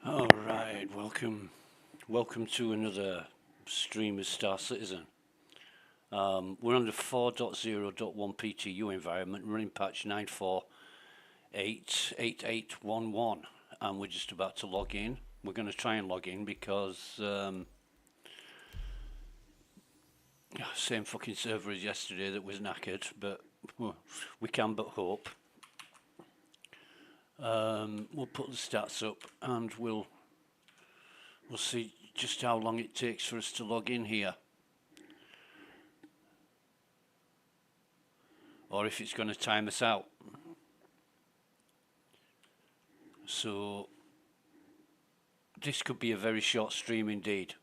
All right, welcome to another stream of Star Citizen. We're on the 4.0.1 PTU environment, running patch 9488811, and we're just about to log in. We're going to try and log in because same fucking server as yesterday that was knackered, but we can but hope. We'll put the stats up and we'll see just how long it takes for us to log in here, or if it's going to time us out. So this could be a very short stream indeed.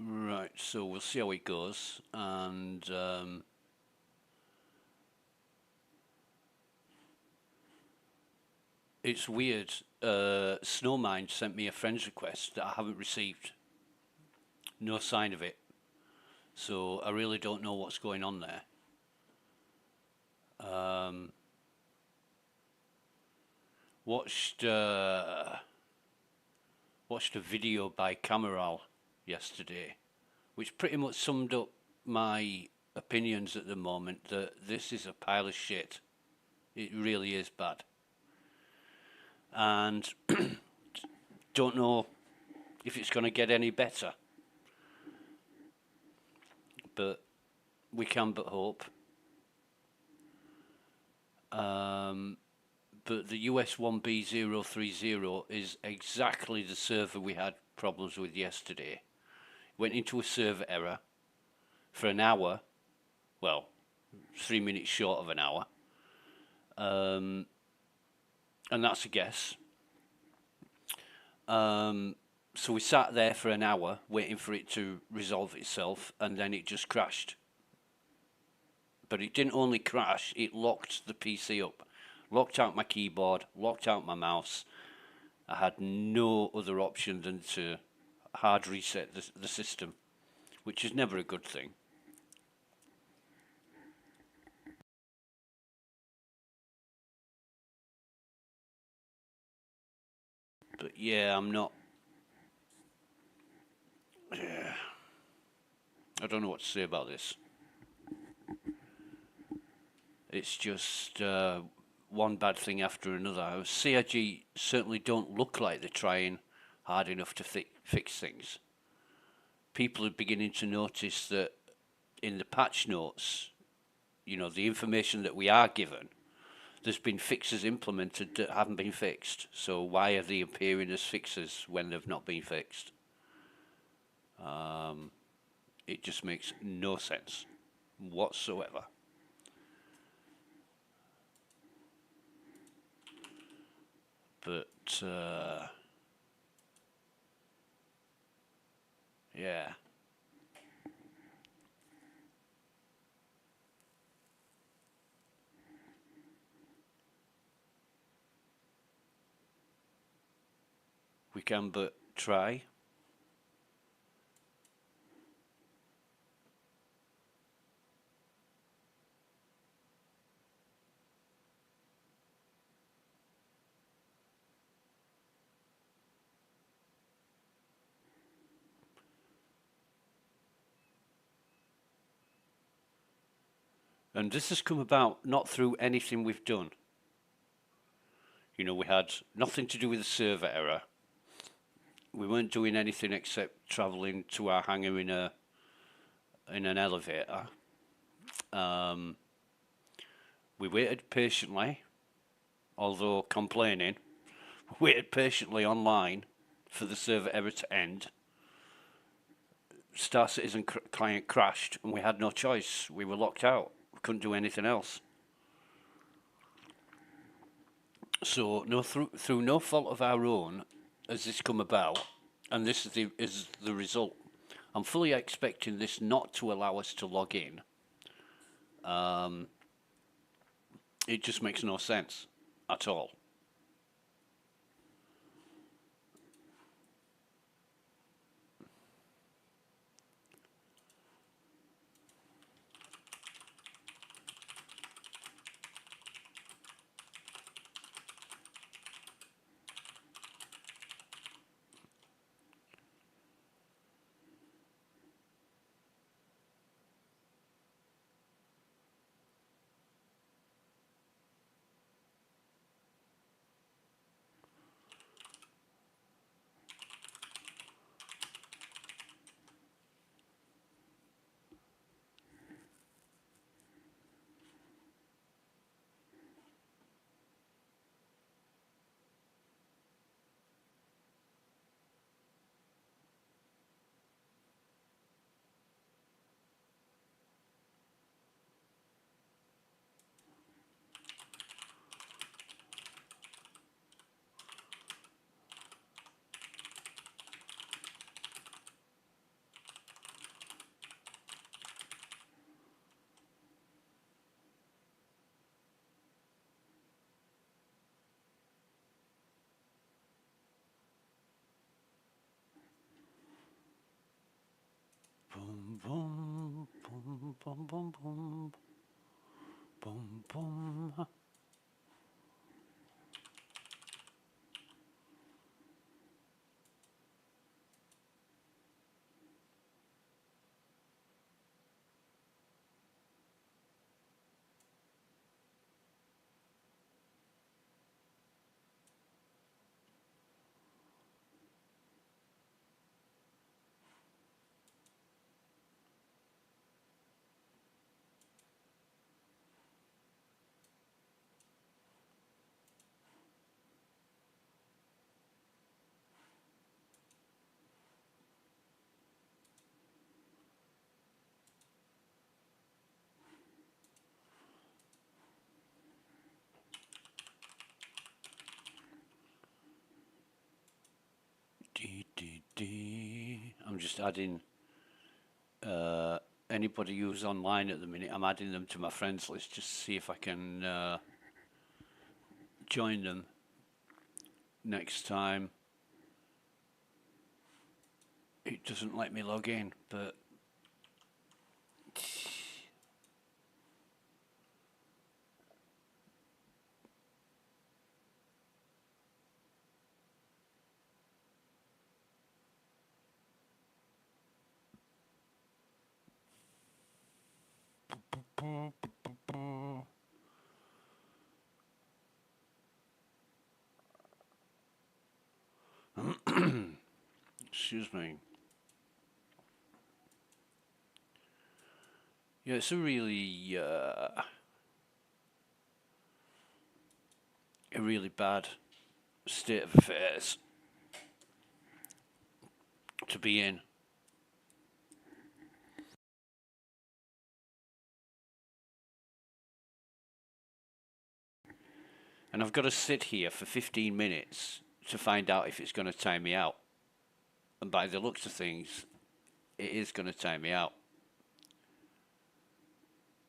Right, so we'll see how it goes, and it's weird. Snowmind sent me a friend's request that I haven't received. No sign of it. So I really don't know what's going on there. Watched a video by Cameral yesterday, which pretty much summed up my opinions at the moment, that this is a pile of shit. It really is bad. And don't know if it's going to get any better. But we can but hope. But the US 1B030 is exactly the server we had problems with yesterday. Went into a server error for an hour, well, 3 minutes short of an hour, and that's a guess. So we sat there for an hour waiting for it to resolve itself, and then it just crashed. But it didn't only crash, it locked the PC up. Locked out my keyboard, locked out my mouse. I had no other option than to hard reset the system, which is never a good thing. But yeah, I'm not... Yeah, I don't know what to say about this. It's just one bad thing after another. CIG certainly don't look like they're trying hard enough to fix things. People are beginning to notice that in the patch notes, you know, the information that we are given, there's been fixes implemented that haven't been fixed. So why are they appearing as fixes when they've not been fixed? It just makes no sense whatsoever. But yeah. We can but try. And this has come about not through anything we've done. You know, we had nothing to do with the server error. We weren't doing anything except travelling to our hangar in an elevator. We waited patiently, although complaining. We waited patiently online for the server error to end. Star Citizen client crashed, and we had no choice. We were locked out. We couldn't do anything else. So through no fault of our own has this come about, and this is the result. I'm fully expecting this not to allow us to log in. It just makes no sense at all. Boom, boom, boom, boom, boom, boom, boom, boom. I'm just adding anybody who's online at the minute. I'm adding them to my friends list just to see if I can join them next time. It doesn't let me log in, but excuse me. Yeah, it's a really bad state of affairs to be in. And I've got to sit here for 15 minutes to find out if it's going to time me out. And by the looks of things, it is going to time me out.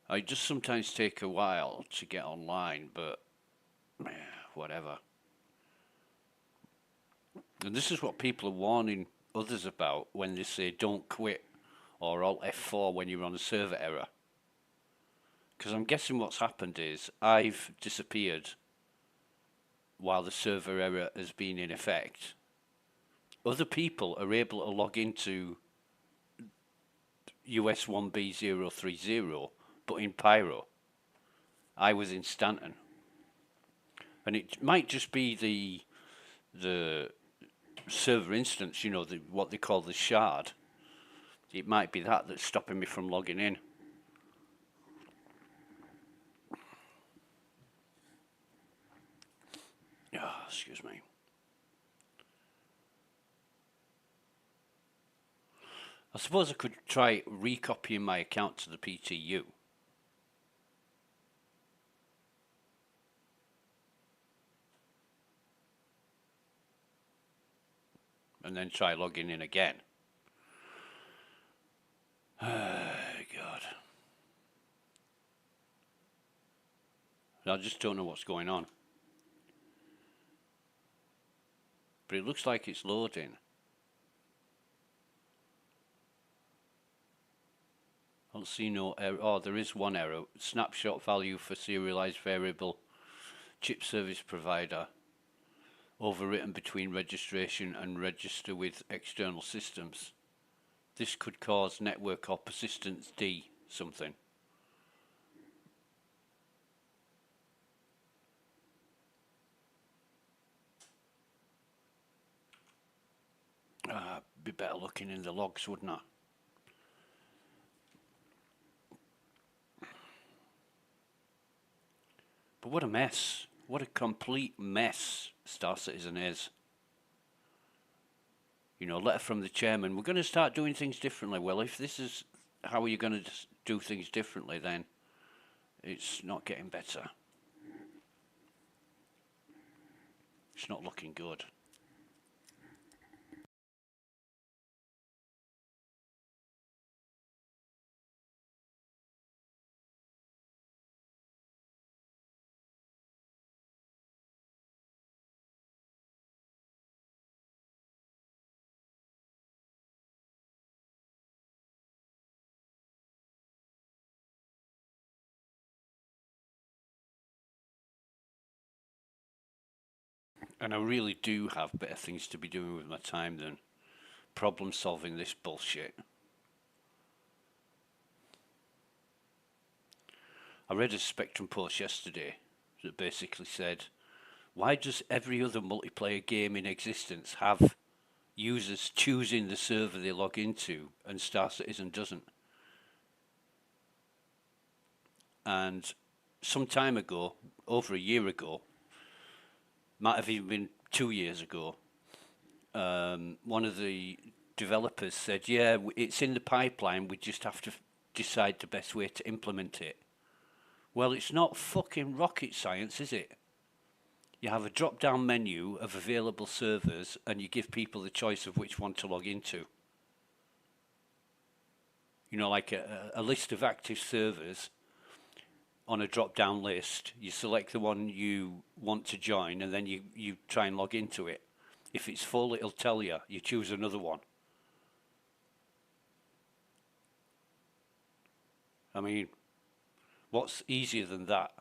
I just sometimes take a while to get online, but whatever. And this is what people are warning others about when they say don't quit or Alt F4 when you're on a server error. Because I'm guessing what's happened is I've disappeared while the server error has been in effect. Other people are able to log into US 1B030, but in Pyro. I was in Stanton. And it might just be the server instance, you know, what they call the shard. It might be that that's stopping me from logging in. Oh, excuse me. I suppose I could try recopying my account to the PTU. And then try logging in again. God. I just don't know what's going on. But it looks like it's loading. I don't see no error. Oh, there is one error. Snapshot value for serialized variable chip service provider overwritten between registration and register with external systems. This could cause network or persistence D something. Be better looking in the logs, wouldn't I? But what a mess. What a complete mess Star Citizen is. You know, letter from the chairman. We're going to start doing things differently. Well, if this is how you're going to do things differently, then it's not getting better. It's not looking good. And I really do have better things to be doing with my time than problem solving this bullshit. I read a Spectrum post yesterday that basically said, why does every other multiplayer game in existence have users choosing the server they log into and Star Citizen doesn't? And some time ago, over a year ago, might have even been 2 years ago, one of the developers said, yeah, it's in the pipeline, we just have to decide the best way to implement it. Well, it's not fucking rocket science, is it? You have a drop-down menu of available servers and you give people the choice of which one to log into. You know, like a list of active servers on a drop-down list. You select the one you want to join and then you try and log into it. If it's full, it'll tell you. You choose another one. I mean, what's easier than that?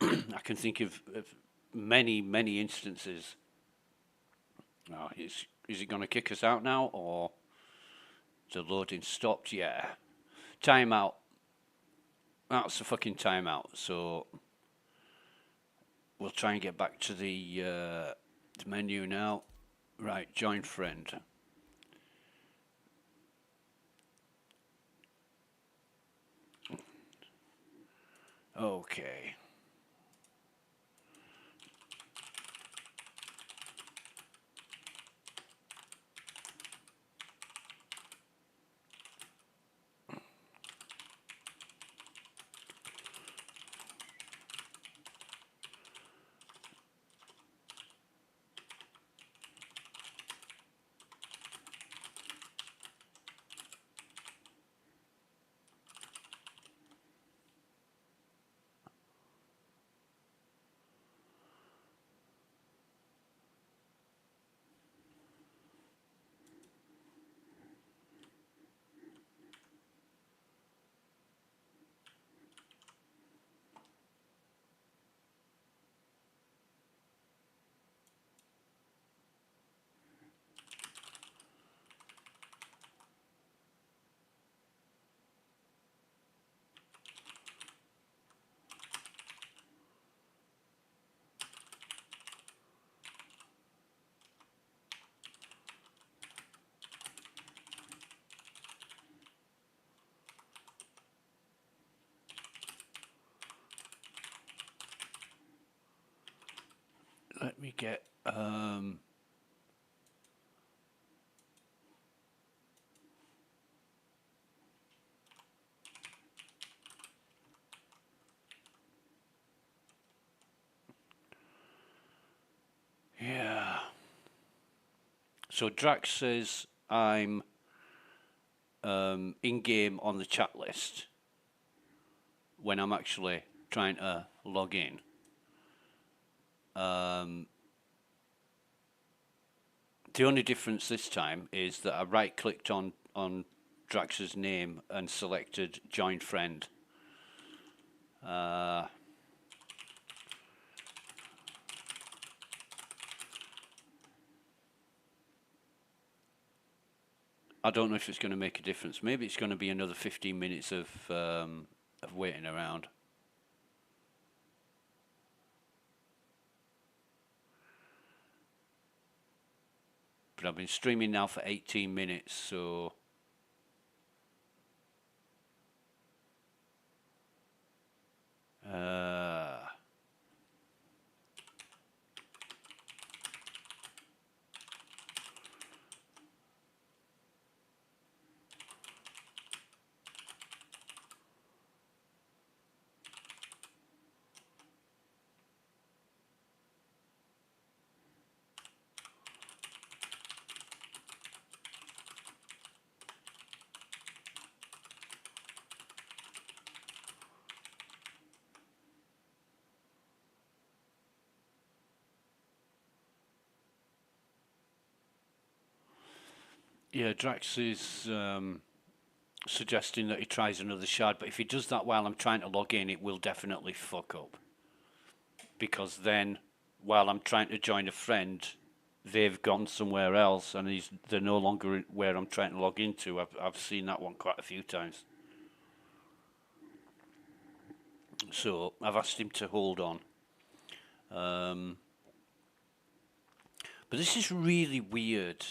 I can think of many, many instances. Oh, is it going to kick us out now, or the loading stopped? Yeah. Timeout. That's a fucking timeout. So we'll try and get back to the menu now. Right, join friend. Okay. Let me get yeah. So Drax says I'm in-game on the chat list when I'm actually trying to log in. The only difference this time is that I right-clicked on Drax's name and selected Join Friend. I don't know if it's going to make a difference. Maybe it's going to be another 15 minutes of waiting around. But I've been streaming now for 18 minutes, so yeah, Drax is suggesting that he tries another shard, but if he does that while I'm trying to log in, it will definitely fuck up. Because then, while I'm trying to join a friend, they've gone somewhere else, and they're no longer where I'm trying to log into. I've seen that one quite a few times. So I've asked him to hold on. But this is really weird.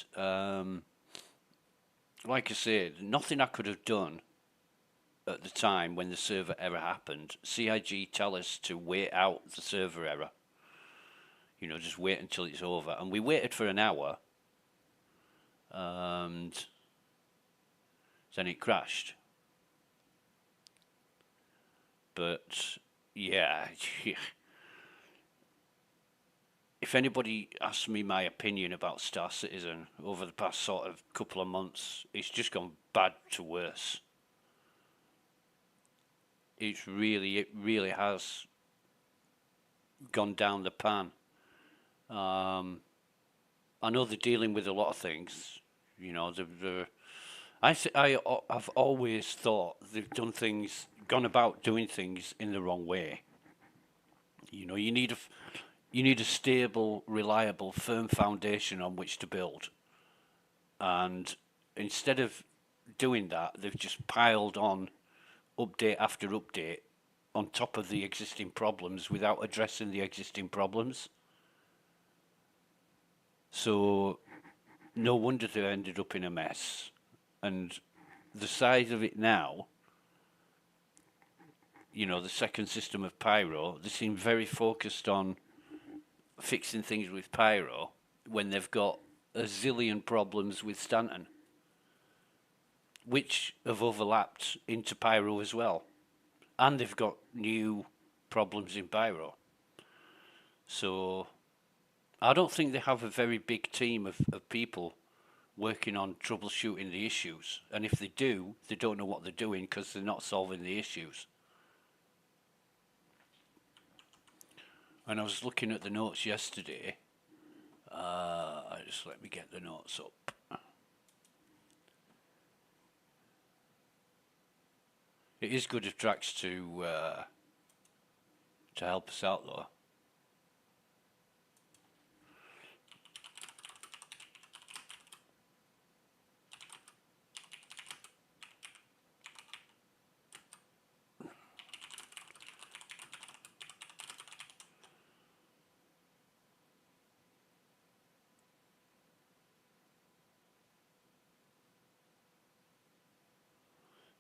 Like I said, nothing I could have done at the time when the server error happened. CIG tell us to wait out the server error. You know, just wait until it's over. And we waited for an hour. And then it crashed. But, yeah. If anybody asks me my opinion about Star Citizen over the past sort of couple of months, it's just gone bad to worse. It really has gone down the pan. I know they're dealing with a lot of things. You know, I've always thought they've gone about doing things in the wrong way. You know, you need a stable, reliable, firm foundation on which to build. And instead of doing that, they've just piled on update after update on top of the existing problems without addressing the existing problems. So no wonder they ended up in a mess. And the size of it now, you know, the second system of Pyro, they seem very focused on fixing things with Pyro when they've got a zillion problems with Stanton, which have overlapped into Pyro as well. And they've got new problems in Pyro. So I don't think they have a very big team of people working on troubleshooting the issues. And if they do, they don't know what they're doing because they're not solving the issues. And I was looking at the notes yesterday. Just let me get the notes up. It is good of Drax to help us out, though.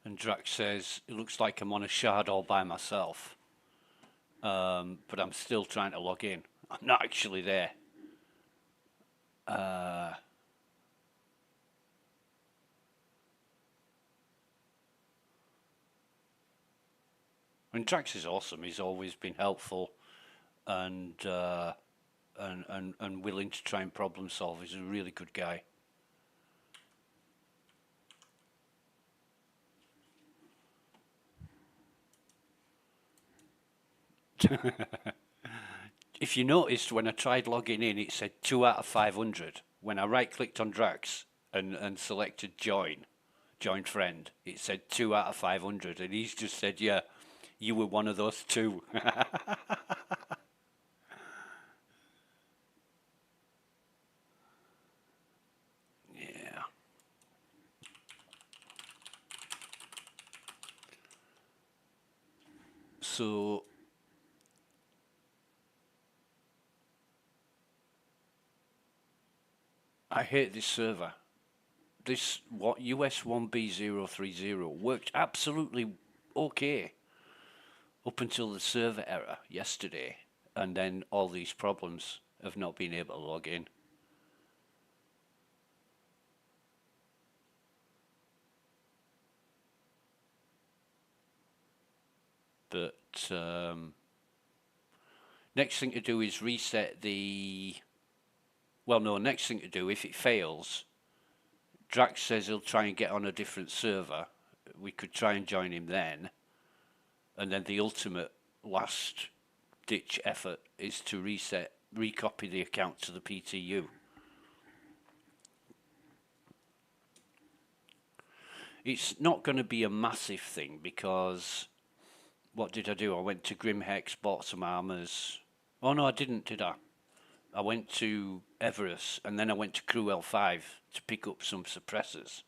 And Drax says, it looks like I'm on a shard all by myself. But I'm still trying to log in. I'm not actually there. And Drax is awesome. He's always been helpful and willing to try and problem solve. He's a really good guy. If you noticed, when I tried logging in, it said 2 out of 500. When I right-clicked on Drax and selected join friend, it said 2 out of 500, and he's just said, yeah, you were one of those two. Yeah. So I hate this server. This what US 1B030 worked absolutely okay up until the server error yesterday, and then all these problems of not being able to log in. But next thing to do is reset the. Well, no, next thing to do, if it fails, Drax says he'll try and get on a different server. We could try and join him then. And then the ultimate last ditch effort is to recopy the account to the PTU. It's not going to be a massive thing because what did I do? I went to Grimhex, bought some armors. Oh no, I didn't, did I? I went to Everest and then I went to Crew L5 to pick up some suppressors.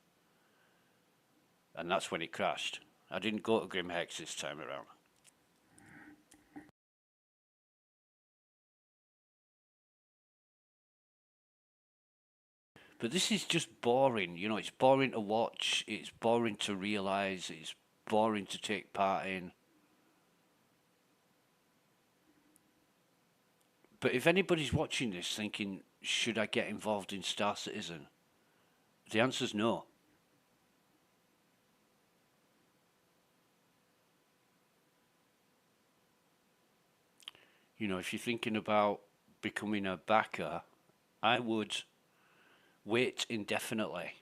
And that's when it crashed. I didn't go to Grimhex this time around. But this is just boring, you know, it's boring to watch, it's boring to realise, it's boring to take part in. But if anybody's watching this thinking, should I get involved in Star Citizen? The answer's no. You know, if you're thinking about becoming a backer, I would wait indefinitely.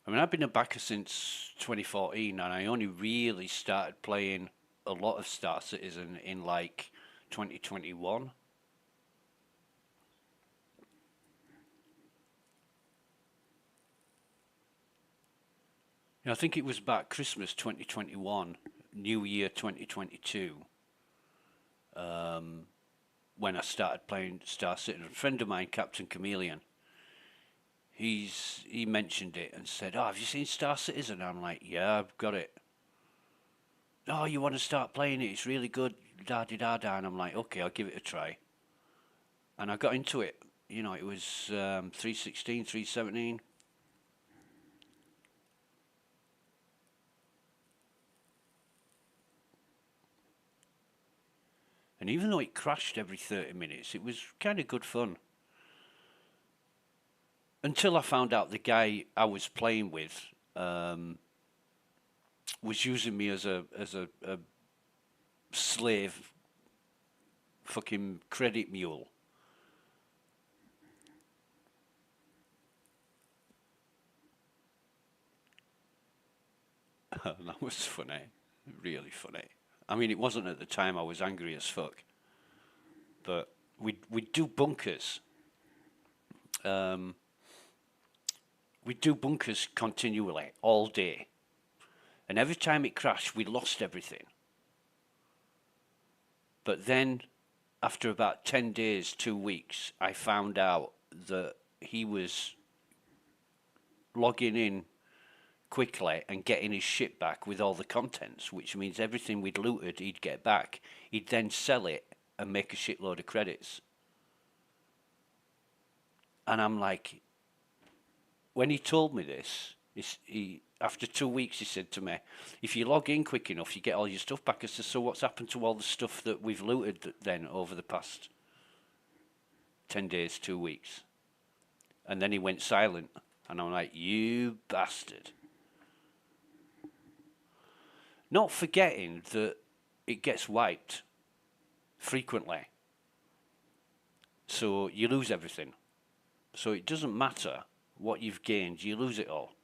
I mean, I've been a backer since 2014, and I only really started playing a lot of Star Citizen in like 2021. I think it was about Christmas 2021, New Year 2022, when I started playing Star Citizen. A friend of mine, Captain Chameleon, he mentioned it and said, "Oh, have you seen Star Citizen?" I'm like, "Yeah, I've got it." "Oh, you want to start playing it? It's really good." Da da da da. And I'm like, "Okay, I'll give it a try." And I got into it. You know, it was 316, 317. And even though it crashed every 30 minutes, it was kind of good fun. Until I found out the guy I was playing with was using me as a slave fucking credit mule. That was funny. Really funny. I mean, it wasn't at the time. I was angry as fuck. But we'd do bunkers. We'd do bunkers continually, all day. And every time it crashed, we lost everything. But then, after about 10 days, 2 weeks, I found out that he was logging in quickly and getting his shit back with all the contents, which means everything we'd looted he'd get back. He'd then sell it and make a shitload of credits. And I'm like, when he told me this, after 2 weeks he said to me, "If you log in quick enough, you get all your stuff back." I said, "So what's happened to all the stuff that we've looted then over the past 10 days, 2 weeks?" And then he went silent. And I'm like, "You bastard." Not forgetting that it gets wiped frequently. So you lose everything. So it doesn't matter what you've gained, you lose it all.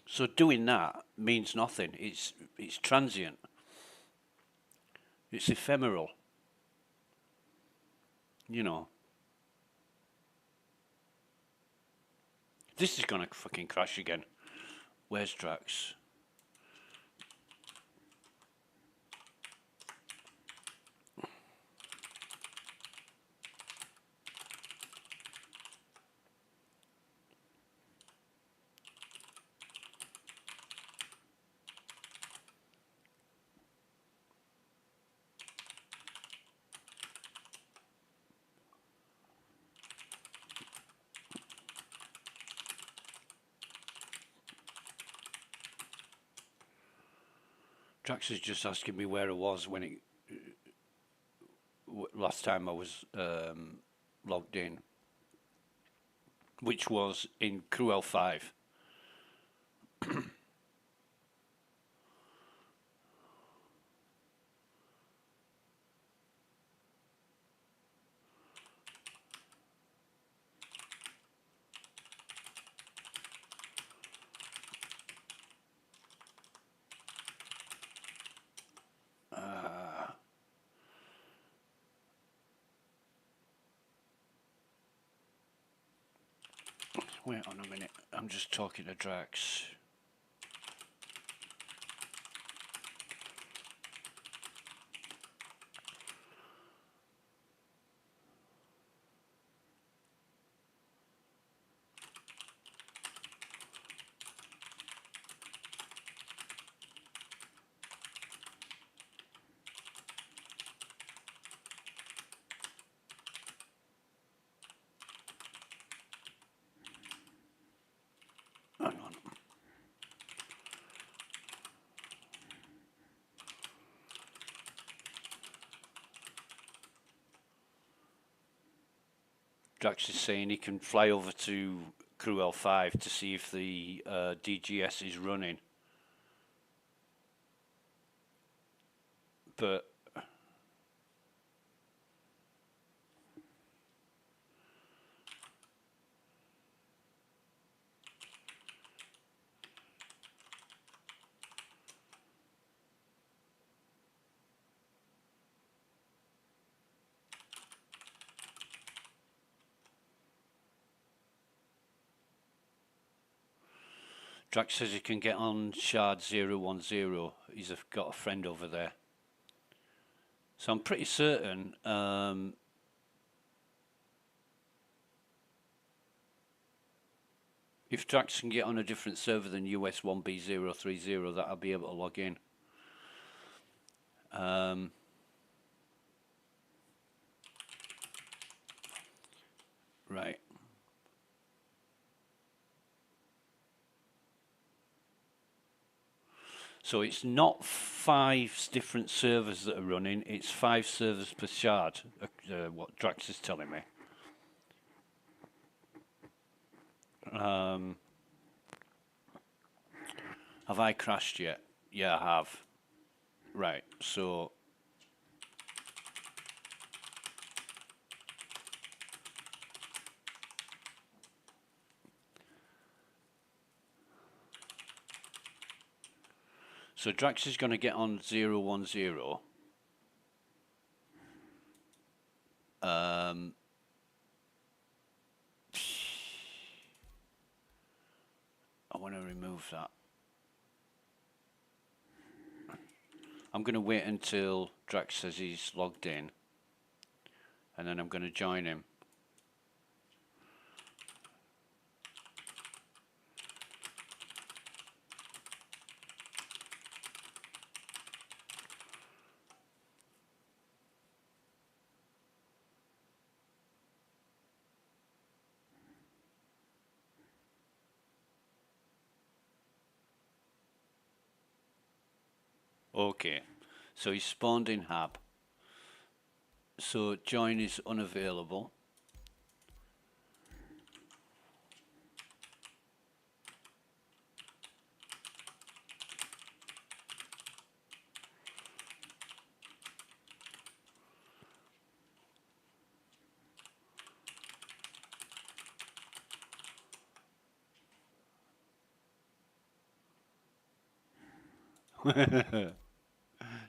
So doing that means nothing. It's transient. It's ephemeral. You know. This is gonna fucking crash again. Where's Drax? Drax is just asking me where I was when it last time I was logged in, which was in Cruel 5. Wait on a minute, I'm just talking to Drax. Hang on. Drax is saying he can fly over to Cruel 5 to see if the DGS is running. But Drax says he can get on Shard 010. He's got a friend over there. So I'm pretty certain if Drax can get on a different server than US 1B030, that I'll be able to log in. Right. So it's not 5 different servers that are running, it's 5 servers per shard, what Drax is telling me. Have I crashed yet? Yeah, I have. Right, so Drax is going to get on 010. I want to remove that. I'm going to wait until Drax says he's logged in, and then I'm going to join him. Okay, so he's spawned in Hab. So join is unavailable.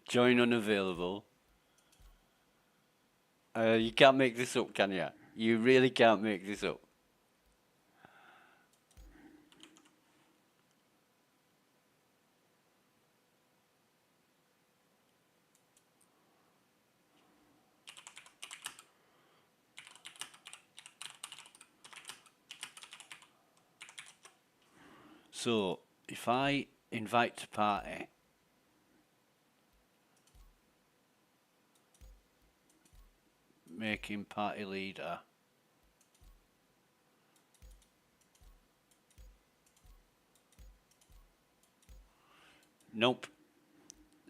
Join unavailable. You can't make this up, can you? You really can't make this up. So, if I invite to party, make him party leader. Nope.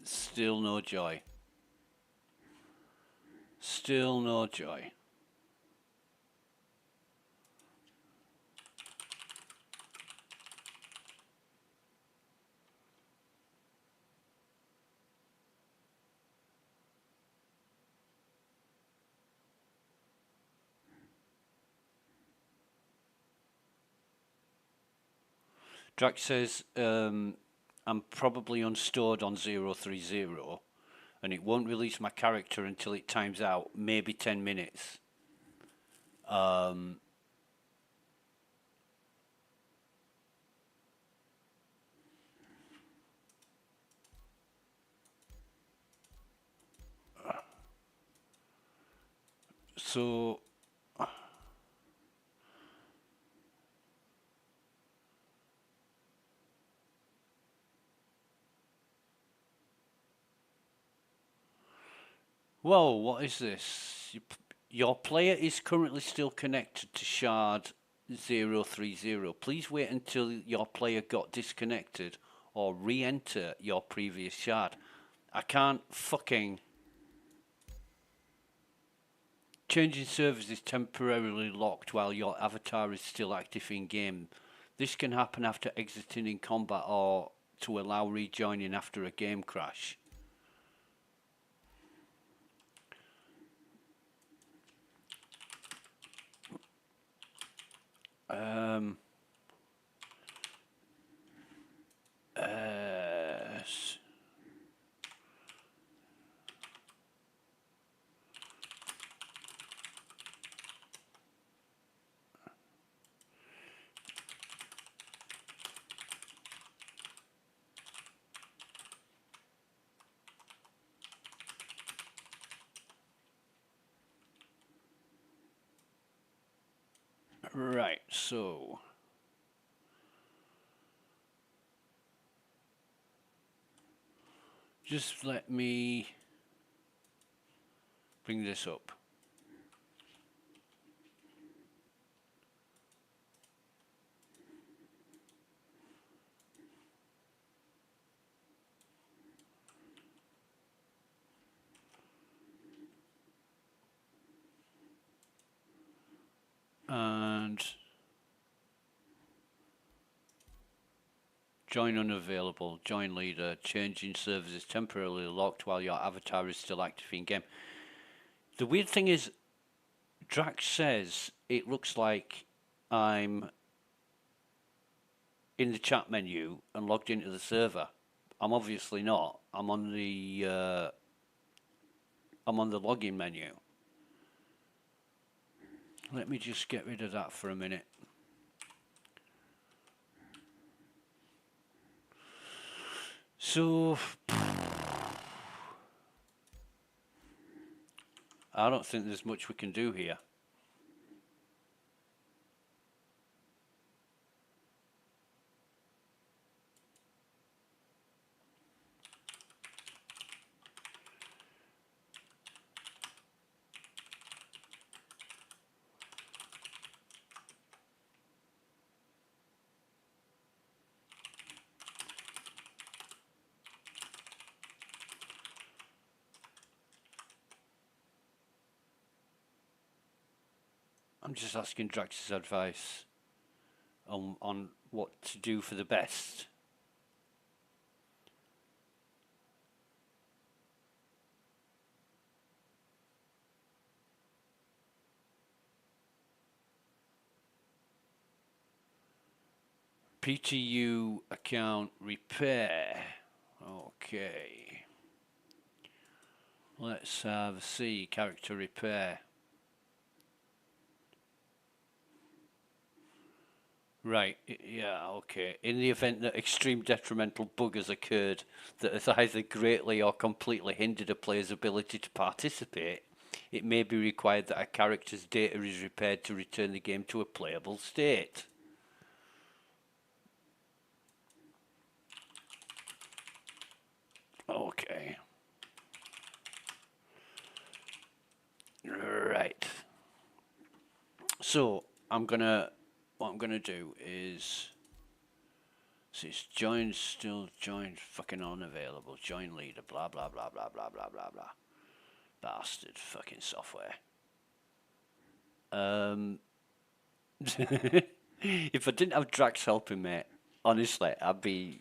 Still no joy. Still no joy. Drax says, I'm probably unstored on 030, and it won't release my character until it times out, maybe 10 minutes. So, whoa, what is this? Your player is currently still connected to shard 030. Please wait until your player got disconnected or re-enter your previous shard. I can't fucking... Changing servers is temporarily locked while your avatar is still active in game. This can happen after exiting in combat or to allow rejoining after a game crash. Right, so just let me bring this up. And join unavailable, join leader, changing servers is temporarily locked while your avatar is still active in game. The weird thing is, Drax says it looks like I'm in the chat menu and logged into the server. I'm obviously not. I'm on the login menu. Let me just get rid of that for a minute. So I don't think there's much we can do here. I'm just asking Drax's advice on what to do for the best. PTU account repair. Okay. Let's have C, character repair. Right, yeah, okay. In the event that extreme detrimental bug has occurred that has either greatly or completely hindered a player's ability to participate, it may be required that a character's data is repaired to return the game to a playable state. Okay. Right. So what I'm gonna do is, so it's still join fucking unavailable, join leader, blah blah blah blah blah blah blah blah. Bastard fucking software. If I didn't have Drax helping me, honestly, I'd be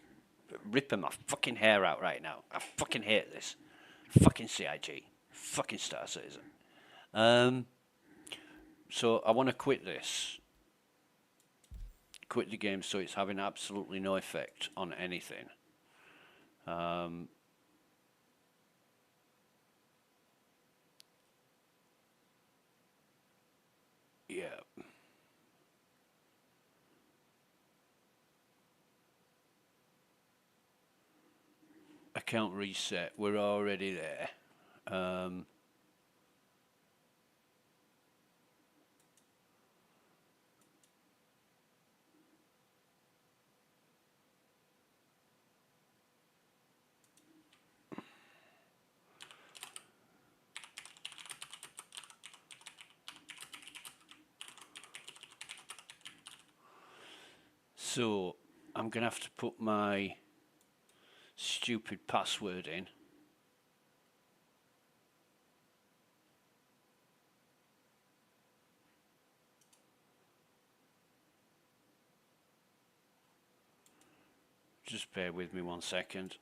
ripping my fucking hair out right now. I fucking hate this. Fucking CIG. Fucking Star Citizen. So I want to quit this. Quit the game so it's having absolutely no effect on anything. Yeah. Account reset. We're already there. So I'm gonna have to put my stupid password in. Just bear with me 1 second.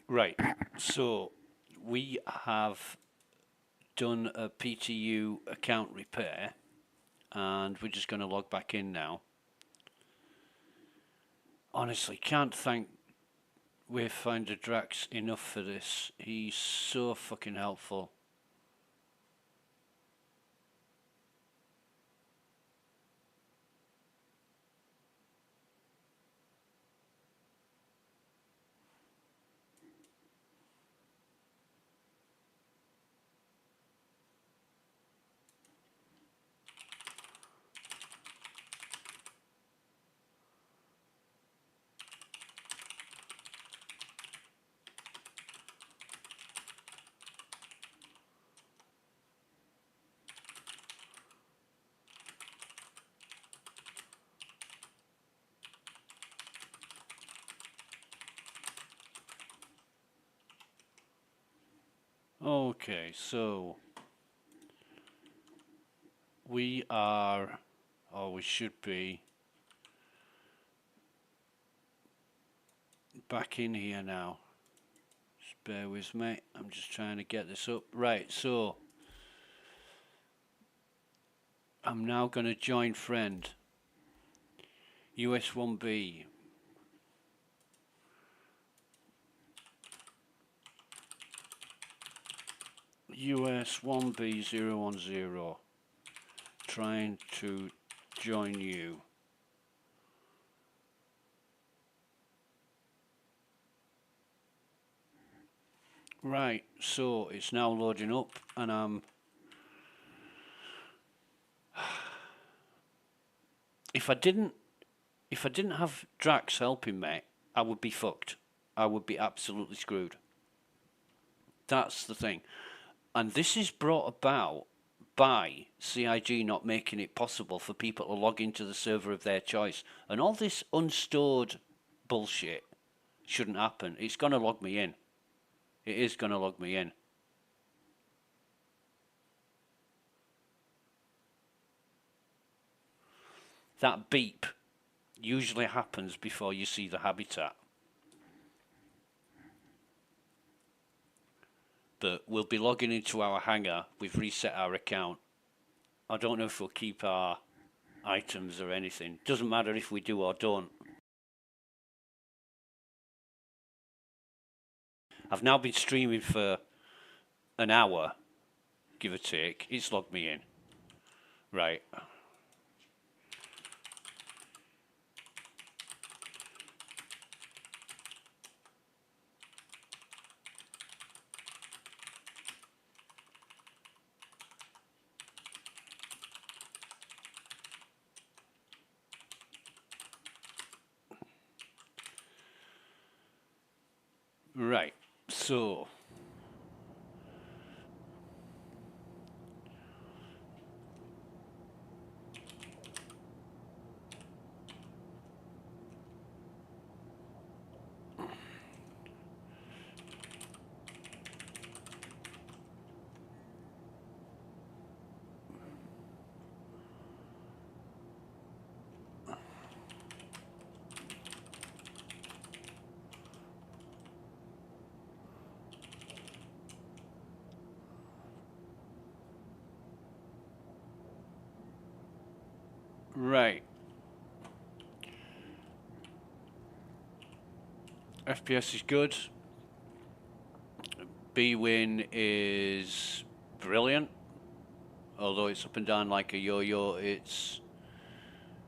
Right. So we have done a PTU account repair, and we're just going to log back in now. Honestly, can't thank Wayfinder Drax enough for this. He's so fucking helpful. Okay, so we are, or we should be, back in here now. Just bear with me. I'm just trying to get this up. Right, so I'm now going to join friend. US1B. US1B010. Trying to join you. Right, so it's now loading up, and if I didn't have Drax helping me, I would be fucked. I would be absolutely screwed. That's the thing. And this is brought about by CIG not making it possible for people to log into the server of their choice. And all this unstored bullshit shouldn't happen. It's going to log me in. It is going to log me in. That beep usually happens before you see the habitat. But we'll be logging into our hangar. We've reset our account. I don't know if we'll keep our items or anything. Doesn't matter if we do or don't. I've now been streaming for an hour, give or take. It's logged me in. Right. Right. So right. FPS is good. B-Win is brilliant. Although it's up and down like a yo-yo, it's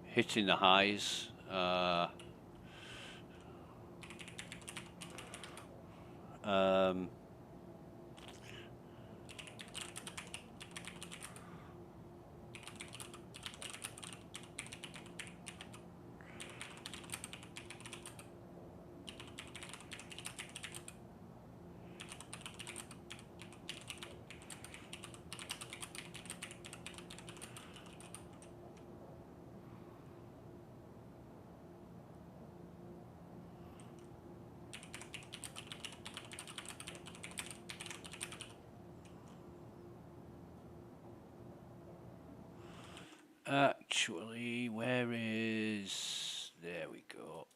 hitting the highs. Um, actually, where is... There we go.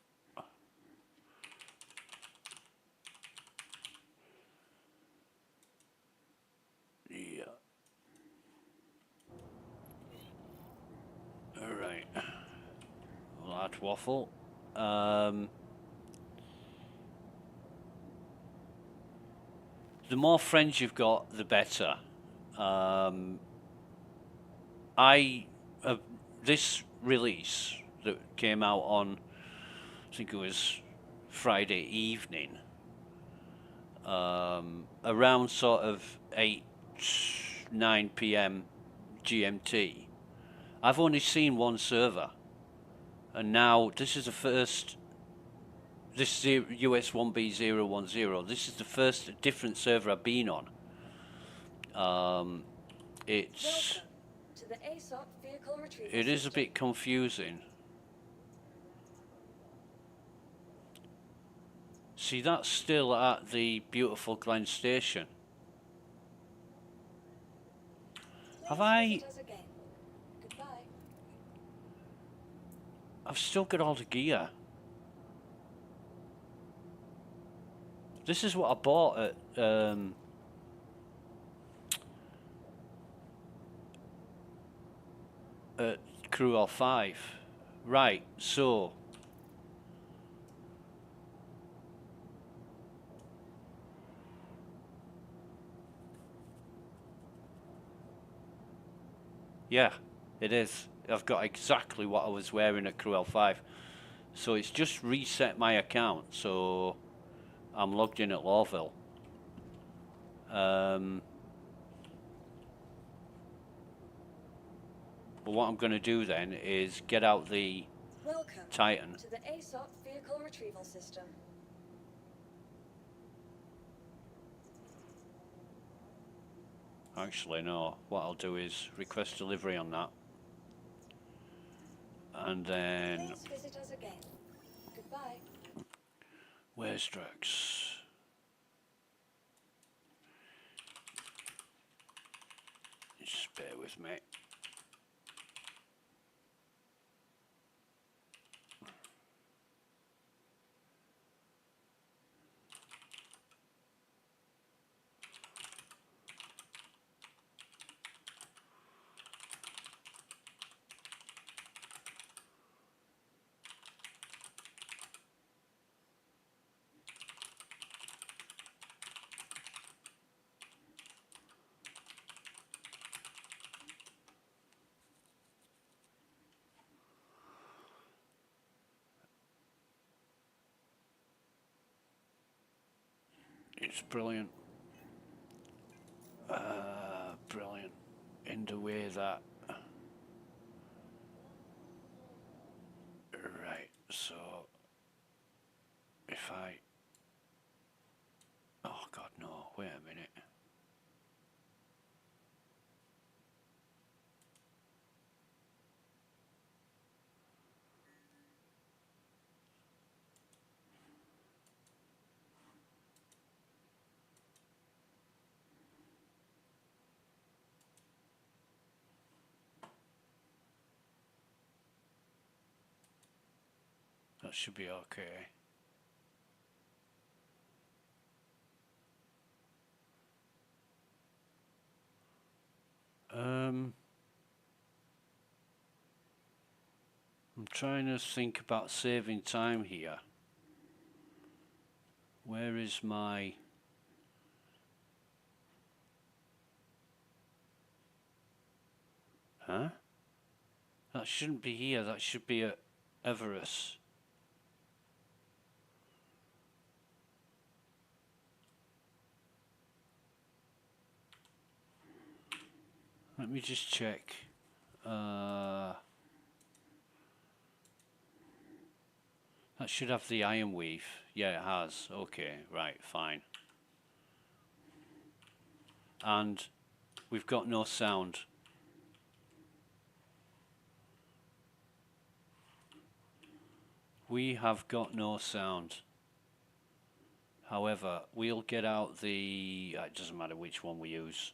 much waffle. The more friends you've got, the better. This release that came out on, I think it was Friday evening, around sort of 8-9 p.m. GMT. I've only seen one server, and now this is the first. This is US 1B010. This is the first different server I've been on. It is a bit confusing. See, that's still at the beautiful Glen Station. Have I? I've still got all the gear. This is what I bought at Crew 5. Right, so yeah, it is. I've got exactly what I was wearing at Crew 5. So it's just reset my account, so I'm logged in at Lawville. But what I'm going to do then is get out the Titan. To the ASOP vehicle retrieval system. Actually, no. What I'll do is request delivery on that. And then... Please visit us again. Goodbye. Where's Drax? Just bear with me. It's brilliant. Brilliant. In the way that... Right, so... If I... Oh God, no. Wait a minute. That should be okay. I'm trying to think about saving time here. Where is my... Huh? That shouldn't be here, that should be at Everest. Let me just check. That should have the iron weave. Yeah, it has. Okay, right, fine. And we've got no sound. We have got no sound. However, we'll get out the... it doesn't matter which one we use.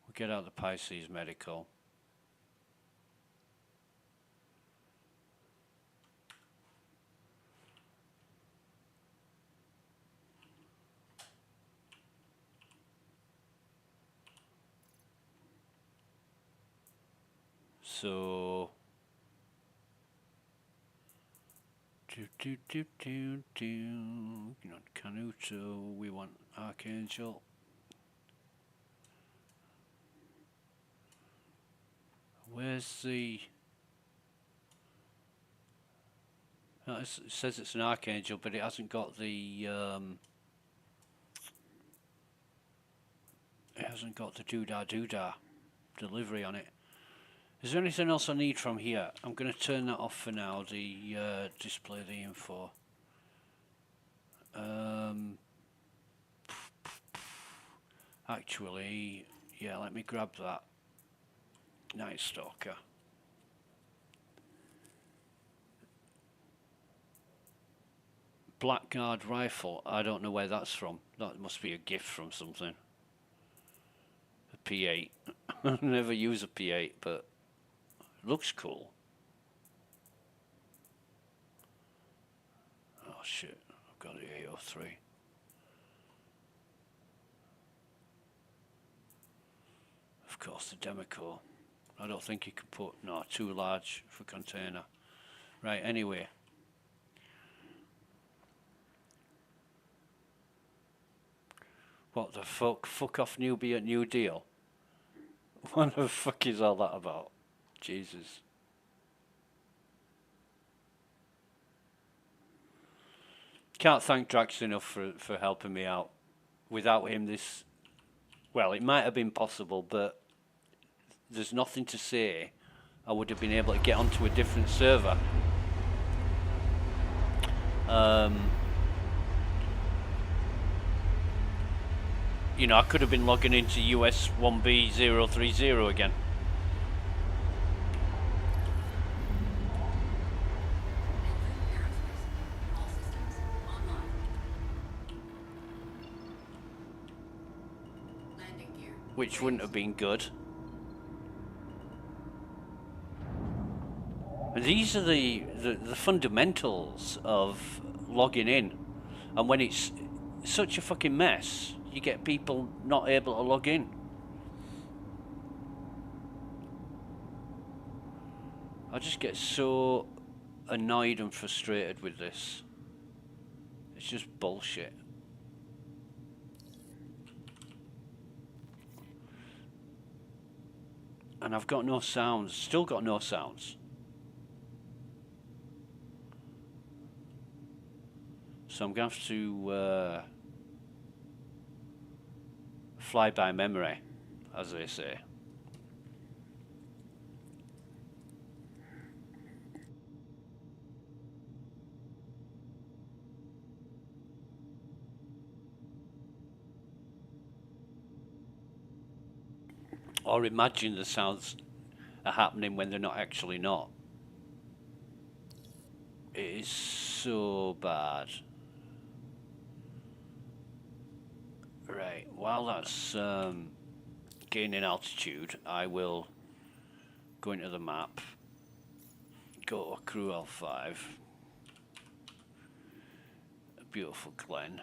We'll get out the Pisces Medical. So not Canuto, we want Archangel. Where's the... No, it says it's an Archangel, but it hasn't got the... it hasn't got the doodah delivery on it. Is there anything else I need from here? I'm going to turn that off for now, the display the info. Actually, yeah, let me grab that. Night Stalker. Blackguard rifle, I don't know where that's from. That must be a gift from something. A P8. I never use a P8, but it looks cool. Oh shit, I've got the AO3. Of course, the Demico. I don't think you can put, no, too large for container. Right, anyway. What the fuck? Fuck off newbie at New Deal? What the fuck is all that about? Jesus. Can't thank Drax enough for helping me out. Without him this... Well, it might have been possible, but there's nothing to say I would have been able to get onto a different server. You know, I could have been logging into US 1B030 again. Which wouldn't have been good. And these are the fundamentals of logging in. And when it's such a fucking mess, you get people not able to log in. I just get so annoyed and frustrated with this. It's just bullshit. And I've got no sounds, still got no sounds. So I'm going to have to fly by memory, as they say. Or imagine the sounds are happening when they're not actually not. It is so bad. Right, while that's gaining altitude, I will go into the map, go to Crew L5, a beautiful glen.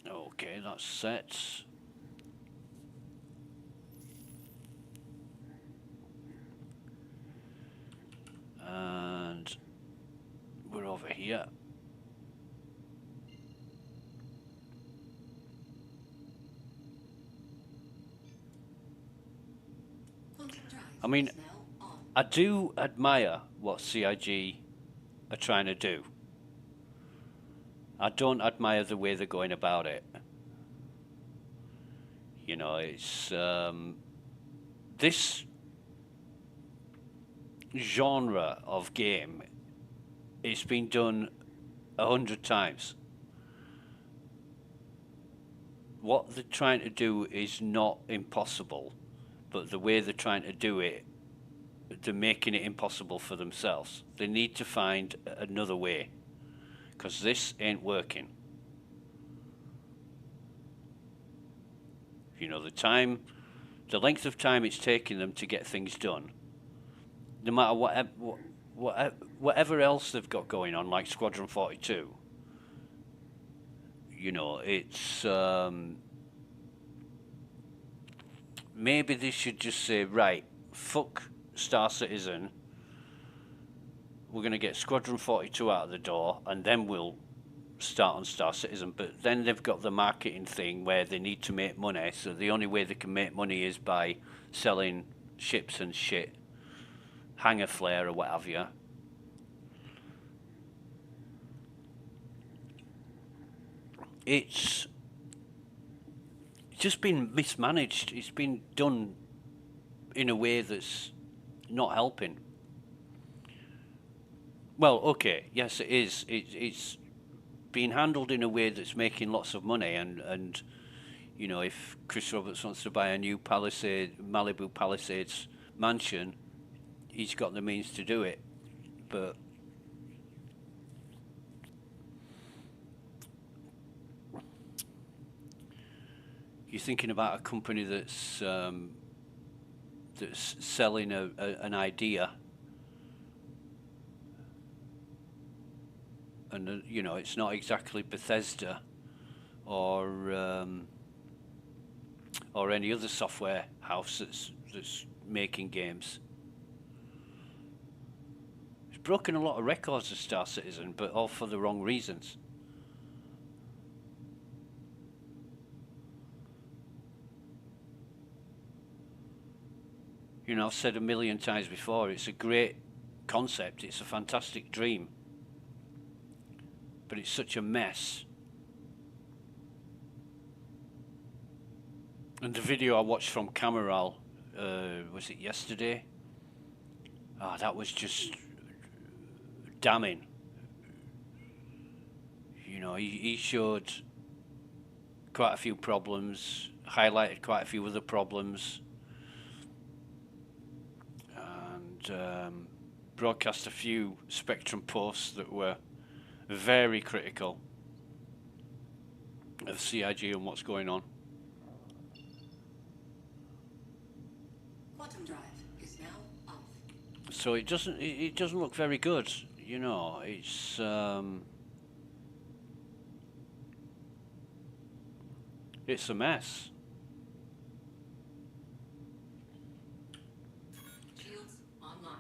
Okay, that's set. And we're over here. I mean, I do admire what CIG are trying to do. I don't admire the way they're going about it. You know, it's this genre of game, it's been done 100 times. What they're trying to do is not impossible, but the way they're trying to do it, they're making it impossible for themselves. They need to find another way, because this ain't working. You know, the length of time it's taking them to get things done, no matter whatever else they've got going on, like Squadron 42, you know, it's maybe they should just say, right, fuck Star Citizen. We're going to get Squadron 42 out of the door, and then we'll start on Star Citizen. But then they've got the marketing thing where they need to make money, so the only way they can make money is by selling ships and shit, hangar flare or what have you. It's just been mismanaged. It's been done in a way that's not helping. Well, okay, yes, it is. It's being handled in a way that's making lots of money, and you know, if Chris Roberts wants to buy a new Malibu Palisades mansion, he's got the means to do it. But you're thinking about a company that's selling an idea, and you know, it's not exactly Bethesda or any other software house that's making games. It's broken a lot of records of Star Citizen, but all for the wrong reasons. You know, I've said a million times before, it's a great concept, it's a fantastic dream, but it's such a mess. And the video I watched from Cameral, was it yesterday? That was just damning. You know, he showed quite a few problems, highlighted quite a few other problems, and broadcast a few Spectrum posts that were very critical of CIG and what's going on. Quantum drive is now off. So it doesn't look very good, you know. It's a mess. Shields online.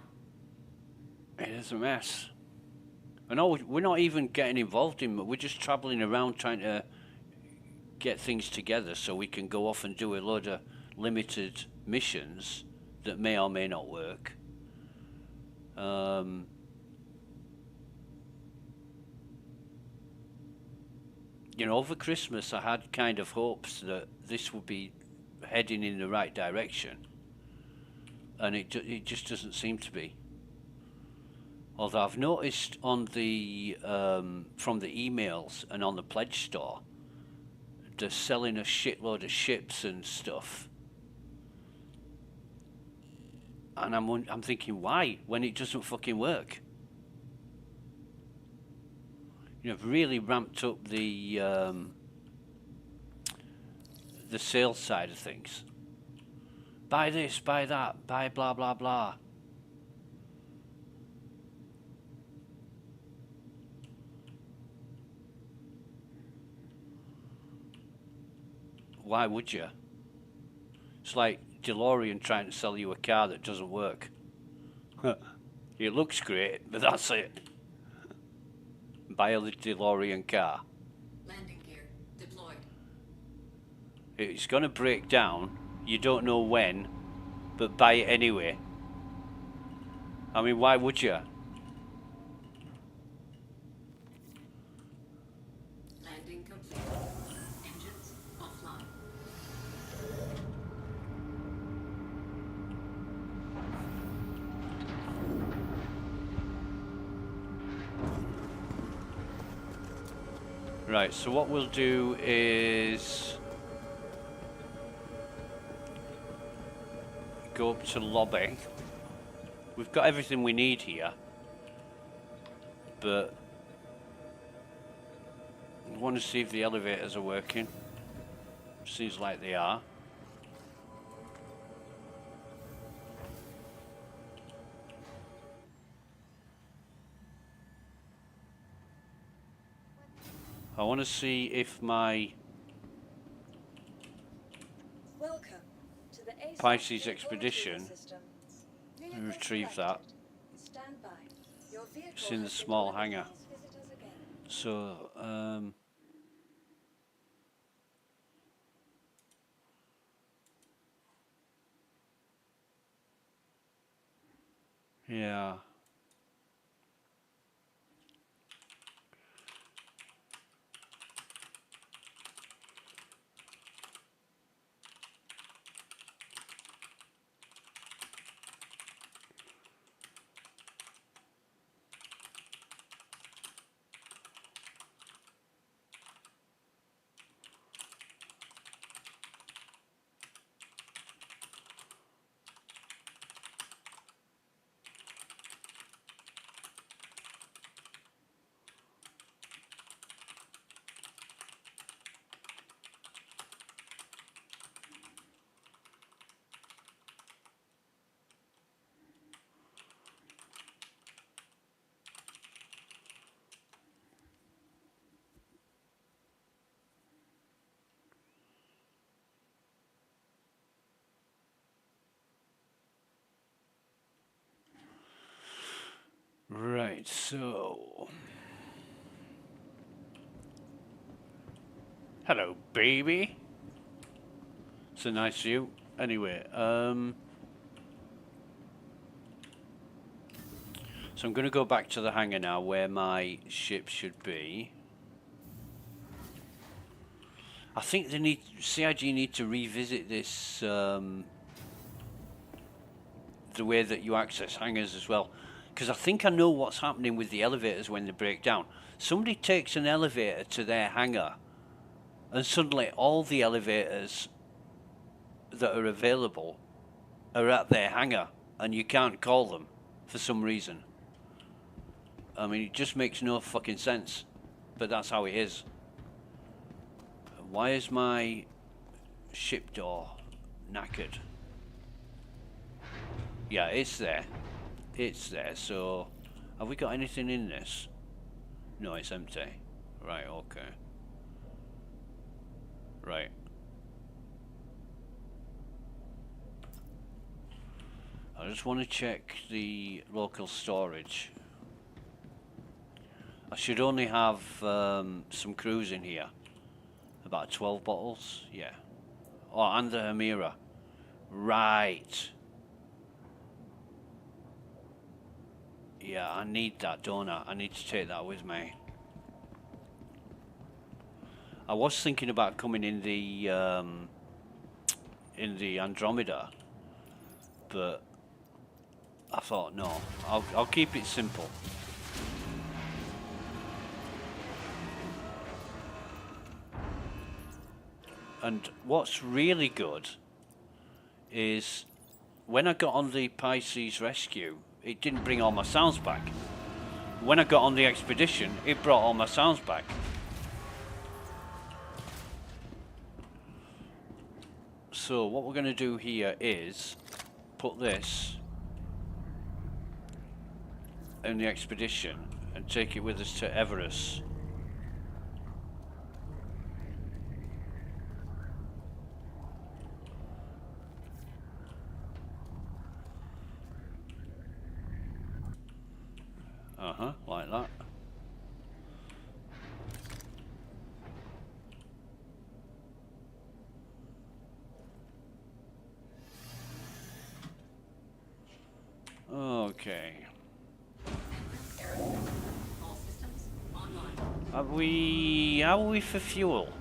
It is a mess. And we're not even getting involved in it. We're just traveling around trying to get things together so we can go off and do a load of limited missions that may or may not work. You know, over Christmas I had kind of hopes that this would be heading in the right direction, and it just doesn't seem to be. Although I've noticed on the from the emails and on the pledge store, they're selling a shitload of ships and stuff, and I'm thinking, why, when it doesn't fucking work? You know, I've really ramped up the sales side of things. Buy this, buy that, buy blah blah blah. Why would you? It's like DeLorean trying to sell you a car that doesn't work. It looks great, but that's it. Buy a DeLorean car. Landing gear deployed. It's going to break down. You don't know when, but buy it anyway. I mean, why would you? Landing complete. Engines offline. Right, so what we'll do is go up to lobby. We've got everything we need here, but I want to see if the elevators are working. Seems like they are. I want to see if my... Welcome to the ASOP Pisces vehicle expedition. retrieval system. Vehicle Retrieve that. selected. Stand by. Your vehicle It's in the has been small delivered. hangar. Please visit us again. So, yeah. Right, so. Hello, baby. It's a nice view. Anyway, so I'm going to go back to the hangar now where my ship should be. I think CIG need to revisit this, the way that you access hangars as well. Because I think I know what's happening with the elevators when they break down. Somebody takes an elevator to their hangar, and suddenly all the elevators that are available are at their hangar, and you can't call them for some reason. I mean, it just makes no fucking sense, but that's how it is. Why is my ship door knackered? Yeah, it's there. It's there, so have we got anything in this? No, it's empty. Right, okay. Right. I just want to check the local storage. I should only have some crews in here. About 12 bottles, yeah. Oh, and the Hamira. Right. Yeah, I need that, don't I? I need to take that with me. I was thinking about coming in the Andromeda, but I thought no, I'll keep it simple. And what's really good is when I got on the Pisces rescue, it didn't bring all my sounds back. When I got on the expedition, it brought all my sounds back. So what we're going to do here is put this in the expedition and take it with us to Everest. Like that. Okay. All systems online. How are we for fuel?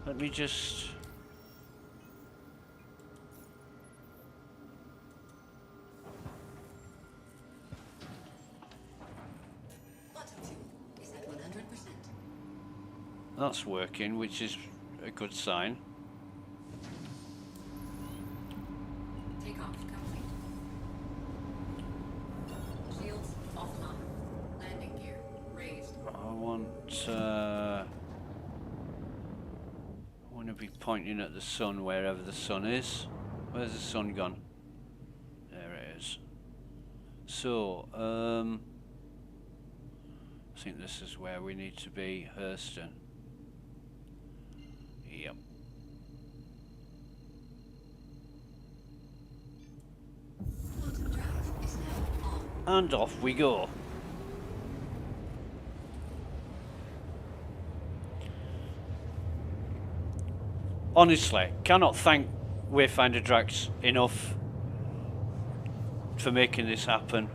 Let me just... Bottom fuel is at 100%. That's working, which is a good sign. Takeoff complete. Shields offline. Landing gear raised. I want to be pointing at the sun wherever the sun is. Where's the sun gone? There it is. So, I think this is where we need to be, Hurston. Yep. And off we go. Honestly, cannot thank Wayfinder Drax enough for making this happen.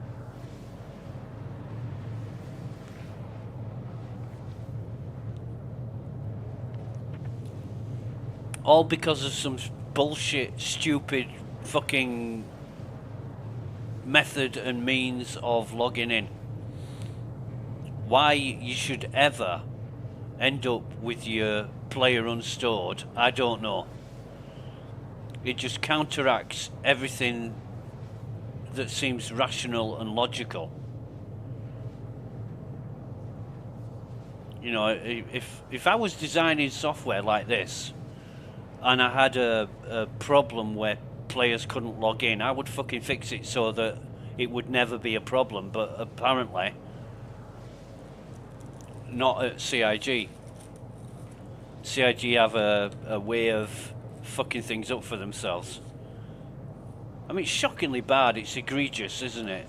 All because of some bullshit, stupid, fucking method and means of logging in. Why you should ever end up with your player unstored, I don't know. It just counteracts everything that seems rational and logical. You know, if I was designing software like this and I had a problem where players couldn't log in, I would fucking fix it so that it would never be a problem, but apparently not at CIG. CIG have a way of fucking things up for themselves. I mean, it's shockingly bad, it's egregious, isn't it?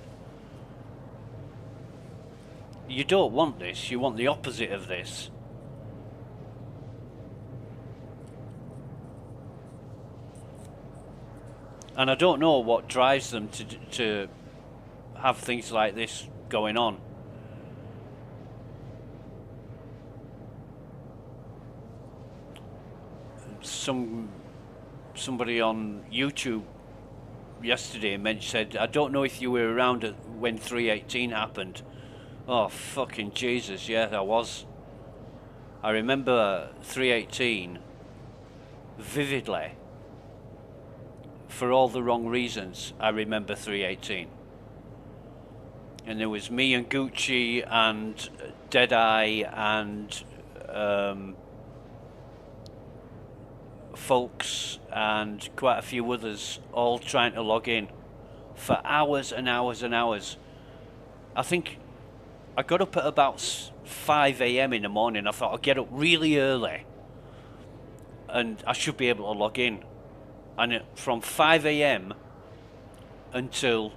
You don't want this, you want the opposite of this. And I don't know what drives them to have things like this going on. Somebody on YouTube yesterday said, I don't know if you were around when 3.18 happened. Oh fucking Jesus, yeah, I was. I remember 3.18 vividly. For all the wrong reasons, I remember 3.18. And there was me and Gucci and Deadeye and folks and quite a few others all trying to log in for hours and hours and hours. I think I got up at about 5 a.m. in the morning. I thought I'd get up really early and I should be able to log in. And from 5 a.m. until,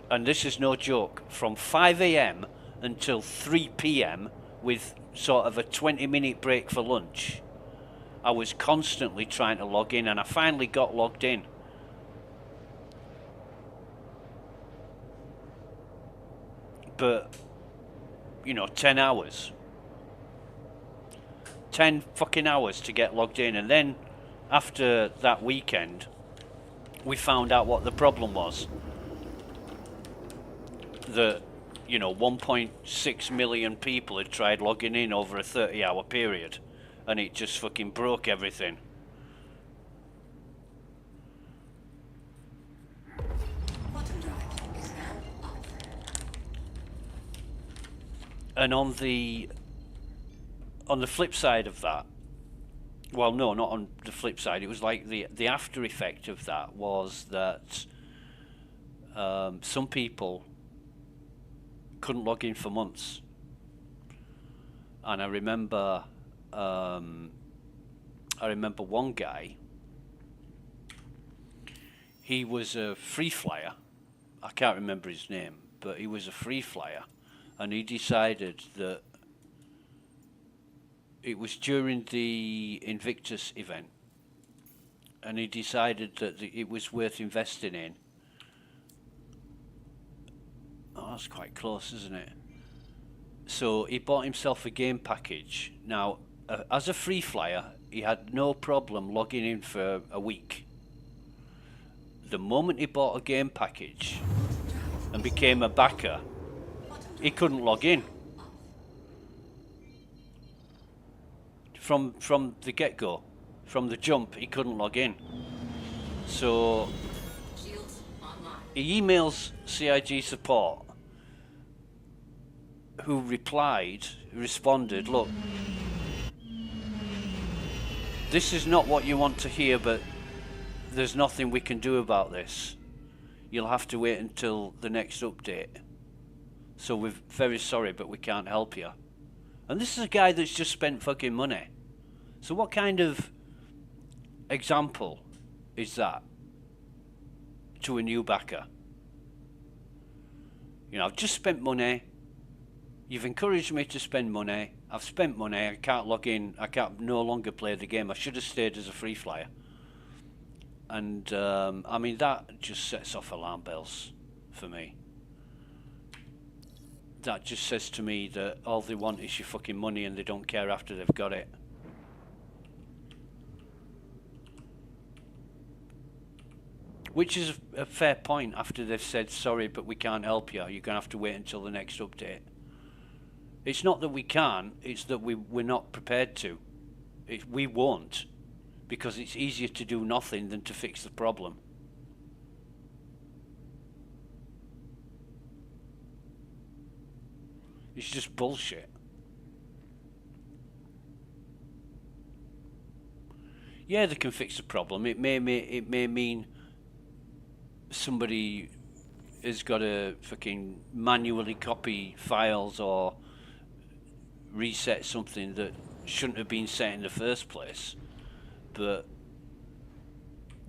and this is no joke, from 5 a.m. until 3 p.m. with sort of a 20-minute break for lunch, I was constantly trying to log in, and I finally got logged in. But, you know, 10 hours. 10 fucking hours to get logged in, and then after that weekend, we found out what the problem was. That, you know, 1.6 million people had tried logging in over a 30-hour period, and it just fucking broke everything. Bottom drive is now off. And on the flip side of that, well, no, not on the flip side. It was like the after effect of that was that some people couldn't log in for months. And I remember one guy. He was a free flyer. I can't remember his name, but he was a free flyer, and he decided that it was during the Invictus event, and he decided that it was worth investing in. Oh, that's quite close, isn't it? So he bought himself a game package. Now, as a free flyer, he had no problem logging in for a week. The moment he bought a game package and became a backer, he couldn't log in. From the get-go, from the jump, he couldn't log in. So Shields online. he emails CIG support, who responded, look, this is not what you want to hear, but there's nothing we can do about this. You'll have to wait until the next update. So we're very sorry, but we can't help you. And this is a guy that's just spent fucking money. So what kind of example is that to a new backer? You know, I've just spent money. You've encouraged me to spend money. I've spent money. I can't log in. I can't no longer play the game. I should have stayed as a free flyer. And I mean, that just sets off alarm bells for me. That just says to me that all they want is your fucking money and they don't care after they've got it. Which is a fair point after they've said, sorry, but we can't help you. You're going to have to wait until the next update. It's not that we can't, it's that we're not prepared to. We won't, because it's easier to do nothing than to fix the problem. It's just bullshit. Yeah, they can fix the problem. It may mean somebody has got to fucking manually copy files or reset something that shouldn't have been set in the first place. But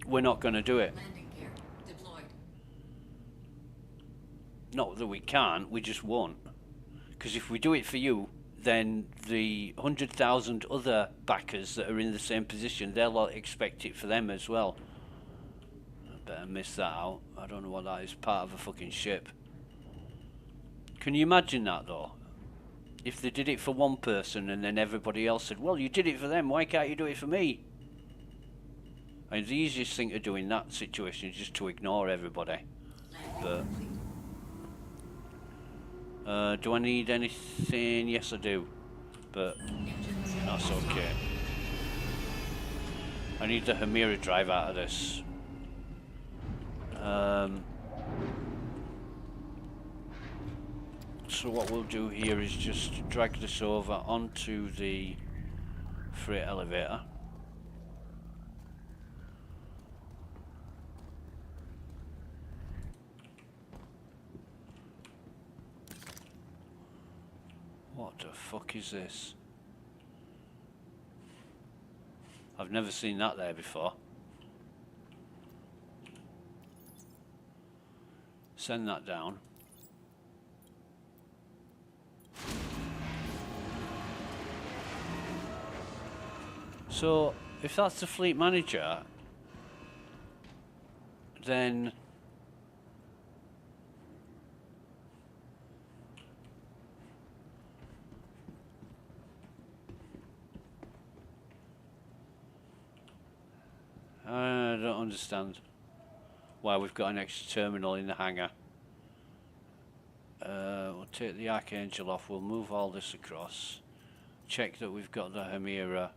we're not going to do it. Landing gear deployed. Not that we can't, we just won't. Because if we do it for you, then the 100,000 other backers that are in the same position, they'll expect it for them as well. I better miss that out. I don't know what that is, part of a fucking ship. Can you imagine that though? If they did it for one person and then everybody else said, well, you did it for them, why can't you do it for me? I mean, the easiest thing to do in that situation is just to ignore everybody. But do I need anything? Yes, I do. But that's okay. I need the Hemira drive out of this. So what we'll do here is just drag this over onto the freight elevator. What the fuck is this? I've never seen that there before. Send that down. So, if that's the fleet manager, then I don't understand why we've got an extra terminal in the hangar. We'll take the Archangel off, we'll move all this across, check that we've got the Hemira.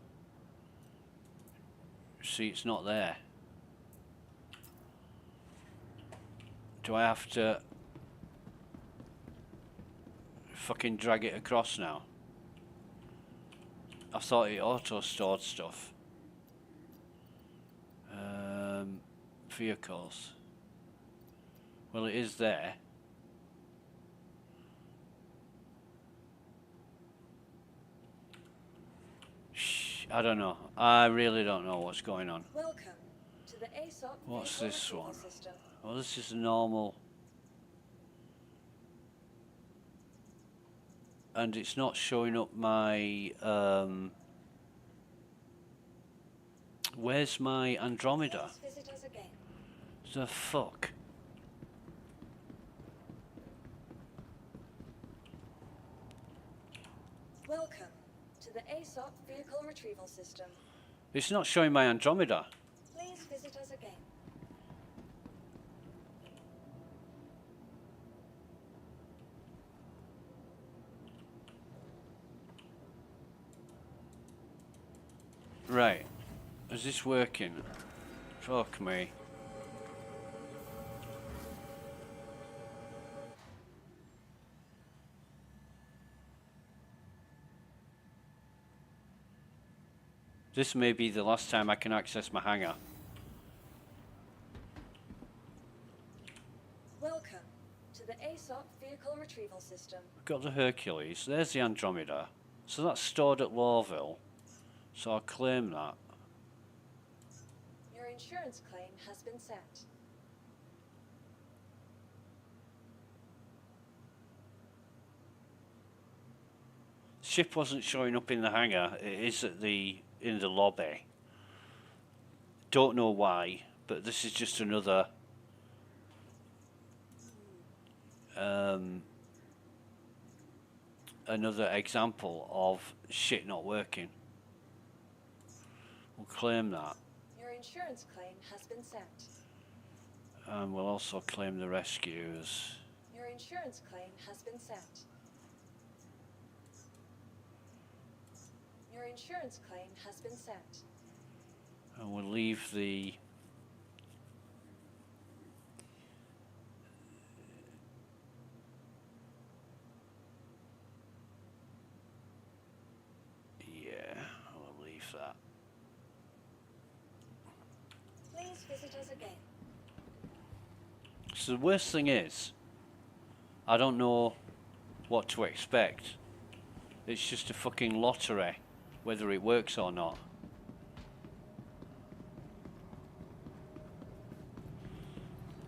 See, it's not there. Do I have to fucking drag it across now? I thought it auto-stored stuff. Vehicles. Well, it is there. I don't know. I really don't know what's going on. Welcome to the ASOP What's vehicle this retrieval one? system. Well, this is normal. And it's not showing up my, where's my Andromeda? Please visit us again. The fuck? Welcome to the ASOP vehicle retrieval system. It's not showing my Andromeda. Please visit us again. Right. Is this working? Fuck me. This may be the last time I can access my hangar. Welcome to the ASOP vehicle retrieval system. I've got the Hercules. There's the Andromeda. So that's stored at Lawville. So I'll claim that. Your insurance claim has been set. Ship wasn't showing up in the hangar. It is in the lobby. Don't know why, but this is just another another example of shit not working. We'll claim that. Your insurance claim has been sent. And we'll also claim the rescues. Your insurance claim has been sent. Your insurance claim has been sent. And we'll leave the I'll leave that. Please visit us again. So the worst thing is, I don't know what to expect. It's just a fucking lottery, whether it works or not.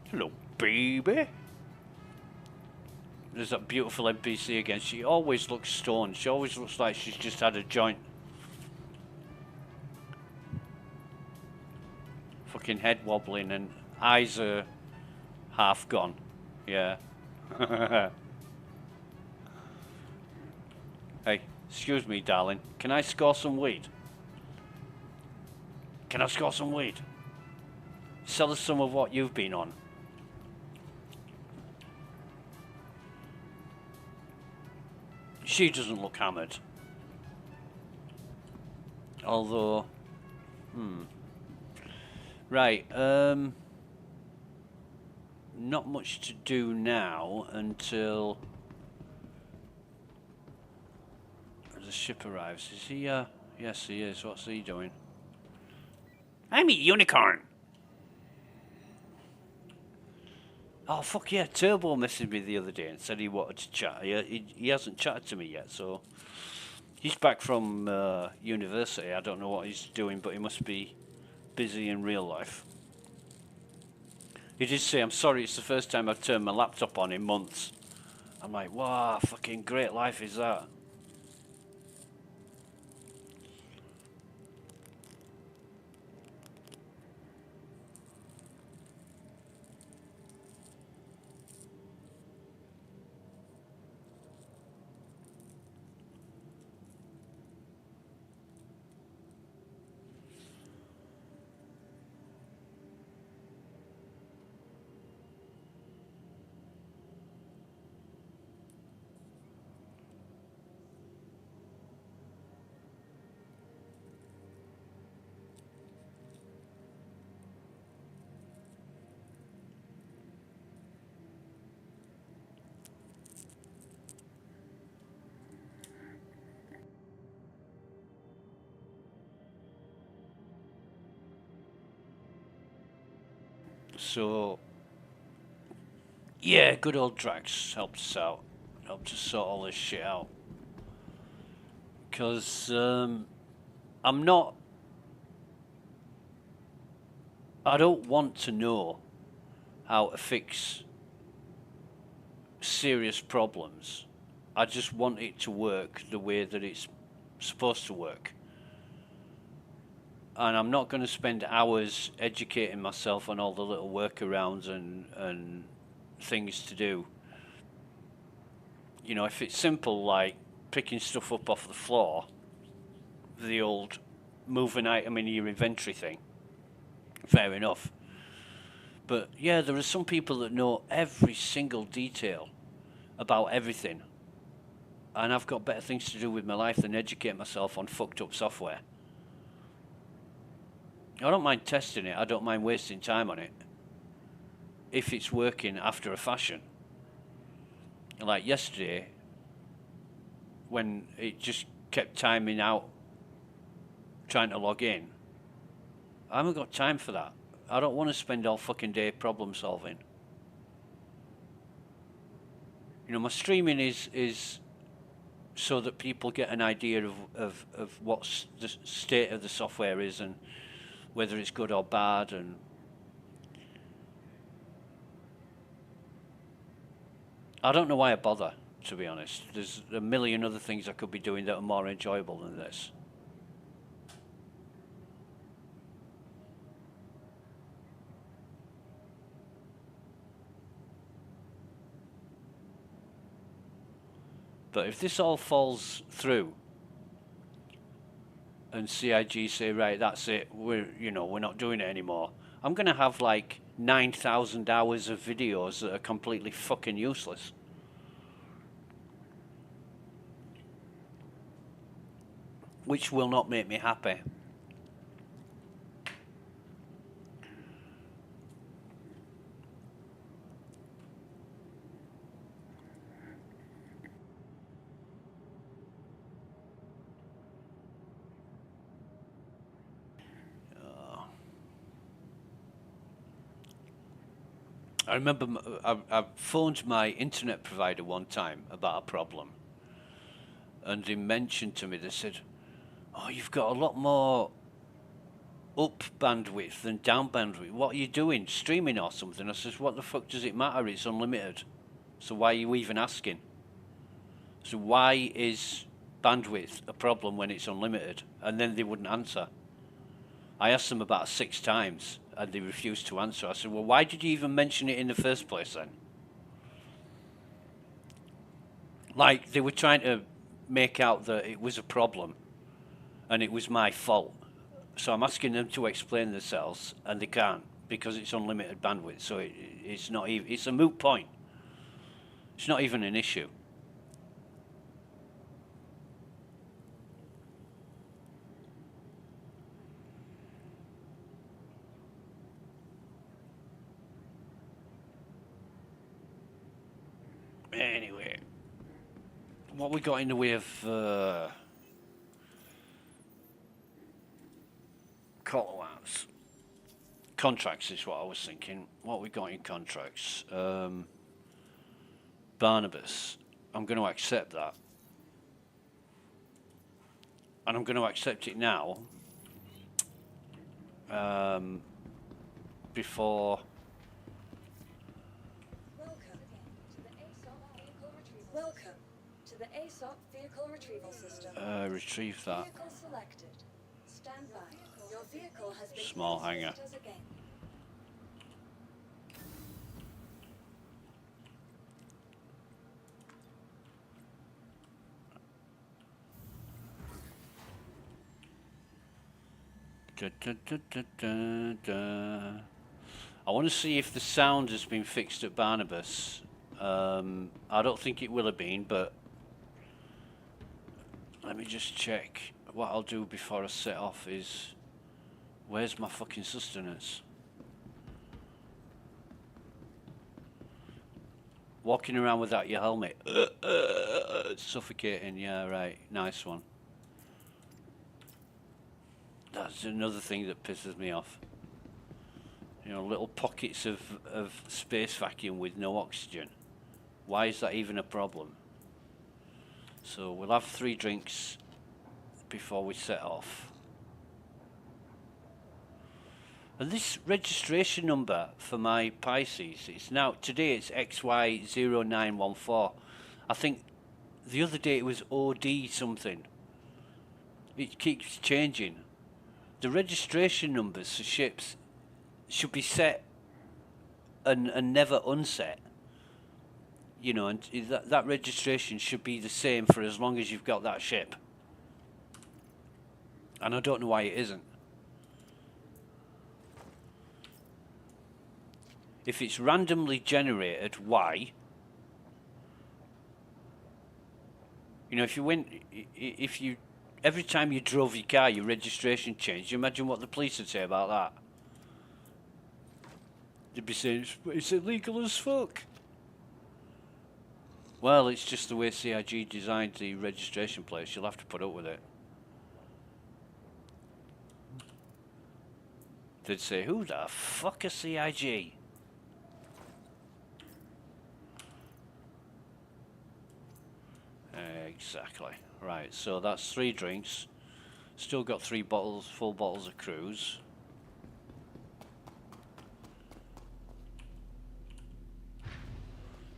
Hello, baby. There's that beautiful NPC again. She always looks stoned. She always looks like she's just had a joint. Fucking head wobbling and eyes are half gone. Yeah. Hey, excuse me, darling. Can I score some weed? Can I score some weed? Sell us some of what you've been on. She doesn't look hammered. Although, right, not much to do now until the ship arrives. Is he, yes he is. What's he doing? I'm a unicorn! Oh, fuck yeah, Turbo messaged me the other day and said he wanted to chat. He hasn't chatted to me yet, so... He's back from university. I don't know what he's doing, but he must be busy in real life. He did say, I'm sorry, it's the first time I've turned my laptop on in months. I'm like, wow, fucking great life is that. So, yeah, good old Drax helped us out. Helped us sort all this shit out. Because I don't want to know how to fix serious problems. I just want it to work the way that it's supposed to work. And I'm not going to spend hours educating myself on all the little workarounds and things to do. You know, if it's simple like picking stuff up off the floor, the old move an item in your inventory thing, fair enough. But yeah, there are some people that know every single detail about everything. And I've got better things to do with my life than educate myself on fucked up software. I don't mind testing it. I don't mind wasting time on it if it's working after a fashion. Like yesterday, when it just kept timing out trying to log in, I haven't got time for that. I don't want to spend all fucking day problem solving. You know, my streaming is so that people get an idea of what the state of the software is and whether it's good or bad, and I don't know why I bother. to be honest. There's a million other things I could be doing that are more enjoyable than this. But if this all falls through and CIG say, right, that's it, we're not doing it anymore, I'm gonna have like 9,000 hours of videos that are completely fucking useless. Which will not make me happy. I remember I phoned my internet provider one time about a problem, and they mentioned to me, they said, oh, you've got a lot more up bandwidth than down bandwidth. What are you doing? Streaming or something? I says, what the fuck does it matter? It's unlimited. So why are you even asking? So why is bandwidth a problem when it's unlimited? And then they wouldn't answer. I asked them about 6 times and they refused to answer. I said, well, why did you even mention it in the first place then? Like, they were trying to make out that it was a problem and it was my fault. So I'm asking them to explain themselves and they can't because it's unlimited bandwidth. So it's not even, it's a moot point. It's not even an issue. Anyway, what we got in the way of call-outs? Contracts is what I was thinking. What we got in contracts? Barnabas. I'm going to accept that. And I'm going to accept it now. Before... Welcome to the ASOP vehicle retrieval system. retrieve that. Vehicle selected. Stand by. Your vehicle has been Small placed hangar. as a game. Da, da, da, da, da, da. I want to see if the sound has been fixed at Barnabas. I don't think it will have been, but let me just check. What I'll do before I set off is, where's my fucking sustenance? Walking around without your helmet. Suffocating, yeah, right. Nice one. That's another thing that pisses me off. You know, little pockets of space vacuum with no oxygen. Why is that even a problem? So we'll have 3 drinks before we set off. And this registration number for my Pisces, it's now, today it's XY0914. I think the other day it was OD something. It keeps changing. The registration numbers for ships should be set and never unset. You know, and that registration should be the same for as long as you've got that ship. And I don't know why it isn't. If it's randomly generated, why? You know, if you every time you drove your car, your registration changed, you imagine what the police would say about that. They'd be saying, it's illegal as fuck. Well, it's just the way CIG designed the registration plates. You'll have to put up with it. They'd say, who the fuck is CIG? Exactly. Right, so that's 3 drinks. Still got 3 bottles, full bottles of cruise.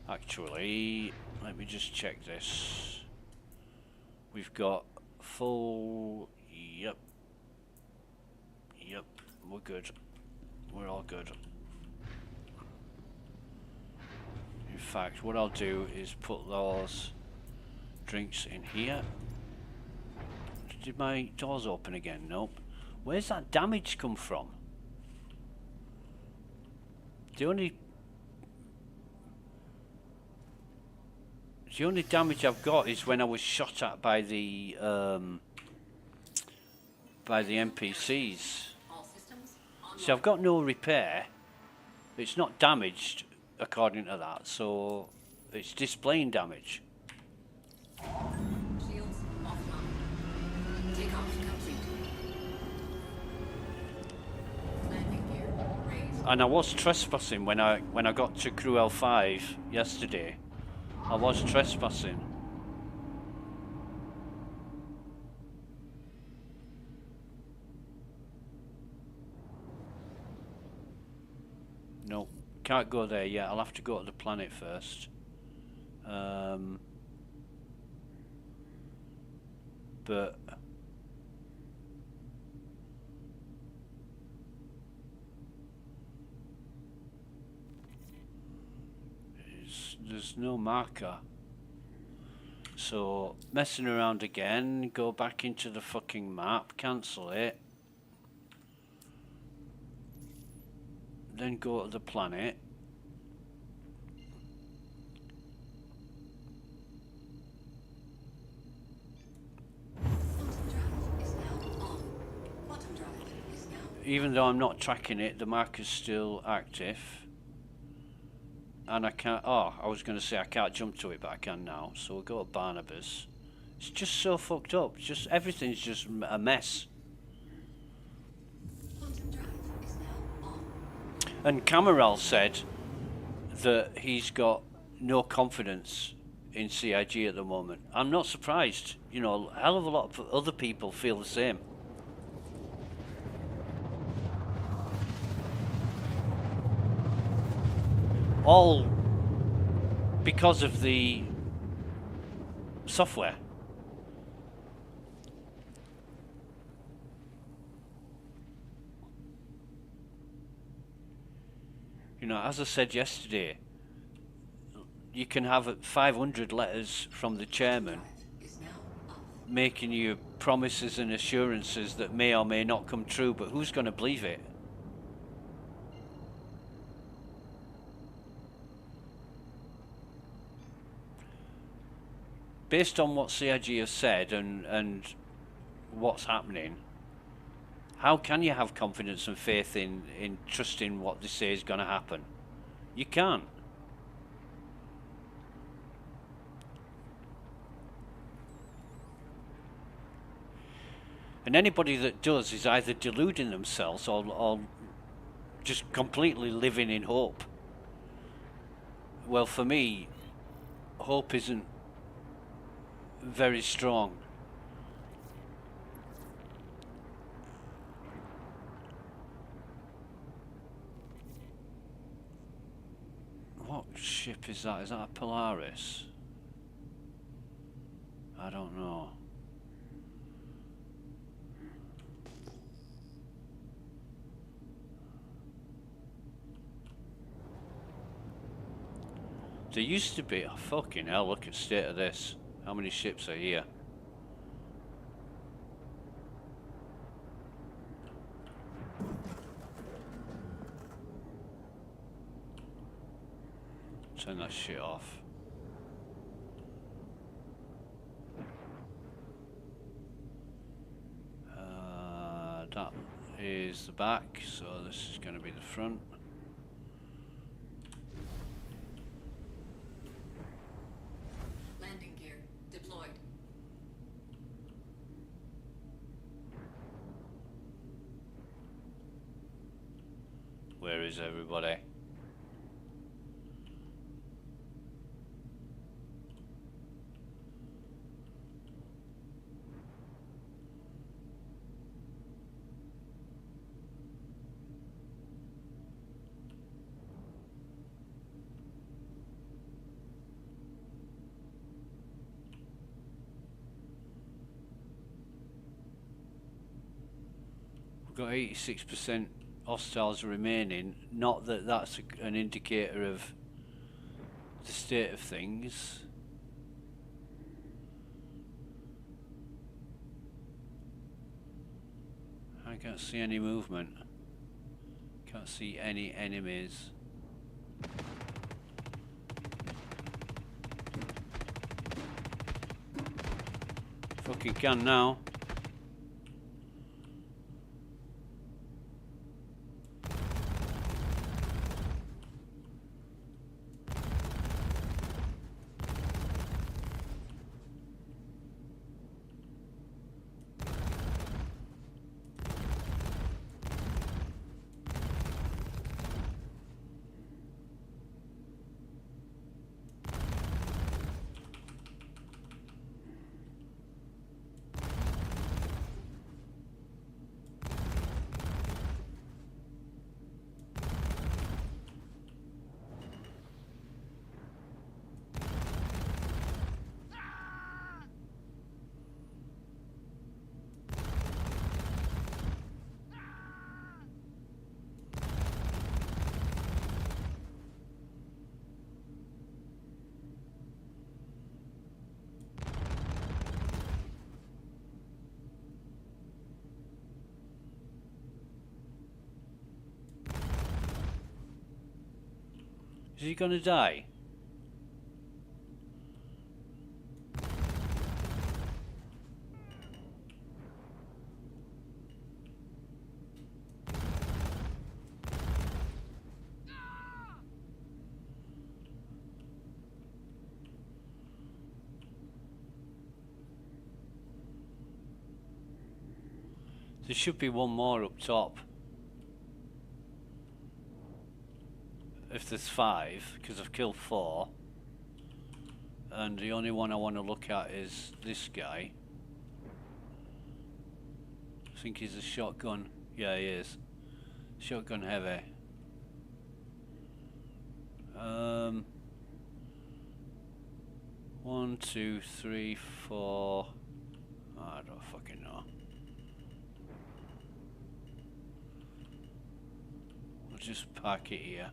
Actually, Let me just check this. We've got full... Yep. Yep, we're good. We're all good. In fact, what I'll do is put those drinks in here. Did my doors open again? Nope. Where's that damage come from? The only damage I've got is when I was shot at by the NPCs. All systems online. See, I've got no repair. It's not damaged according to that, so it's displaying damage. Shields offline. Takeoff complete. Landing gear raised. And I was trespassing when I got to Crew L5 yesterday. I was trespassing. No, can't go there yet. I'll have to go to the planet first. But there's no marker. So messing around again, go back into the fucking map, cancel it. Then go to the planet. Quantum drive is now on. Quantum drive is now. Even though I'm not tracking it, the marker's still active. And I can't, oh, I was going to say I can't jump to it, but I can now. So we'll go to Barnabas. It's just so fucked up. Just everything's just a mess. Quantum drive is now on. And Cameral said that he's got no confidence in CIG at the moment. I'm not surprised. You know, a hell of a lot of other people feel the same. All because of the software. You know, as I said yesterday, you can have 500 letters from the chairman Is now off. making you promises and assurances that may or may not come true, but who's going to believe it? Based on what CIG has said and what's happening, how can you have confidence and faith in trusting what they say is going to happen? You can't. And anybody that does is either deluding themselves or just completely living in hope. Well, for me, hope isn't very strong. What ship is that? Is that a Polaris? I don't know. There used to be, oh fucking hell, look at the state of this. How many ships are here? Turn that shit off. That is the back, so this is going to be the front. Landing gear deployed. Where is everybody? We've got 86% hostiles remaining. Not that that's an indicator of the state of things. I can't see any movement. Can't see any enemies. Fucking can now. Is he gonna die? There should be one more up top. If there's 5, because I've killed 4. And the only one I want to look at is this guy. I think he's a shotgun. Yeah, he is. Shotgun heavy. 1, 2, 3, 4. I don't fucking know. We'll just park it here.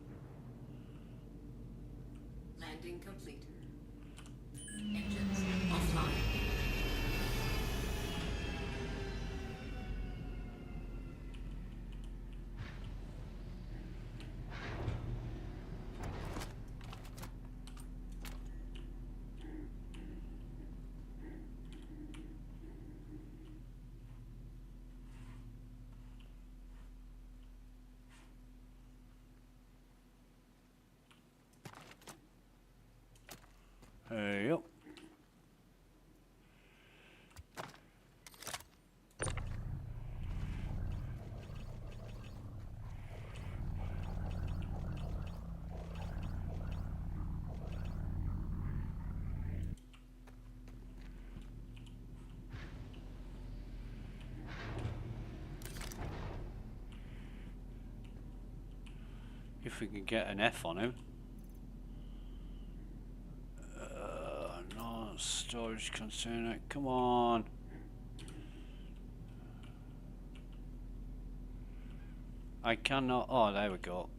Landing complete. Engines offline. Yep. If we can get an F on him. No, storage container, come on. I cannot, oh there we go.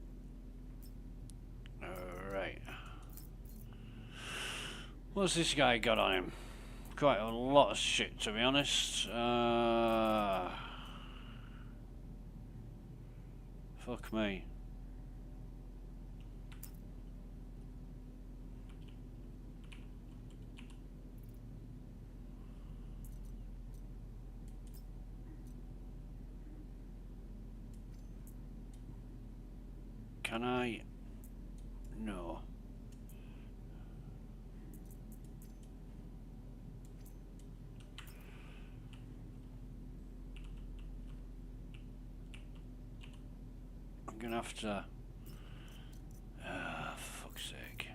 Alright. What's this guy got on him? Quite a lot of shit, to be honest. Fuck me. Can I? No. I'm gonna have to. For fuck's sake.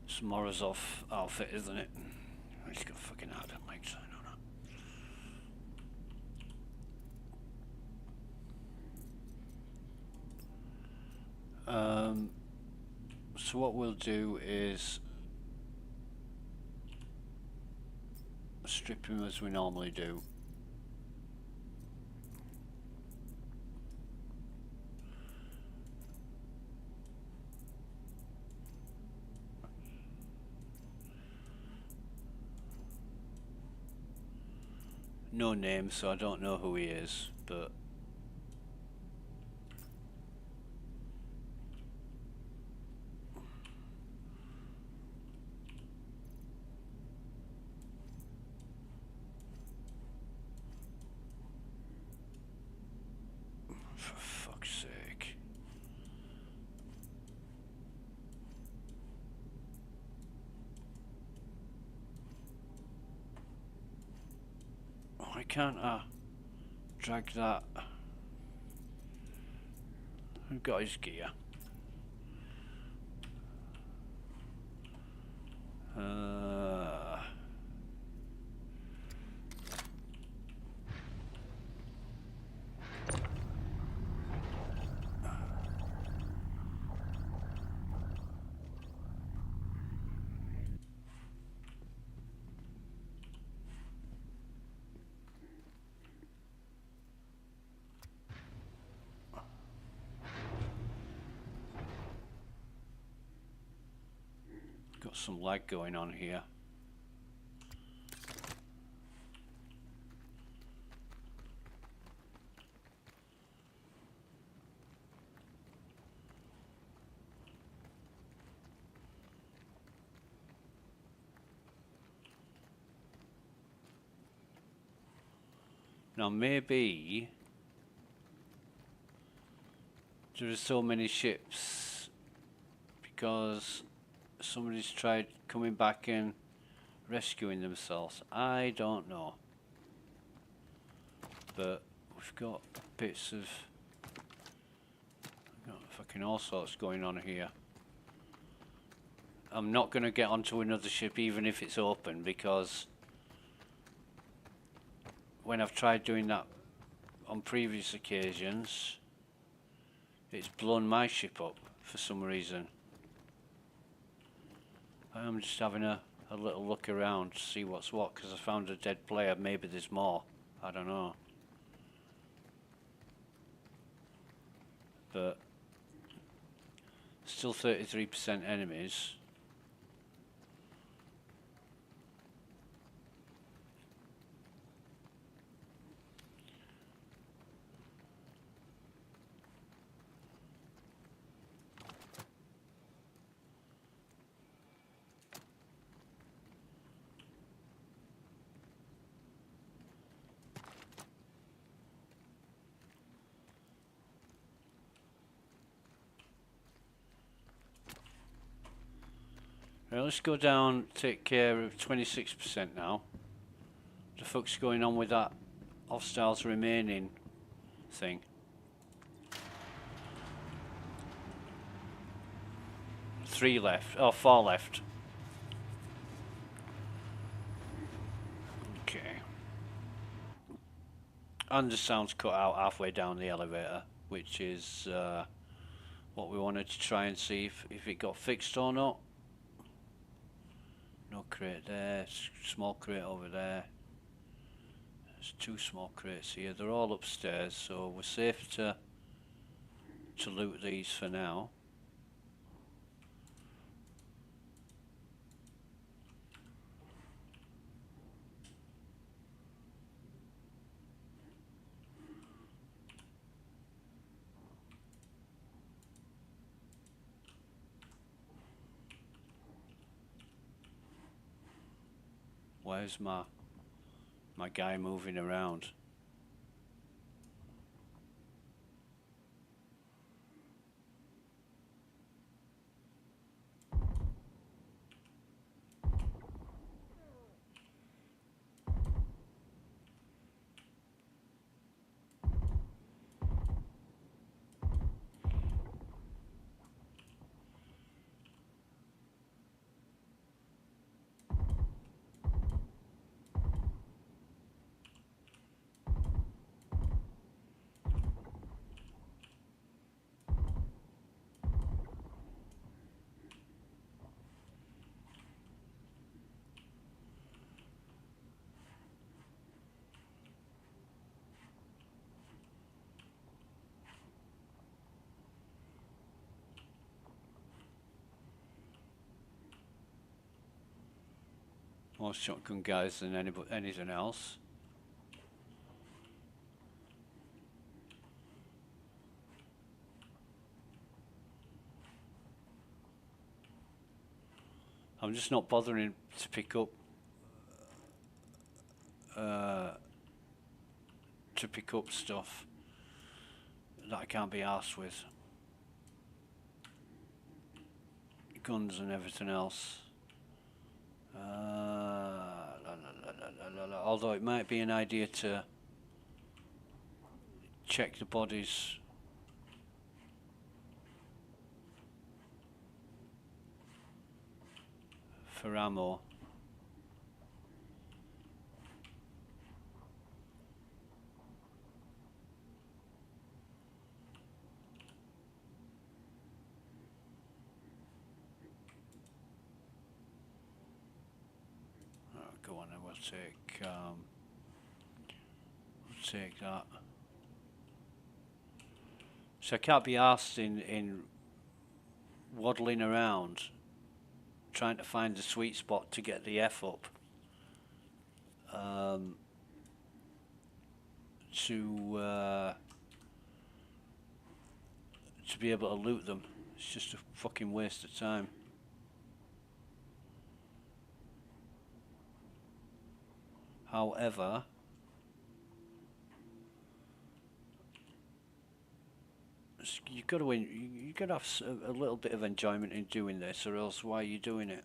It's Morozov outfit, isn't it? He's got fucking hard legs, I don't know. So what we'll do is strip him as we normally do. No name, so I don't know who he is, but for fuck's sake. Why can't I drag that? Who got his gear? Got some lag going on here. Now maybe there are so many ships because somebody's tried coming back and rescuing themselves. I don't know. But we've got bits of... we've got fucking all sorts going on here. I'm not going to get onto another ship even if it's open, because when I've tried doing that on previous occasions, it's blown my ship up for some reason. I'm just having a little look around to see what's what, because I found a dead player. Maybe there's more, I don't know. But still 33% enemies. Right, let's go down, take care of 26% now. The fuck's going on with that hostiles remaining thing? Three left. Oh, four left. Okay. And the sound's cut out halfway down the elevator, which is what we wanted to try and see if it got fixed or not. No crate there, small crate over there. There's two small crates here. They're all upstairs, so we're safe to loot these for now. Where's my guy moving around? More shotgun guys than anything else. I'm just not bothering to pick up stuff that I can't be arsed with. Guns and everything else. Although it might be an idea to check the bodies for ammo. Go on, then we'll take that. So I can't be asked in waddling around trying to find the sweet spot to get the F up. To be able to loot them. It's just a fucking waste of time. However, you've got to you got to have a little bit of enjoyment in doing this, or else why are you doing it?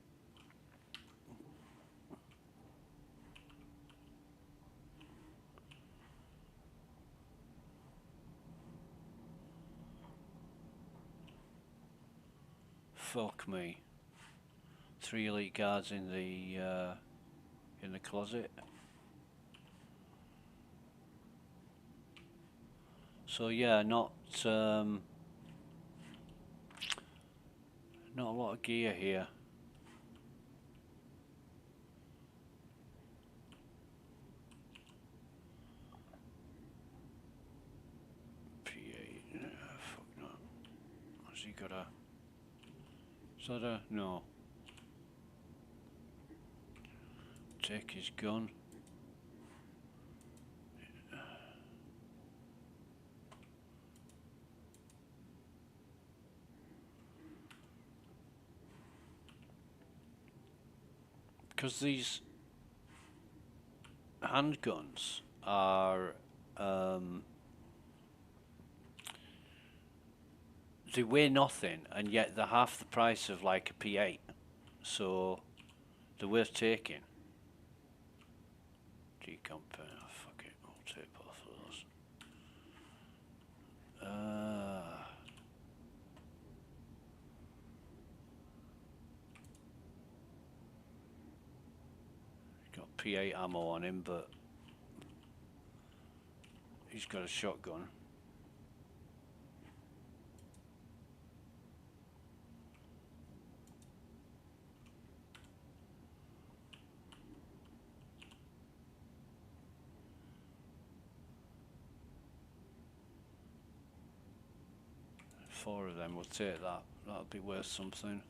Fuck me. 3 elite guards in the closet. So yeah, not a lot of gear here. P8. Fuck no. Has he got a? Is that a? No. Take his gun. Because these handguns are they weigh nothing, and yet they're half the price of like a P8, so they're worth taking. Decomp, fuck it, I'll take both of those. Got P8 ammo on him, but he's got a shotgun. Four of them, we'll take that. That'll be worth something.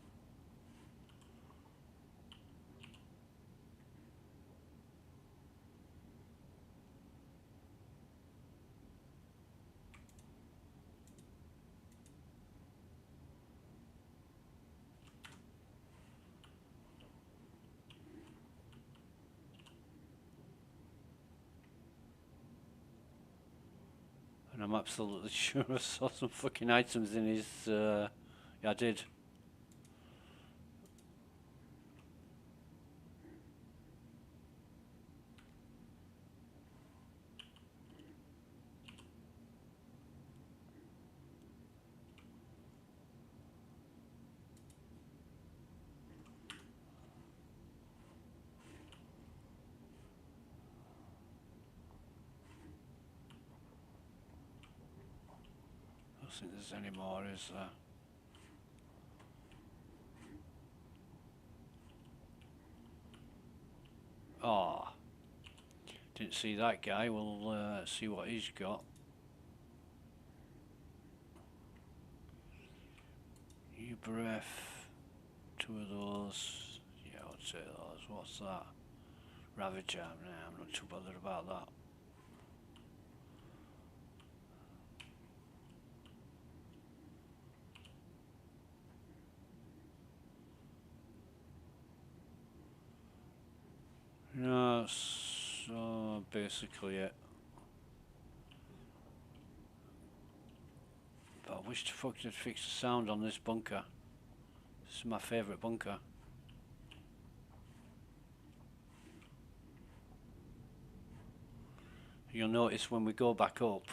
And I'm absolutely sure I saw some fucking items in his, yeah, I did. I don't think there's any more, is there? Oh, didn't see that guy. We'll see what he's got. You breath, 2 of those. Yeah, I'll take those. What's that? Ravager, nah, I'm not too bothered about that. No, that's basically it. But I wish the fuck they'd fix the sound on this bunker. This is my favourite bunker. You'll notice when we go back up,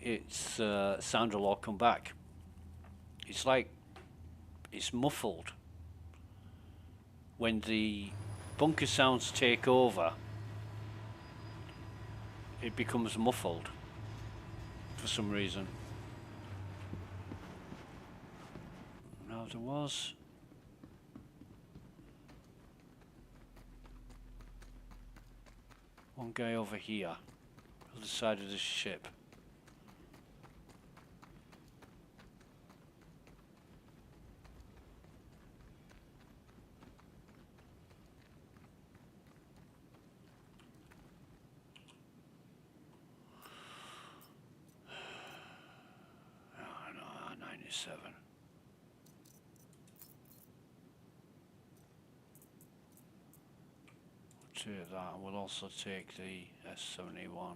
it's sound will all come back. It's like it's muffled. When the bunker sounds take over, it becomes muffled for some reason. Now there was one guy over here, other side of the ship. Oh, no, 97. We'll take that, and we'll also take the S71.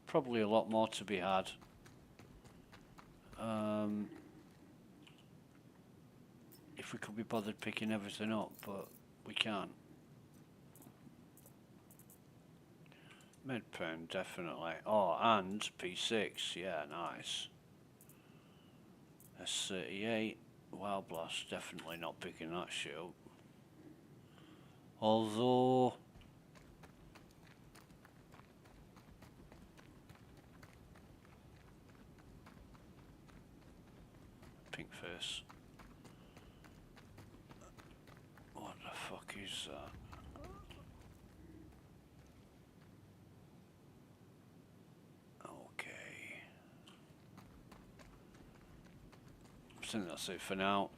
Probably a lot more to be had. If we could be bothered picking everything up, but we can't. Medpen, definitely. Oh, and P6, yeah, nice. S38, Wild Blast, definitely not picking that shit up. Although pink face. What the fuck is that? Okay. I think that's it for now.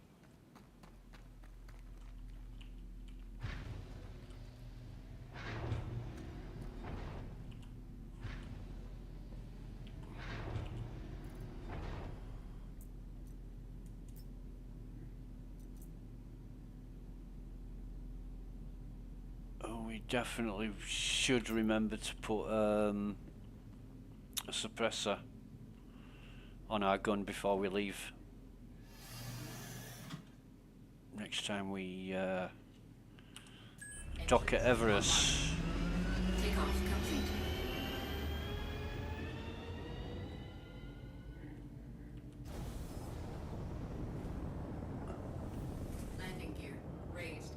We definitely should remember to put a suppressor on our gun before we leave. Next time we dock at Everest. Takeoff complete. Landing gear raised.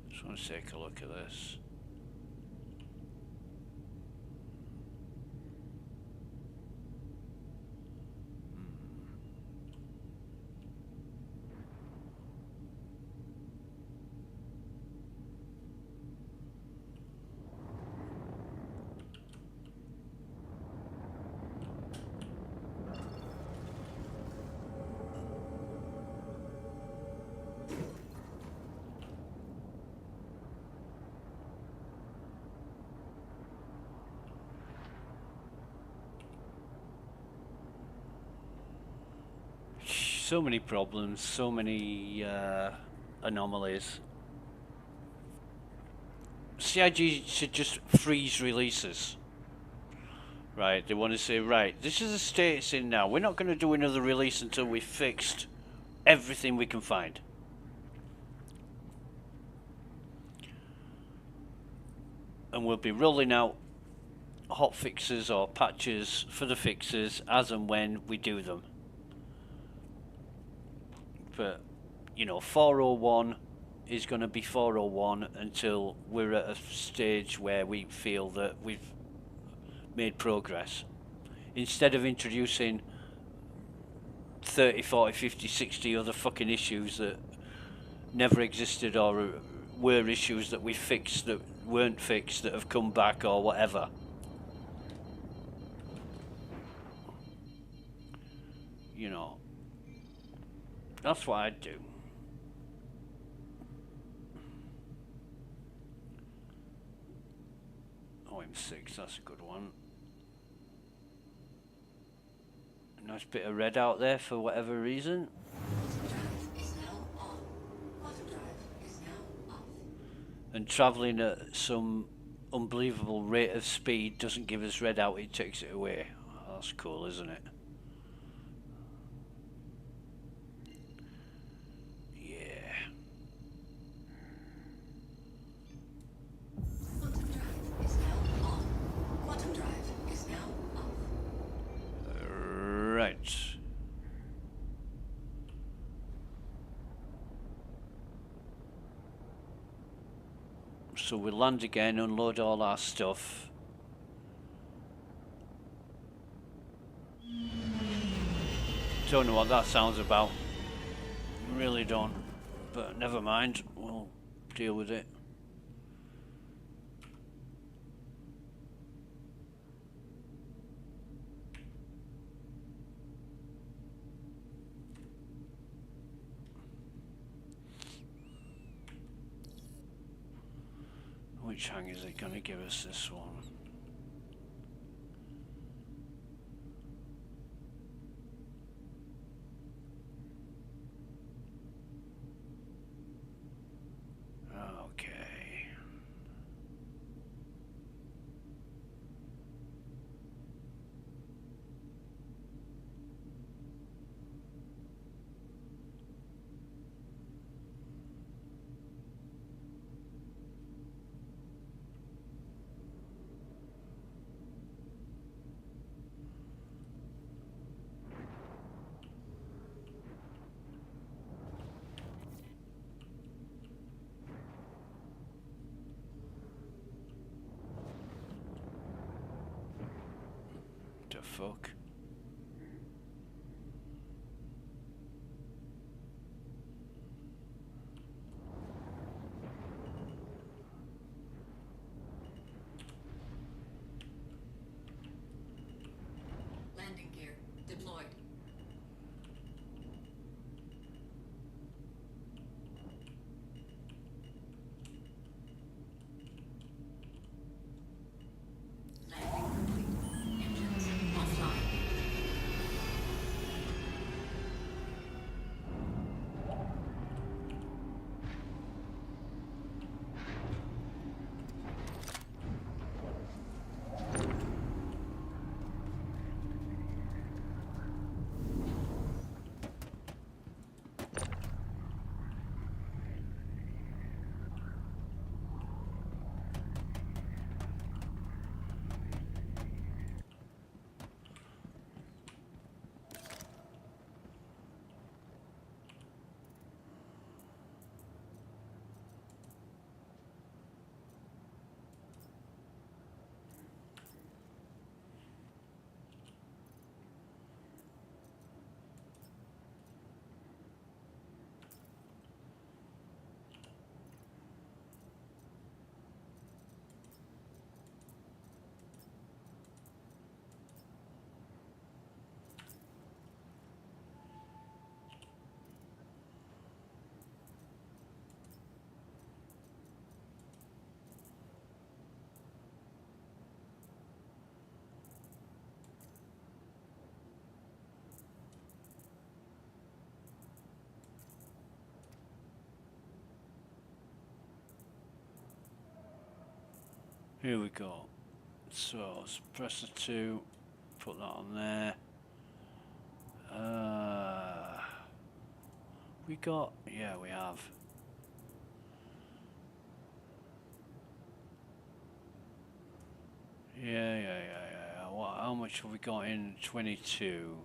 Just want to take a look at this. So many problems, so many anomalies. CIG should just freeze releases. Right, they want to say, right, this is the state it's in now. We're not going to do another release until we've fixed everything we can find. And we'll be rolling out hot fixes or patches for the fixes as and when we do them. But, you know, 4.0.1 is going to be 4.0.1 until we're at a stage where we feel that we've made progress. Instead of introducing 30, 40, 50, 60 other fucking issues that never existed or were issues that we fixed that weren't fixed that have come back or whatever. You know, that's what I'd do. OM6, that's a good one. A nice bit of red out there for whatever reason. Bottom drive is now on. Bottom drive is now off. And travelling at some unbelievable rate of speed doesn't give us red out, it takes it away. That's cool, isn't it? Yeah. Bottom drive is now on. Bottom drive is now off. Right. So we'll land again, unload all our stuff. Don't know what that sounds about. Really don't. But never mind, we'll deal with it. Which hang is it going to give us this one? Okay. The fuck? Landing gear deployed. Landing complete. Engines offline. Here we go. So suppressor 2, put that on there. We got, yeah, we have. Yeah. What? How much have we got in 22?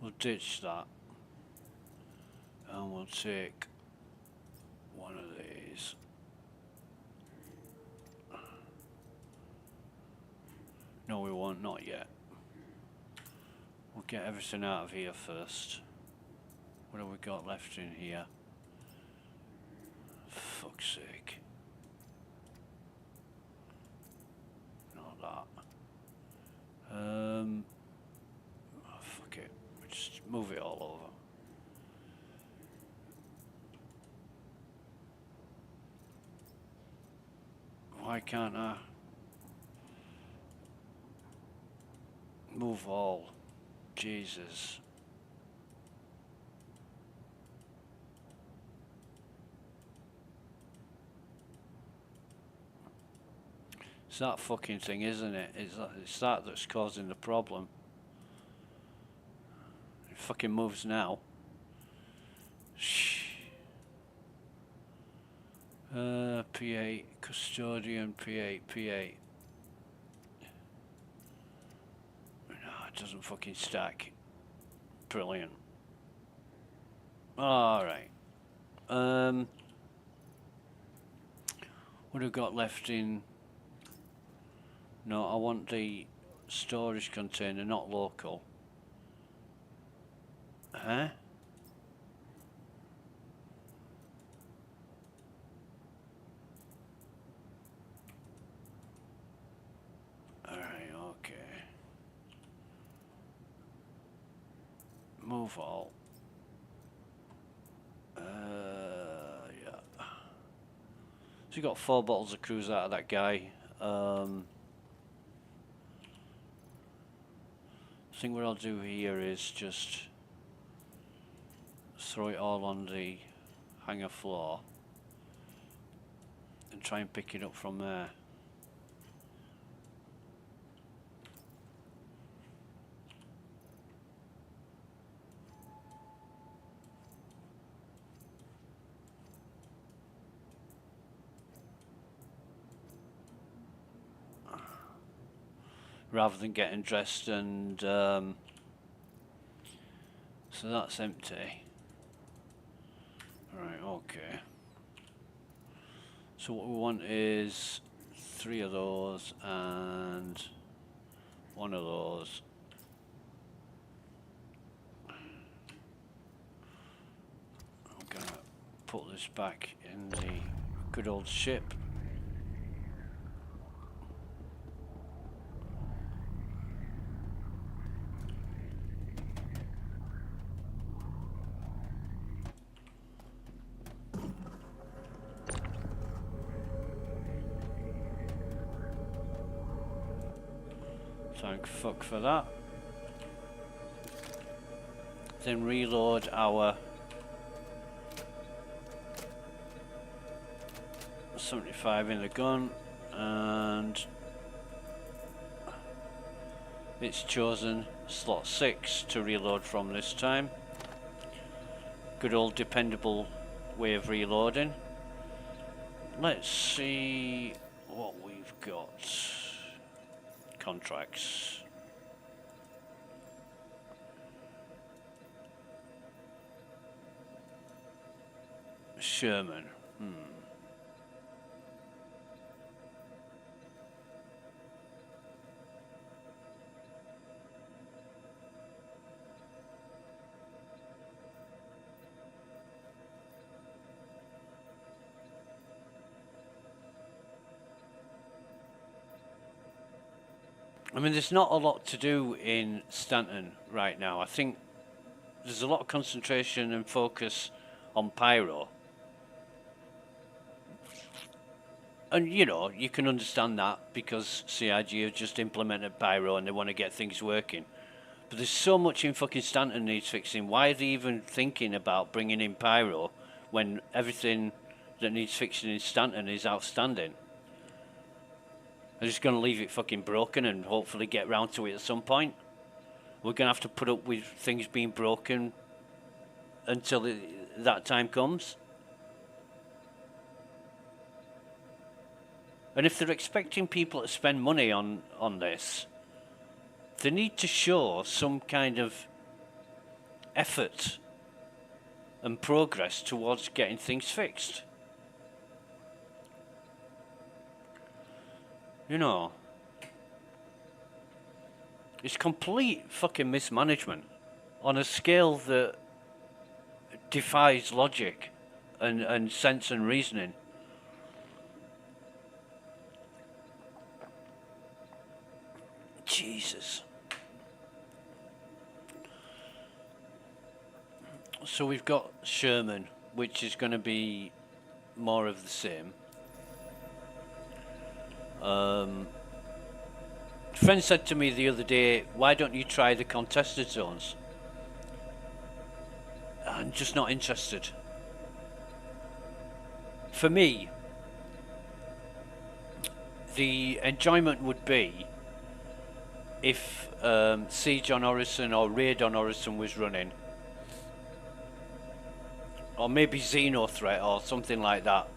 We'll ditch that, and we'll take one of these. No, we won't. Not yet. We'll get everything out of here first. What have we got left in here? For fuck's sake. Not that. Oh, fuck it. We'll just move it all over. Why can't I move all? Jesus. It's that fucking thing, isn't it? It's that that's causing the problem. It fucking moves now. Shh. P8, custodian, P8. No, it doesn't fucking stack. Brilliant. Alright. What have we got left in? No, I want the storage container, not local. Huh? Alright, okay. Move all. Yeah. So you got 4 bottles of cruise out of that guy. I think what I'll do here is just throw it all on the hangar floor and try and pick it up from there. Rather than getting dressed and so that's empty. Right, okay. So what we want is 3 of those and 1 of those. I'm gonna put this back in the good old ship. Thank fuck for that. Then reload our 75 in the gun, and it's chosen slot 6 to reload from this time. Good old dependable way of reloading. Let's see what we've got. Contracts. Sherman. I mean, there's not a lot to do in Stanton right now. I think there's a lot of concentration and focus on Pyro. And, you know, you can understand that because CIG have just implemented Pyro and they want to get things working. But there's so much in fucking Stanton needs fixing. Why are they even thinking about bringing in Pyro when everything that needs fixing in Stanton is outstanding. I'm just going to leave it fucking broken and hopefully get round to it at some point. We're going to have to put up with things being broken until that time comes. And if they're expecting people to spend money on this, they need to show some kind of effort and progress towards getting things fixed. You know, it's complete fucking mismanagement on a scale that defies logic and sense and reasoning. Jesus. So we've got Sherman, which is going to be more of the same. A friend said to me the other day, why don't you try the contested zones? I'm just not interested. For me, the enjoyment would be if Siege on Orison or Raid on Orison was running, or maybe Xeno Threat or something like that.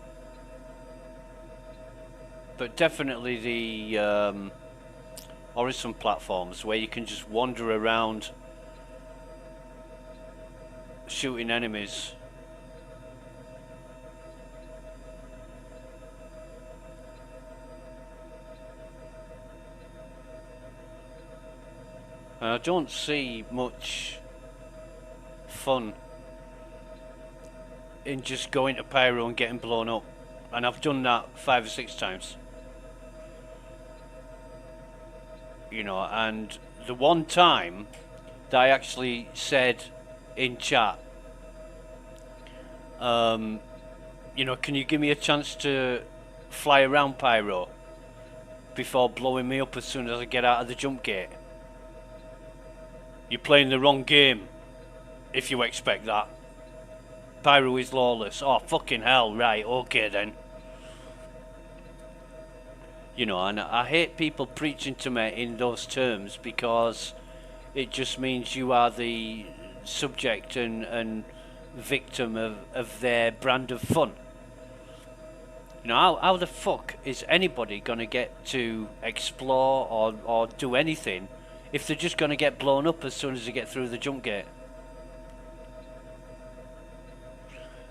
But definitely the Orison platforms where you can just wander around shooting enemies. And I don't see much fun in just going to Pyro and getting blown up. And I've done that 5 or 6 times. You know, and the one time that I actually said in chat, you know, can you give me a chance to fly around Pyro before blowing me up as soon as I get out of the jump gate? You're playing the wrong game if you expect that. Pyro is lawless. Oh, fucking hell, right, okay then. You know, and I hate people preaching to me in those terms because it just means you are the subject and victim of their brand of fun. You know, how the fuck is anybody going to get to explore or do anything if they're just going to get blown up as soon as they get through the jump gate?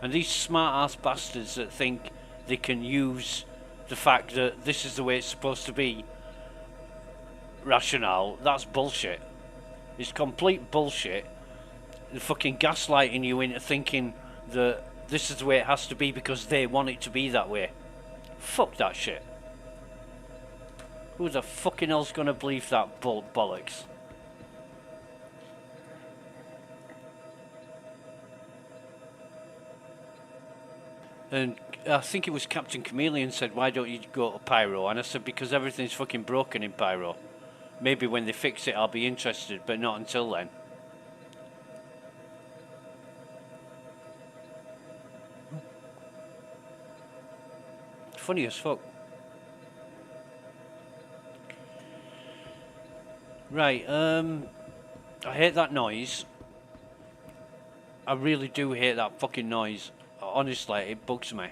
And these smart-ass bastards that think they can use the fact that this is the way it's supposed to be rationale, that's bullshit. It's complete bullshit. They're fucking gaslighting you into thinking that this is the way it has to be because they want it to be that way. Fuck that shit. Who the fucking hell's gonna believe that bollocks? And I think it was Captain Chameleon said, why don't you go to Pyro? And I said, because everything's fucking broken in Pyro. Maybe when they fix it I'll be interested, but not until then. Funny as fuck. Right, I hate that noise. I really do hate that fucking noise. Honestly, it bugs me.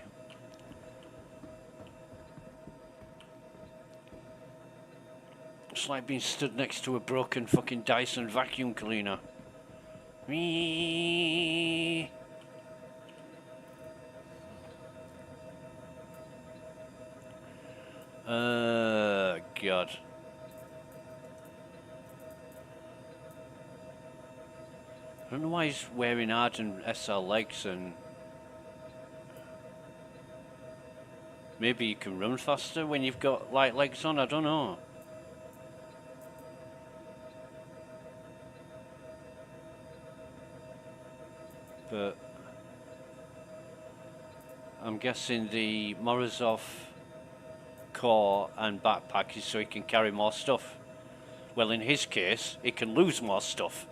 It's like being stood next to a broken fucking Dyson vacuum cleaner. Wee. God. I don't know why he's wearing Arden SL legs, and maybe you can run faster when you've got light legs on, I don't know. But I'm guessing the Morozov core and backpack is so he can carry more stuff. Well, in his case, he can lose more stuff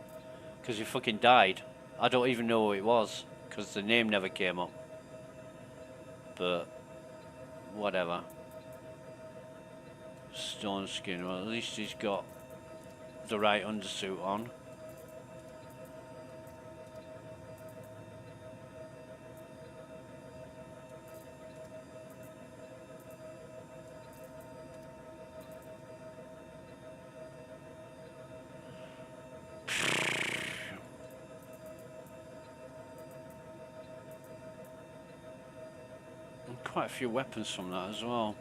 because he fucking died. I don't even know who it was because the name never came up. but whatever. Stone skin, well, at least he's got the right undersuit on. And quite a few weapons from that as well.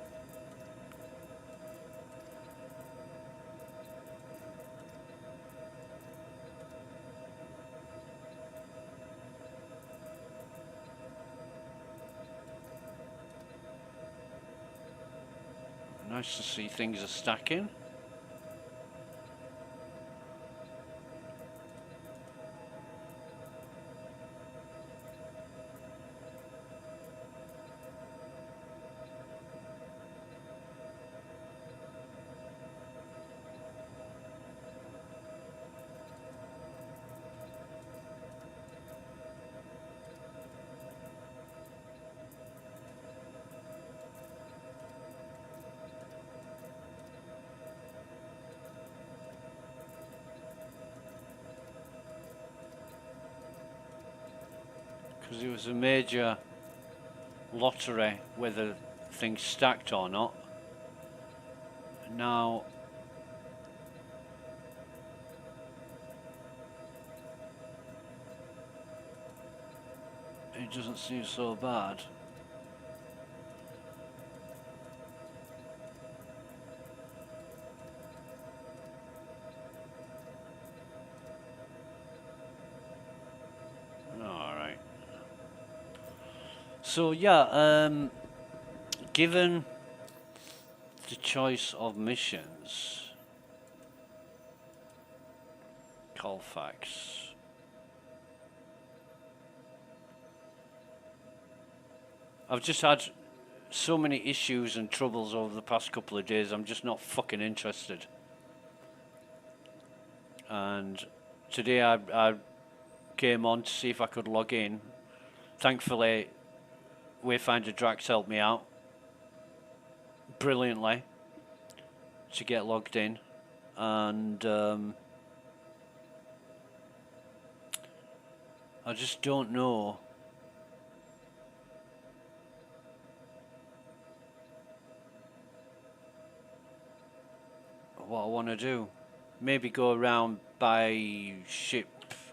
Nice to see things are stacking. Because it was a major lottery whether things stacked or not. Now it doesn't seem so bad. Alright. So yeah, given the choice of missions, Colfax, I've just had so many issues and troubles over the past couple of days, I'm just not fucking interested. And today I came on to see if I could log in. Thankfully, Wayfinder Drax helped me out brilliantly to get logged in, and I just don't know what I want to do. Maybe go around, buy ship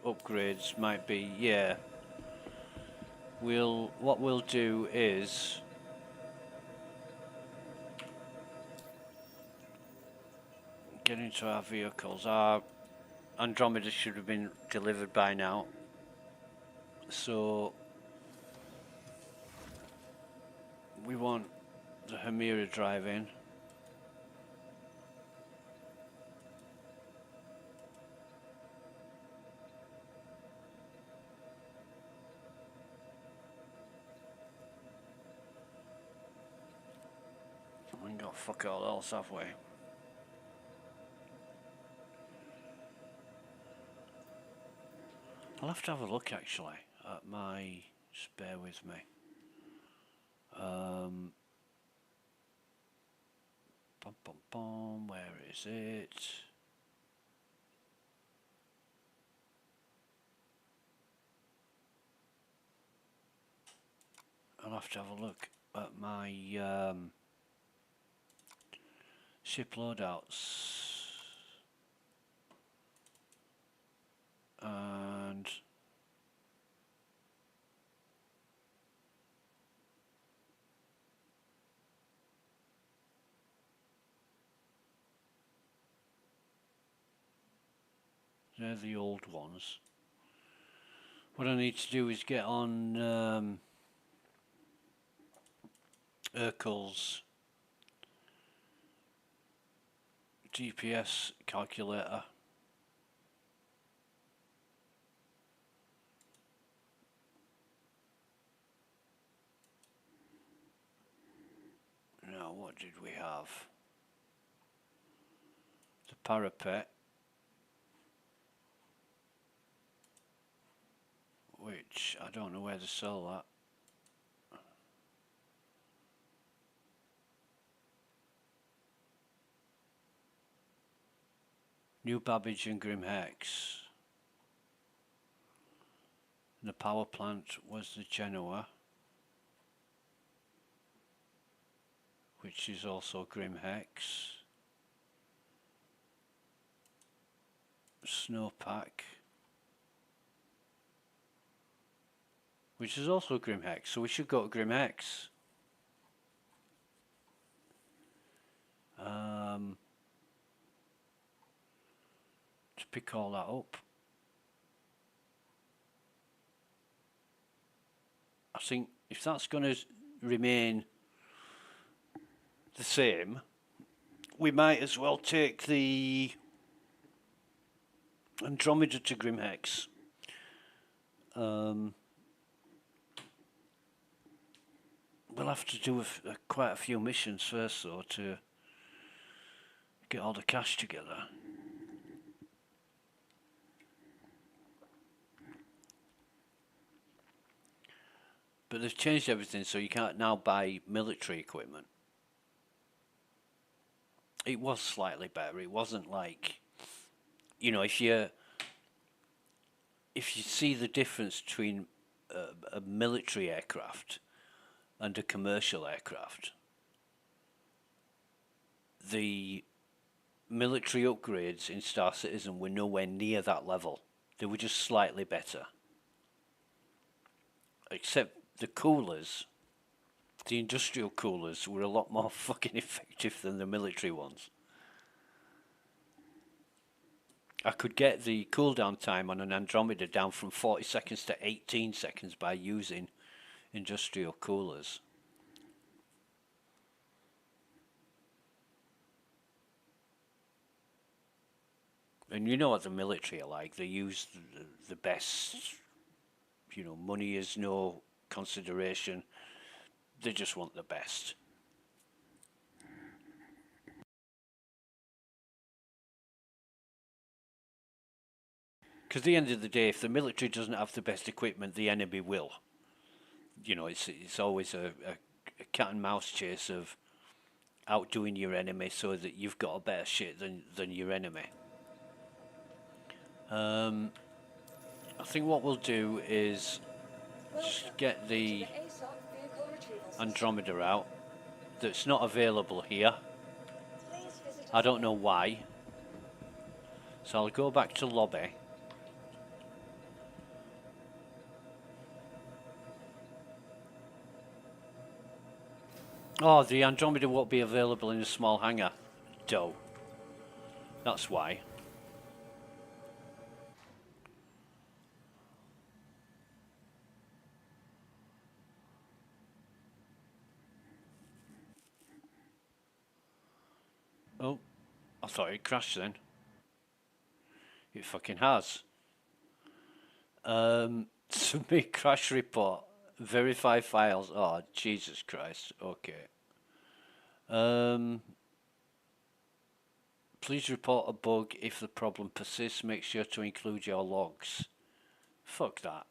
upgrades, might be, yeah. What we'll do is get into our vehicles. Our Andromeda should have been delivered by now, so we want the Hemira drive in. We ain't got fuck all else, have we? I'll have to have a look actually at my, just bear with me. Bum, bum, bum, where is it? I'll have to have a look at my ship loadouts. And they're the old ones. What I need to do is get on Urkel's GPS calculator. Now, what did we have? The parapet, which I don't know where to sell that. New Babbage and Grim Hex. The power plant was the Genoa, which is also Grim Hex. Snowpack, which is also Grim Hex, so we should go to Grim Hex. To pick all that up. I think if that's going to remain the same, we might as well take the Andromeda to Grim Hex. We'll have to do quite a few missions first, though, to get all the cash together. But they've changed everything, so you can't now buy military equipment. It was slightly better. It wasn't like, you know, if you see the difference between a military aircraft and a commercial aircraft, the military upgrades in Star Citizen were nowhere near that level. They were just slightly better. Except the coolers, the industrial coolers, were a lot more fucking effective than the military ones. I could get the cooldown time on an Andromeda down from 40 seconds to 18 seconds by using industrial coolers. And you know what the military are like. They use the best, you know, money is no consideration. They just want the best. Because at the end of the day, if the military doesn't have the best equipment, the enemy will. You know, it's always a cat and mouse chase of outdoing your enemy so that you've got a better shit than your enemy. I think what we'll do is just get the Andromeda out. That's not available here. I don't know why. So I'll go back to lobby. Oh, the Andromeda won't be available in a small hangar. Doe. That's why. Oh, I thought it crashed then. It fucking has. Submit crash report. Verify files. Oh, Jesus Christ. Okay. Please report a bug if the problem persists. Make sure to include your logs. Fuck that.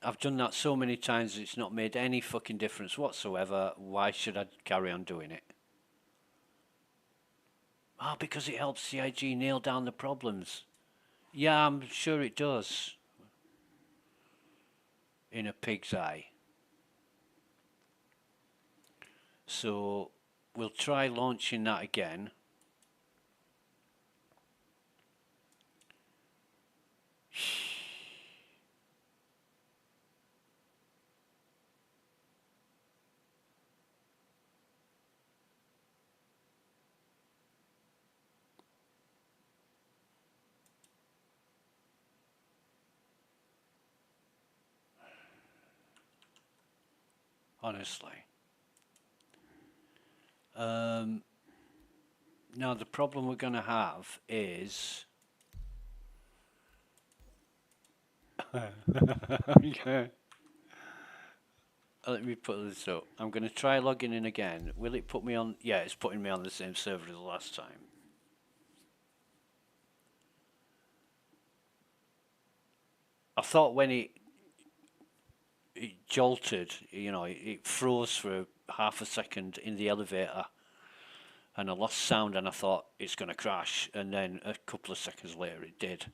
I've done that so many times it's not made any fucking difference whatsoever. Why should I carry on doing it? Ah, because it helps CIG nail down the problems. Yeah, I'm sure it does. In a pig's eye. So we'll try launching that again. Honestly. Now the problem we're going to have is okay. Let me put this up. I'm going to try logging in again. Will it put me on? Yeah, it's putting me on the same server as last time. I thought when it jolted, you know, it froze for half a second in the elevator and I lost sound, and I thought it's going to crash, and then a couple of seconds later it did.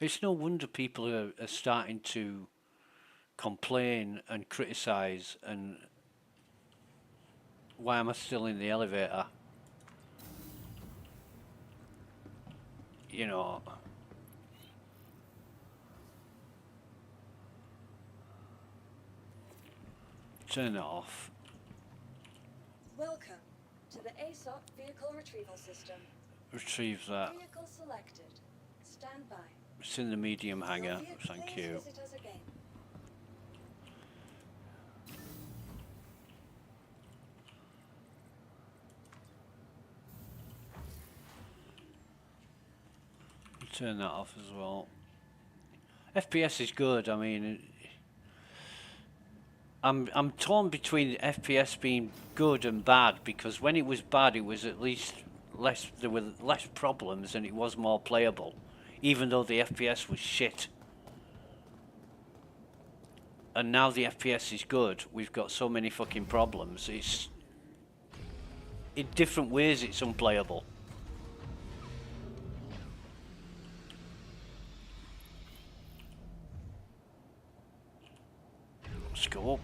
It's no wonder people are starting to complain and criticise, and why am I still in the elevator? You know, turn it off. Welcome to the ASOC Vehicle Retrieval System. Retrieve that. Vehicle selected. Stand by. It's in the medium hangar, Will thank please you. visit us again. Turn that off as well. FPS is good. I mean, I'm torn between FPS being good and bad, because when it was bad, it was at least less. There were less problems, and it was more playable, even though the FPS was shit. And now the FPS is good. We've got so many fucking problems. It's in different ways. It's unplayable. Scope.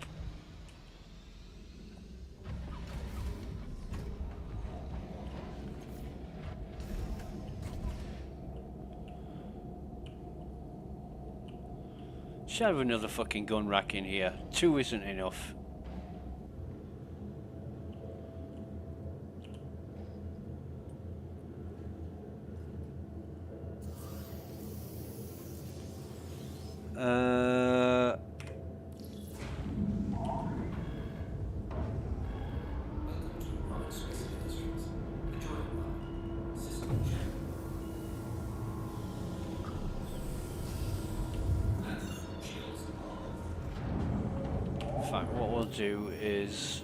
Should have another fucking gun rack in here. 2 isn't enough. Fine, what we'll do is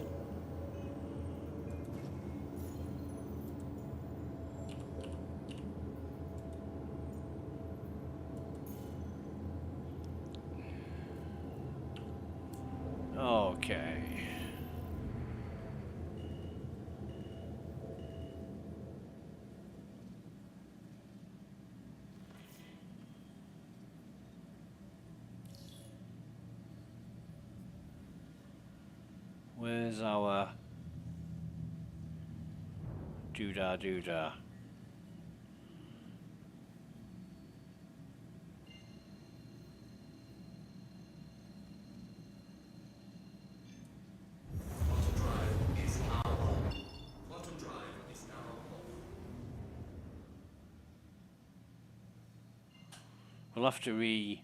okay. Where's our doodah? We'll have to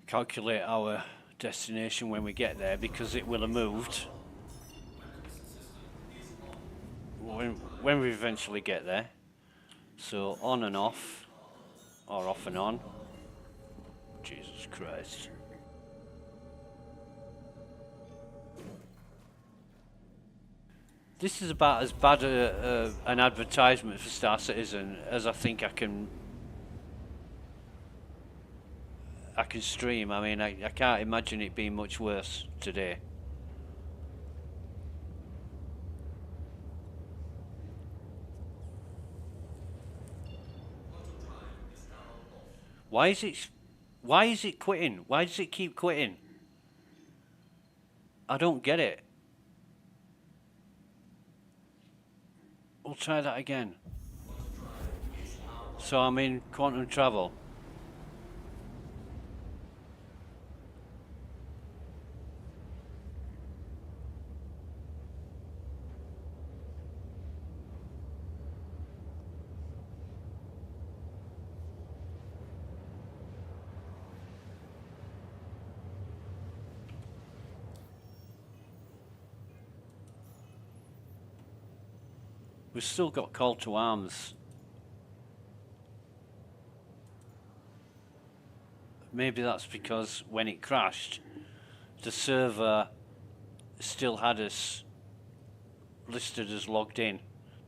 calculate our destination when we get there, because it will have moved when we eventually get there. So on and off, or off and on. Jesus Christ. This is about as bad an advertisement for Star Citizen as I think I can stream. I mean, I can't imagine it being much worse today. Why is it quitting? Why does it keep quitting? I don't get it. We'll try that again. So I'm in quantum travel. We've still got call to arms. Maybe that's because when it crashed, the server still had us listed as logged in.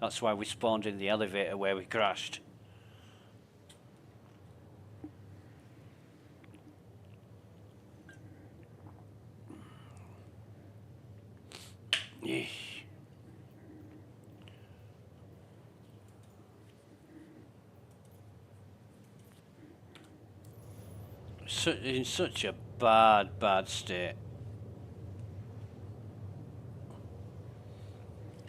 That's why we spawned in the elevator where we crashed. Eesh. In such a bad state.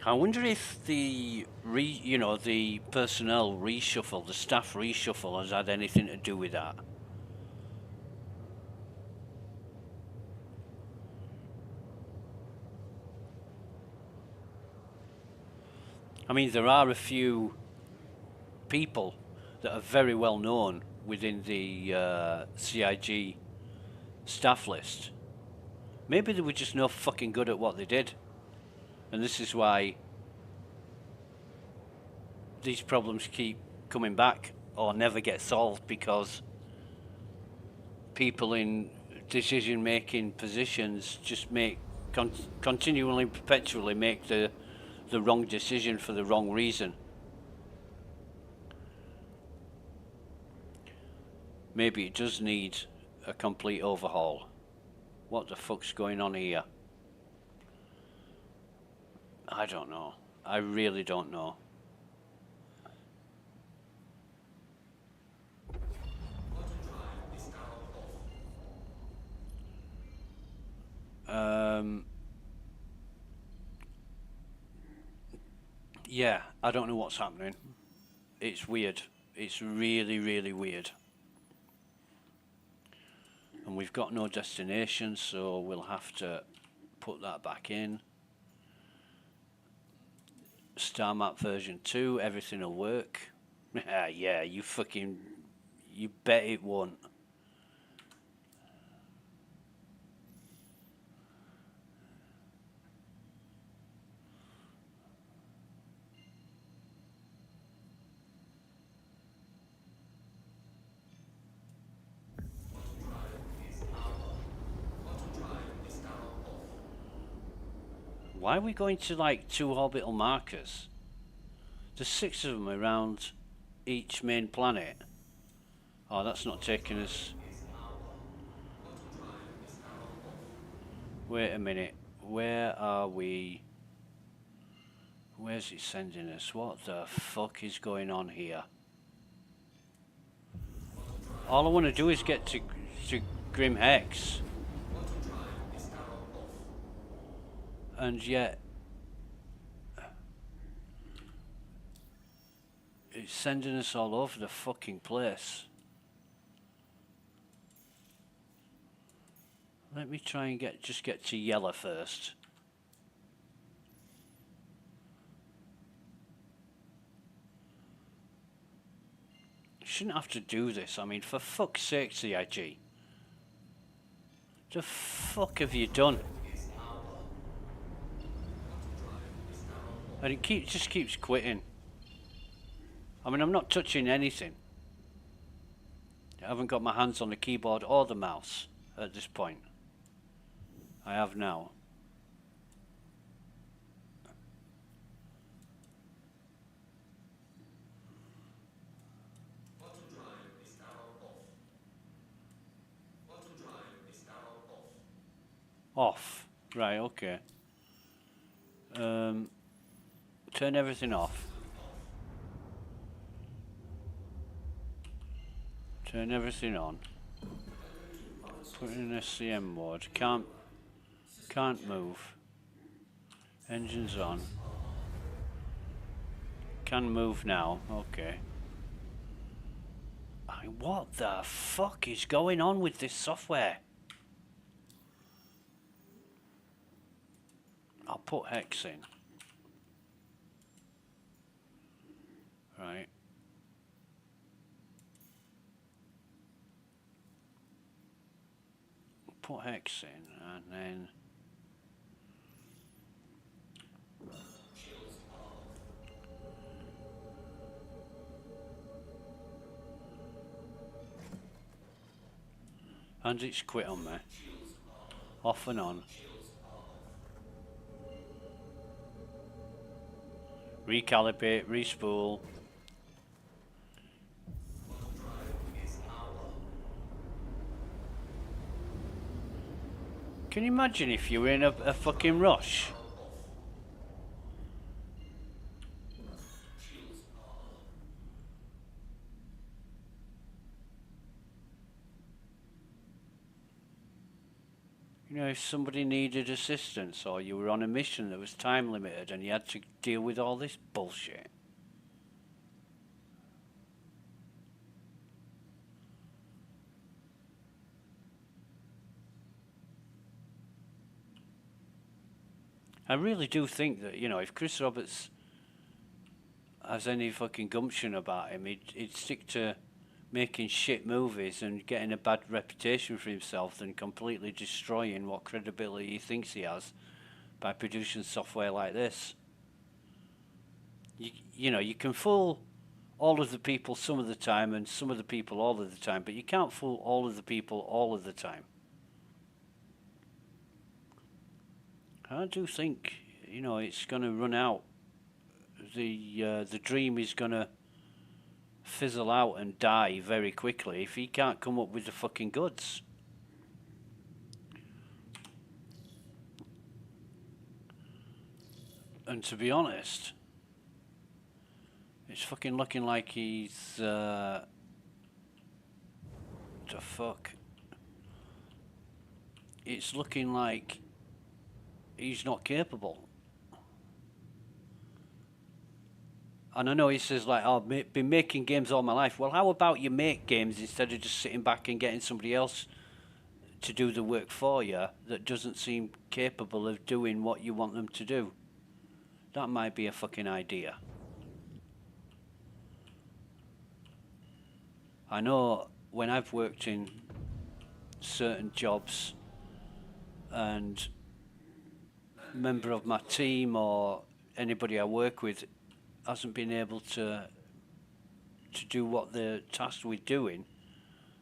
I wonder if the the personnel reshuffle, the staff reshuffle, has had anything to do with that. I mean, there are a few people that are very well known within the CIG staff list. Maybe they were just no fucking good at what they did. And this is why these problems keep coming back or never get solved, because people in decision-making positions just continually, perpetually make the wrong decision for the wrong reason. Maybe it does need a complete overhaul. What the fuck's going on here? I don't know. I really don't know. Yeah, I don't know what's happening. It's weird. It's really, really weird. And we've got no destination, so we'll have to put that back in. Star map version 2, everything will work. Yeah, you bet it won't. Why are we going to like 2 orbital markers? There's 6 of them around each main planet. Oh, that's not taking us. Wait a minute. Where are we? Where's it sending us? What the fuck is going on here? All I want to do is get to Grim Hex. And yet it's sending us all over the fucking place. Let me try and get to Yellow first. Shouldn't have to do this. I mean, for fuck's sake, CIG. The fuck have you done? And it just keeps quitting. I mean, I'm not touching anything. I haven't got my hands on the keyboard or the mouse at this point. I have now. Off. Right, okay. Turn everything off. Turn everything on. Put in SCM mode. Can't move. Engines on. Can move now. Okay. What the fuck is going on with this software? I'll put hex in. Right. Put hex in, and then And it's quit on me. Off and on. Recalibrate, respool. Can you imagine if you were in a fucking rush? You know, if somebody needed assistance or you were on a mission that was time limited and you had to deal with all this bullshit. I really do think that, you know, if Chris Roberts has any fucking gumption about him, he'd stick to making shit movies and getting a bad reputation for himself than completely destroying what credibility he thinks he has by producing software like this. You know, you can fool all of the people some of the time and some of the people all of the time, but you can't fool all of the people all of the time. I do think, you know, it's going to run out. The dream is going to fizzle out and die very quickly if he can't come up with the fucking goods. And to be honest, it's fucking looking like he's the fuck. It's looking like he's not capable. And I know he says like, oh, I've been making games all my life. Well, how about you make games instead of just sitting back and getting somebody else to do the work for you that doesn't seem capable of doing what you want them to do? That might be a fucking idea. I know when I've worked in certain jobs and a member of my team or anybody I work with hasn't been able to do what they're tasked with doing,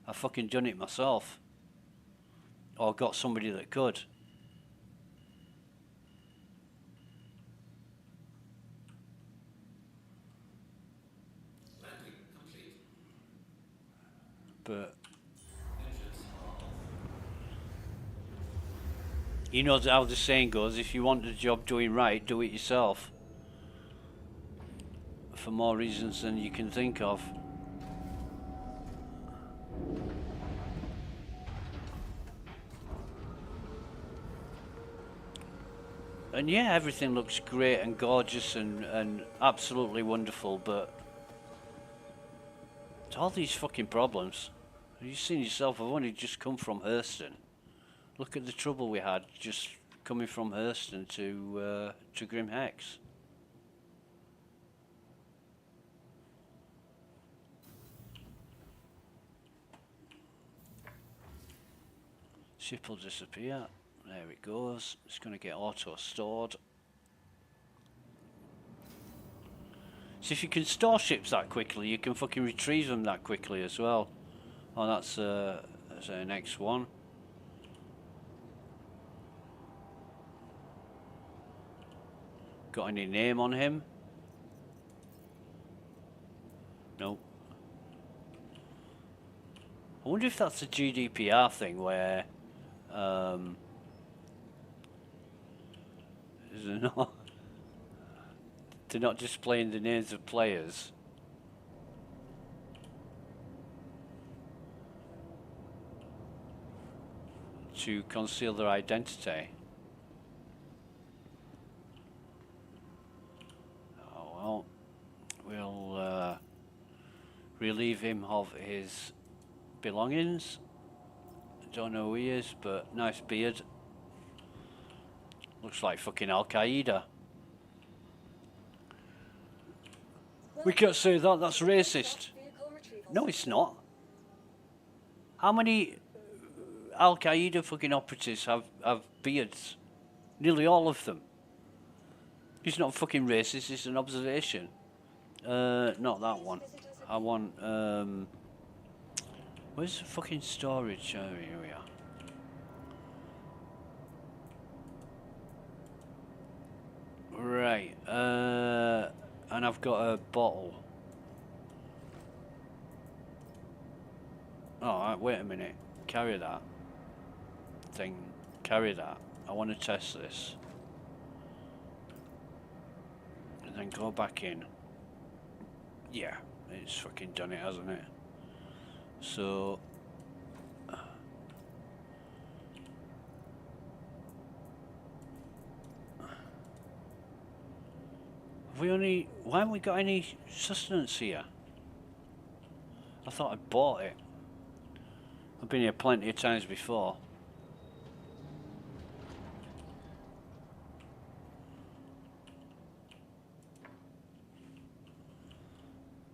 I've fucking done it myself. Or got somebody that could. But you know how the saying goes, if you want the job doing right, do it yourself. For more reasons than you can think of. And yeah, everything looks great and gorgeous and absolutely wonderful, but it's all these fucking problems. You've seen yourself, I've only just come from Hurston. Look at the trouble we had just coming from Hurston to Grim Hex. Ship will disappear. There it goes. It's going to get auto-stored. So if you can store ships that quickly, you can fucking retrieve them that quickly as well. Oh, that's our next one. Got any name on him? No. I wonder if that's a GDPR thing where they're not displaying the names of players. To conceal their identity. Oh well, we'll relieve him of his belongings. Don't know who he is, but nice beard. Looks like fucking Al Qaeda. We can't say that, that's racist. No, it's not. How many Al Qaeda fucking operatives have beards? Nearly all of them. It's not fucking racist, it's an observation. Not that one. I want Where's the fucking storage? Oh, here we are. Right, and I've got a bottle. Alright, wait a minute. Carry that thing. Carry that. I want to test this. And then go back in. Yeah, it's fucking done it, hasn't it? So... why haven't we got any sustenance here? I thought I'd bought it. I've been here plenty of times before.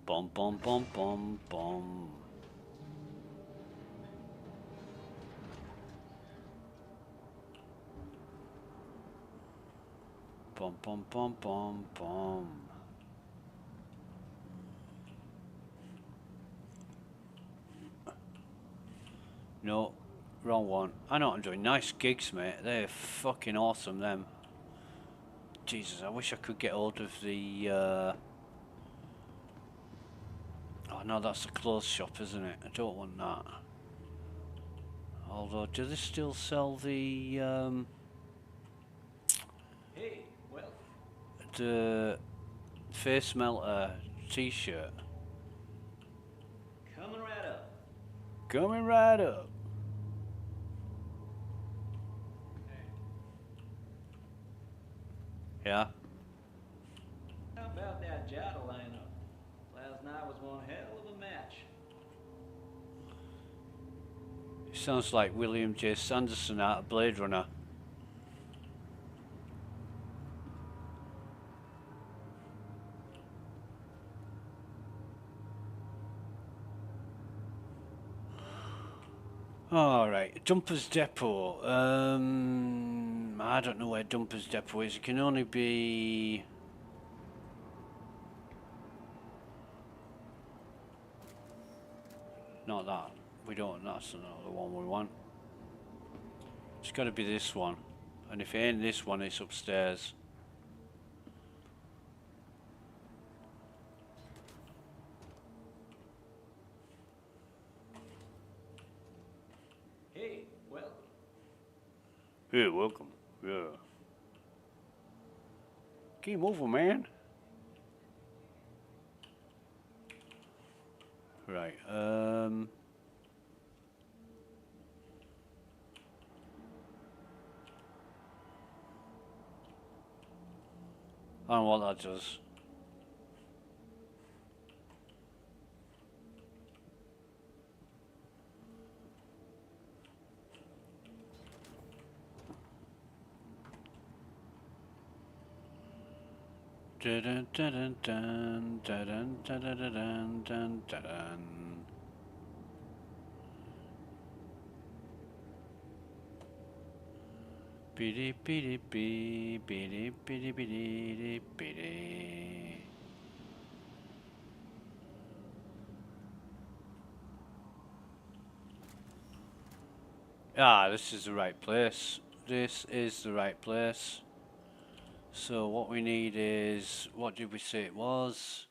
Bum bum bum bum bum. Bum bum bum bum bum. No, wrong one. I know what I'm doing. Nice gigs, mate. They're fucking awesome, them. Jesus, I wish I could get hold of the... Oh no, that's a clothes shop, isn't it? I don't want that. Although, do they still sell the... Hey, well, the face melter t-shirt? coming right up. Coming right up. Yeah? How about that Jada lineup? Last night was one hell of a match. Sounds like William J. Sanderson out of Blade Runner. Alright, Dumpers Depot. I don't know where Dumpers Depot is. It can only be... Not that. We don't, that's not the one we want. It's got to be this one. And if it ain't this one, it's upstairs. Hey, well, Hey, welcome. Yeah. Keep moving, man. Right, I don't know what that does. Dun dun dun dun dun dun dun dun dun dun dun. Biddy biddy bee, biddy biddy biddy biddy. Ah, this is the right place. This is the right place. So what we need is, what did we say it was?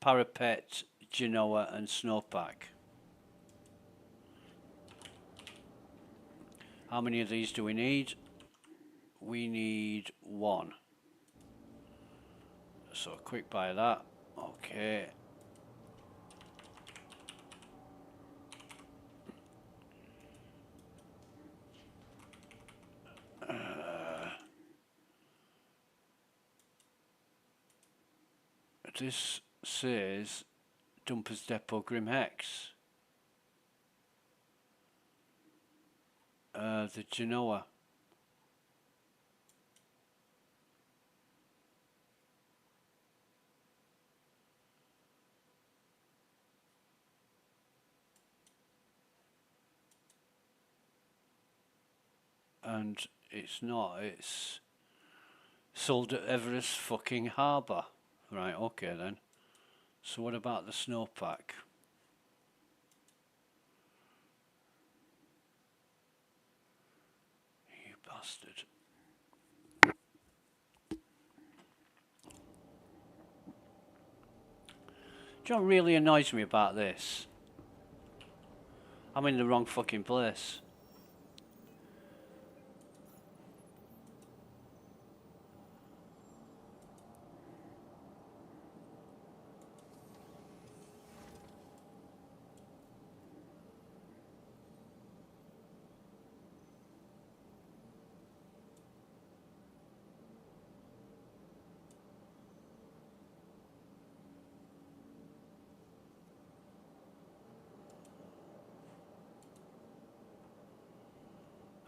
Parapet, Genoa and Snowpack. How many of these do we need? We need one. So quick buy that. Okay. This says Dumpers Depot Grim Hex. The Genoa. And it's not, it's sold at Everest fucking Harbour. Right, okay then. So what about the snowpack? You bastard. Do you know what really annoys me about this? I'm in the wrong fucking place.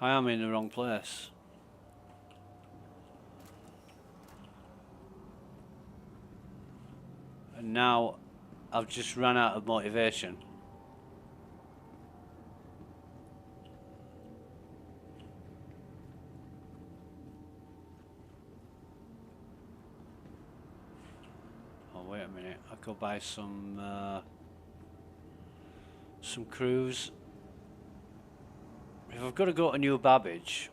I am in the wrong place. And now I've just run out of motivation. Oh, wait a minute. I'll go buy some crews. If I've got to go to New Babbage,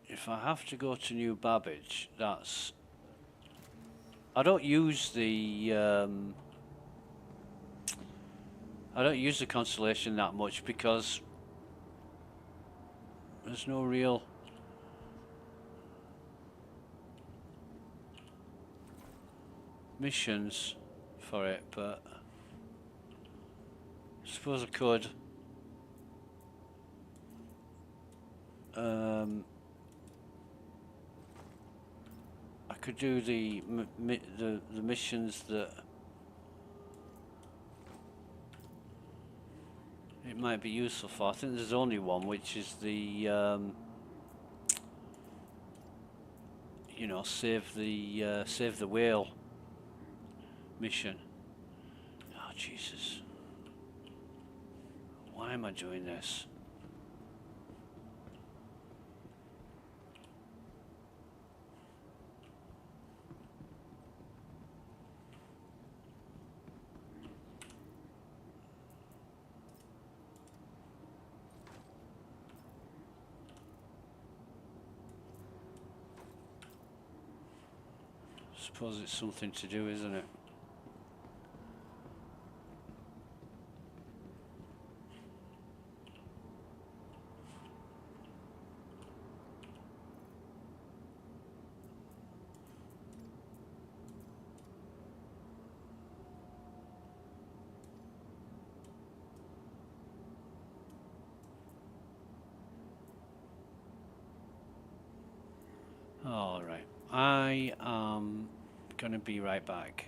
if I have to go to New Babbage, that's... I don't use the Constellation that much because there's no real missions for it, but I suppose I could. I could do the missions that it might be useful for. I think there's only one, which is the you know, save the whale mission. Oh Jesus! Why am I doing this? Suppose it's something to do, isn't it? All right, I am gonna be right back.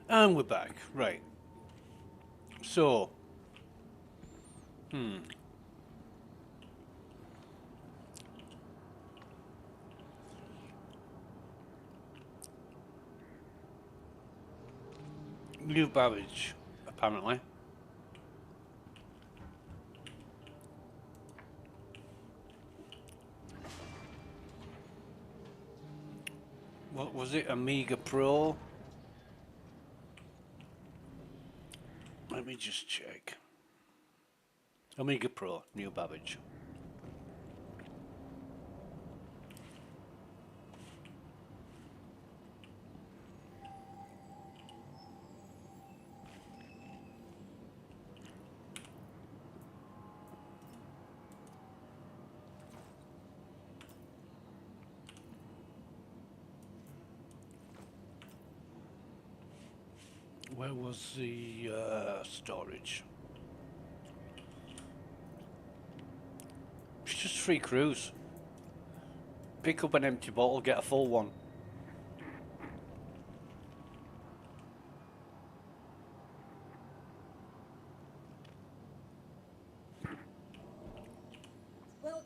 And we're back. Right. So, new baggage, apparently. What was it? Amiga Pro? Let me just check. Amiga Pro, new baggage. Where was the storage? It's just free cruise. Pick up an empty bottle, get a full one. Welcome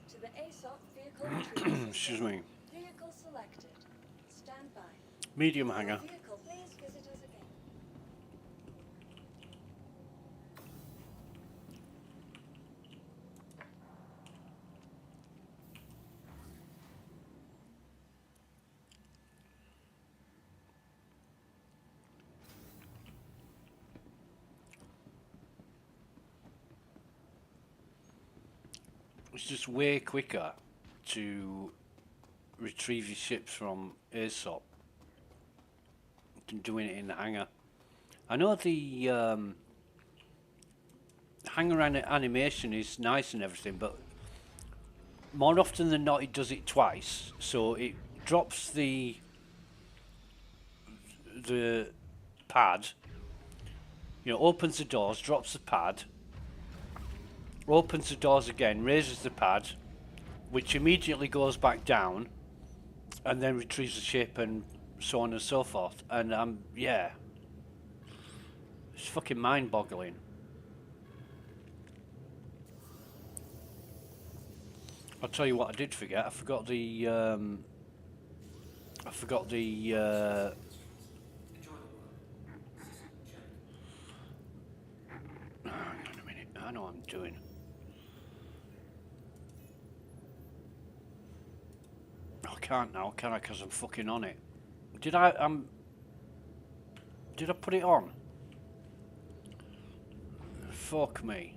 to the ASOP vehicle retrieval system. Excuse me. Vehicle selected. Stand by. Medium Your hanger. vehicle, please visit us again. It's just way quicker to retrieve your ships from ASOP than doing it in the hangar. I know the hangar animation is nice and everything, but more often than not it does it twice. So it drops the pad, you know, opens the doors, drops the pad, opens the doors again, raises the pad, which immediately goes back down, and then retrieves the ship and so on and so forth. And yeah, it's fucking mind-boggling. I'll tell you what I did forget. I forgot the hang on a minute. I know what I'm doing. I can't now, can I? Because I'm fucking on it. Did I put it on? Fuck me.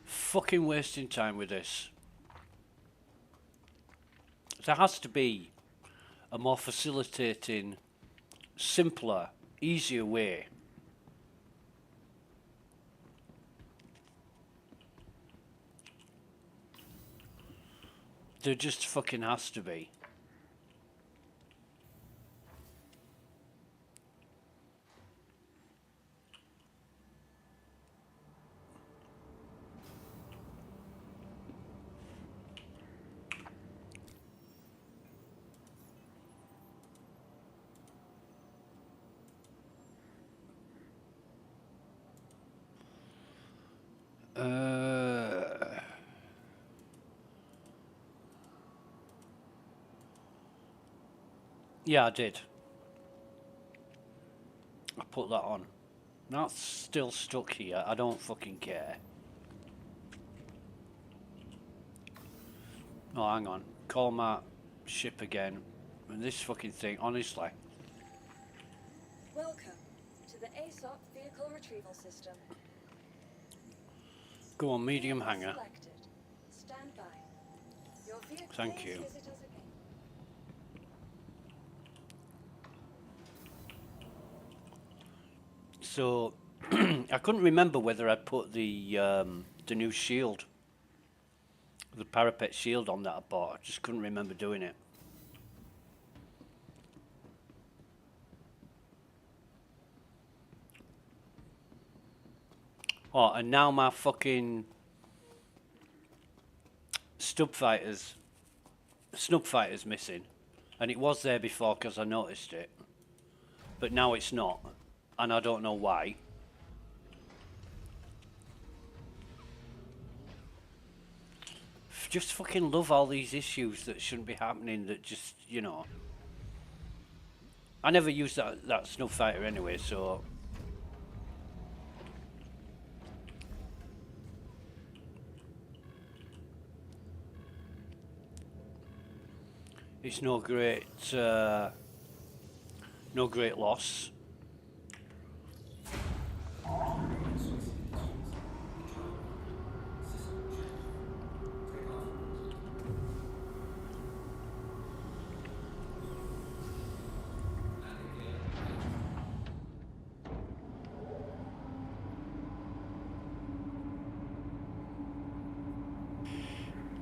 Fucking wasting time with this. There has to be a more facilitating, simpler, easier way. There just fucking has to be. Yeah, I did. I put that on. That's still stuck here. I don't fucking care. Oh, hang on. Call my ship again. And this fucking thing, honestly. Welcome to the ASOP vehicle retrieval system. Go on, medium Vehicle hanger. selected. Stand by. Your vehicle, Thank please you. visit us again. So, I couldn't remember whether I'd put the new shield, the parapet shield on that I bought. I just couldn't remember doing it. Oh, and now my fucking snub fighter's missing, and it was there before because I noticed it, but now it's not, and I don't know why. Just fucking love all these issues that shouldn't be happening, that just, you know. I never used that snub fighter anyway, so. It's no great loss.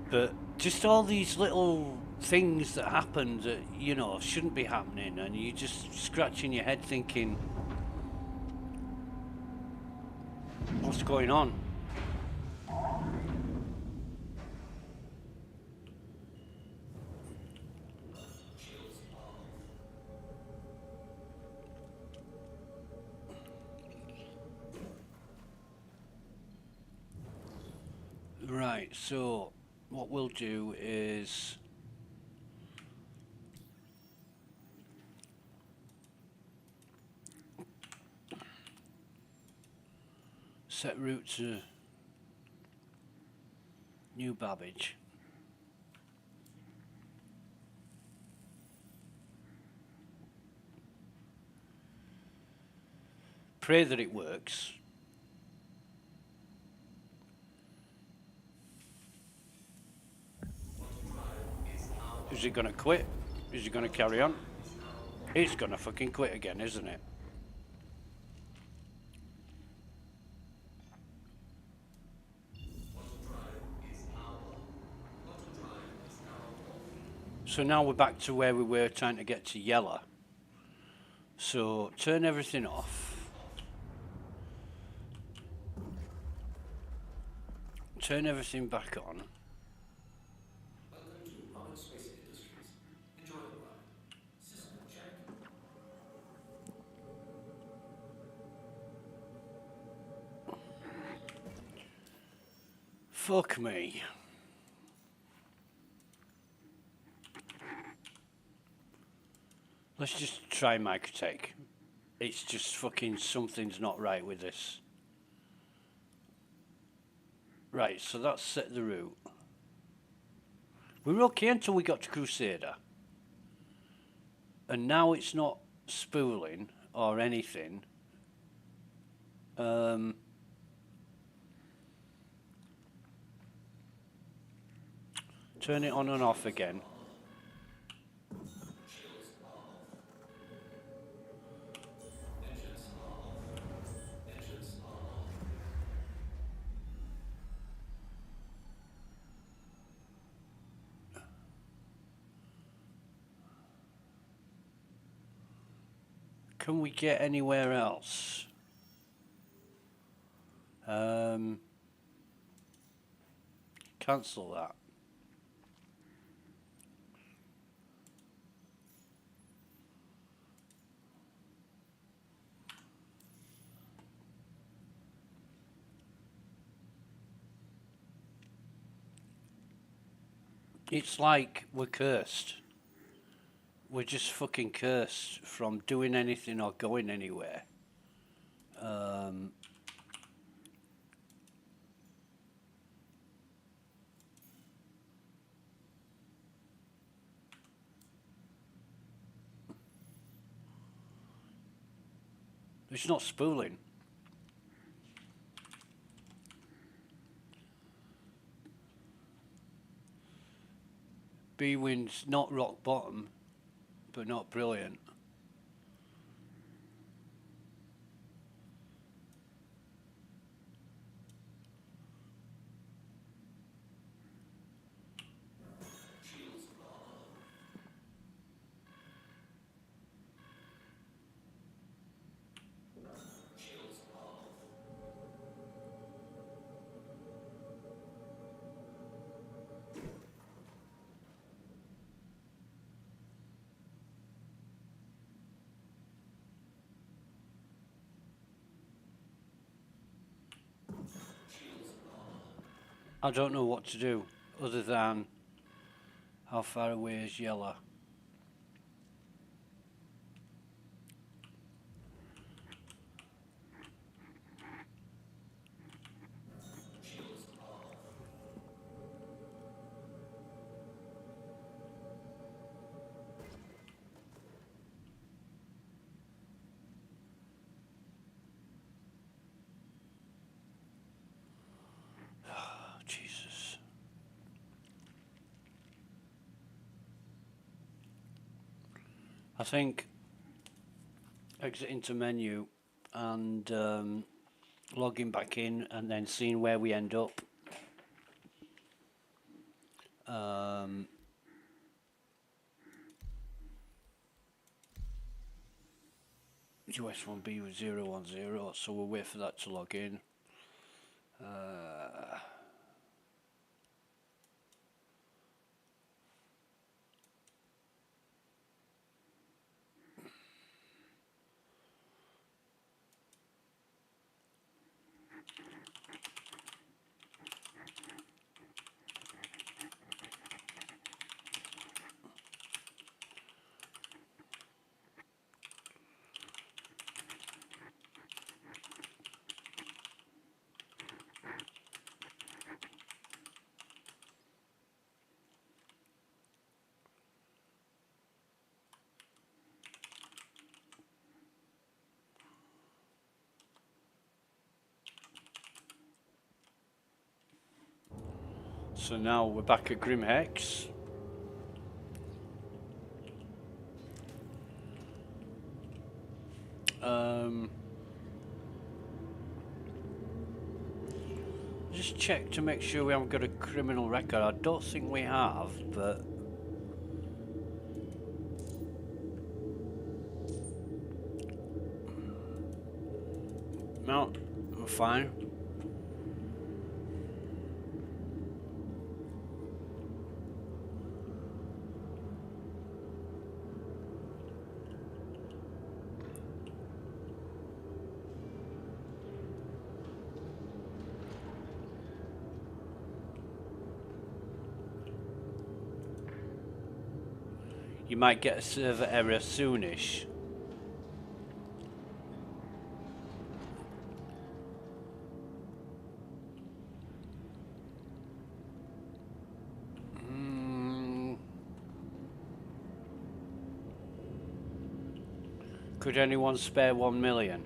But just all these little things that happen that, you know, shouldn't be happening, and you just scratching your head thinking, what's going on? Right, so what we'll do is set route to New Babbage. Pray that it works. Is it gonna quit? Is it gonna carry on? It's gonna fucking quit again, isn't it? So now we're back to where we were trying to get to yellow. So turn everything off. Turn everything back on. Fuck me. Let's just try Microtech. It's just fucking something's not right with this. Right, so that's set the route. We were okay until we got to Crusader. And now it's not spooling or anything. Turn it on and off again. Can we get anywhere else? Cancel that. It's like we're cursed. We're just fucking cursed from doing anything or going anywhere. It's not spooling. B-Wind's not rock bottom, but not brilliant. I don't know what to do other than how far away is yellow. Oh, Jesus. I think exit into menu and logging back in and then seeing where we end up. US1B was 010, so we'll wait for that to log in. So now we're back at Grim Hex. Just check to make sure we haven't got a criminal record. I don't think we have, but no, we're fine. You might get a server error soonish. Could anyone spare 1 million?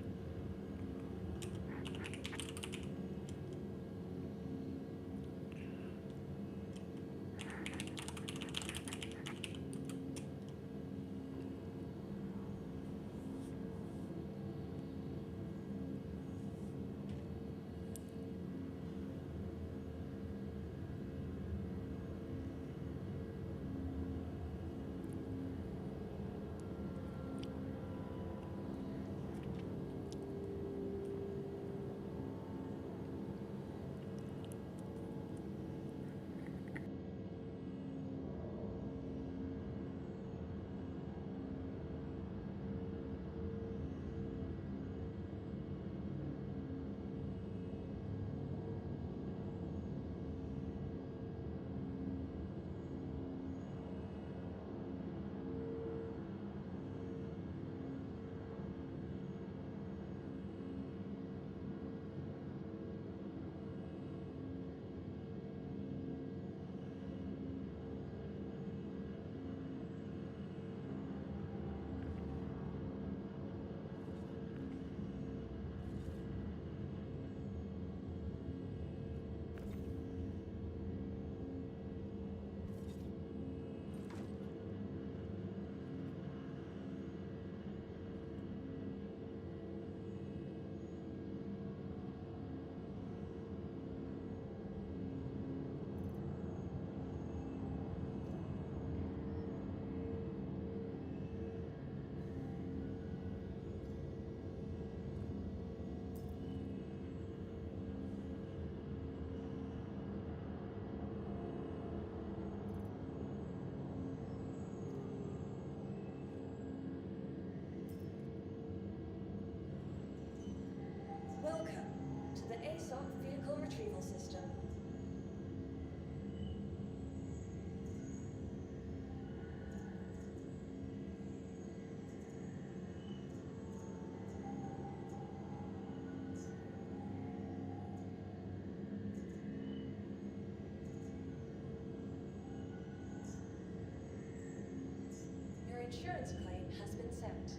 insurance claim has been sent.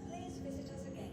Please visit us again.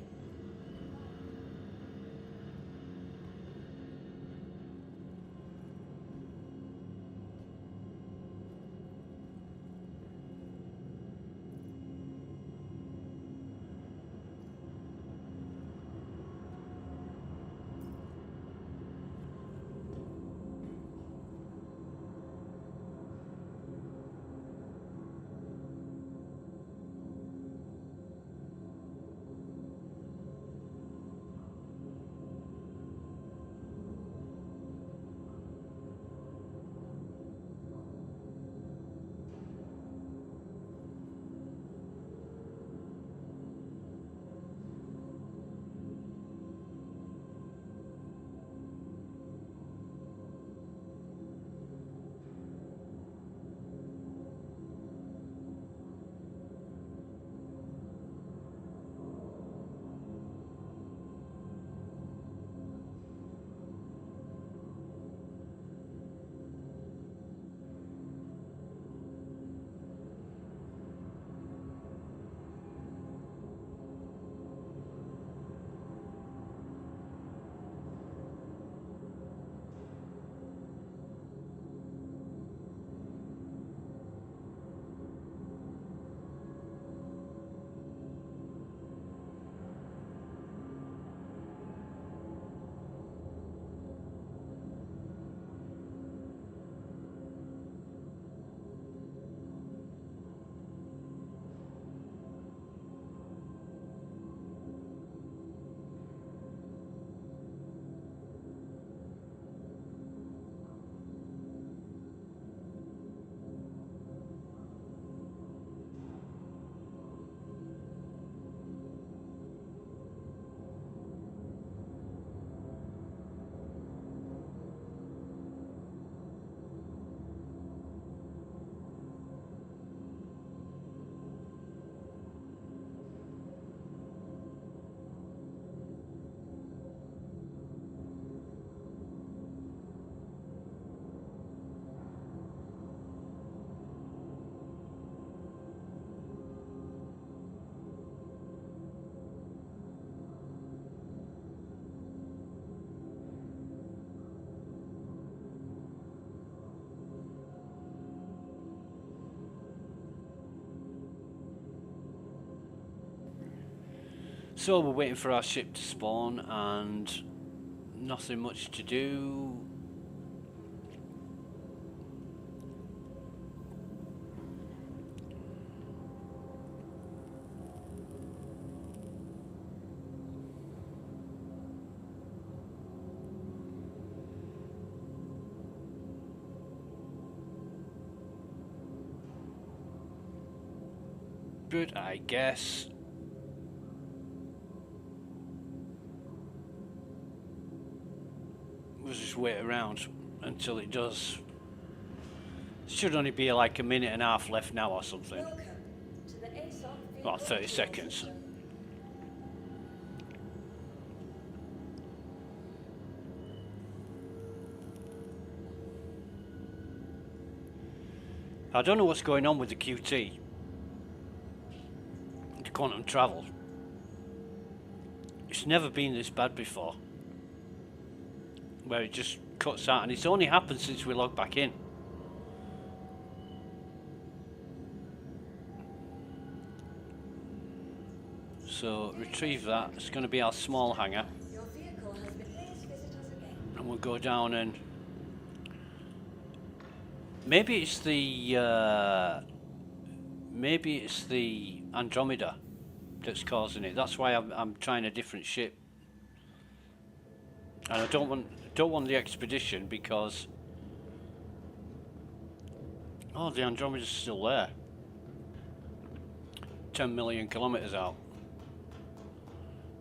So we're waiting for our ship to spawn and nothing much to do. But I guess we'll just wait around until it does. Should only be like a minute and a half left now or something. Welcome to the aSOC vehicle About 30 retrieval seconds. system. I don't know what's going on with the QT, the quantum travel. It's never been this bad before, where it just cuts out, and it's only happened since we logged back in. So retrieve that. It's going to be our small hangar, Your vehicle has been. Please visit us again. and we'll go down and maybe it's the Andromeda that's causing it. That's why I'm trying a different ship, and I don't want the expedition because the Andromeda's still there, 10 million kilometers out.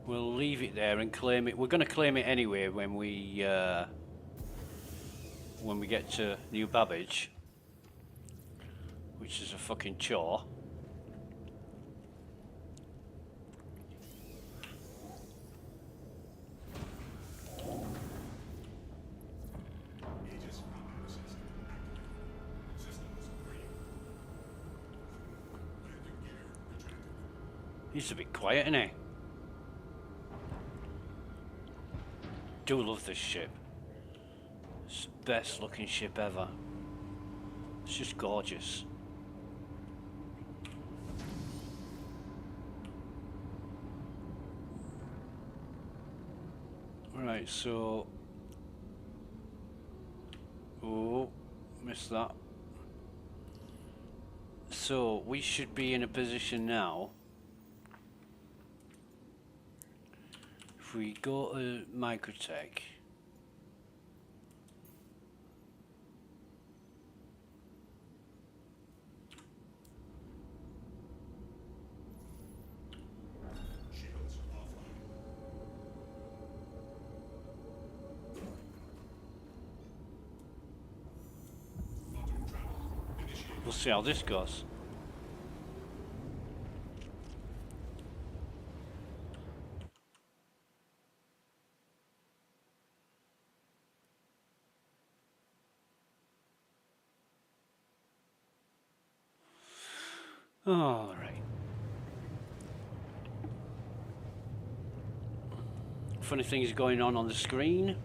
We'll leave it there and claim it. We're going to claim it anyway when we get to New Babbage, which is a fucking chore. He's a bit quiet, isn't he? Do love this ship. It's the best looking ship ever. It's just gorgeous. Right, so... Oh, missed that. So, we should be in a position now. If we go to Microtech. We'll see how this goes. All right. Funny things going on the screen.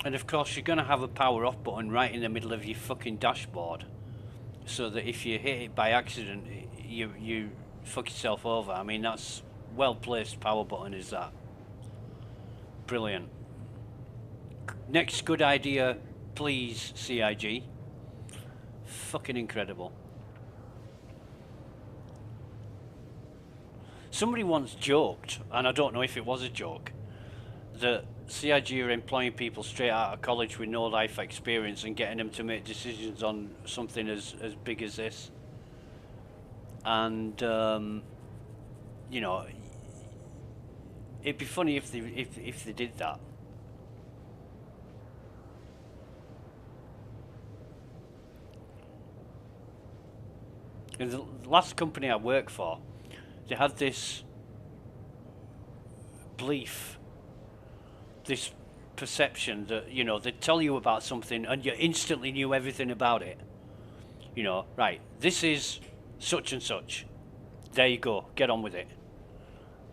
And of course you're going to have a power off button right in the middle of your fucking dashboard, so that if you hit it by accident you fuck yourself over. I mean, that's well placed power button, is that. Brilliant. Next good idea please, CIG. Fucking incredible. Somebody once joked, and I don't know if it was a joke, that CIG are employing people straight out of college with no life experience and getting them to make decisions on something as big as this. And you know, it'd be funny if they did that. In the last company I worked for, they had this belief, this perception that, you know, they'd tell you about something and you instantly knew everything about it. You know, right, this is such and such. There you go, get on with it.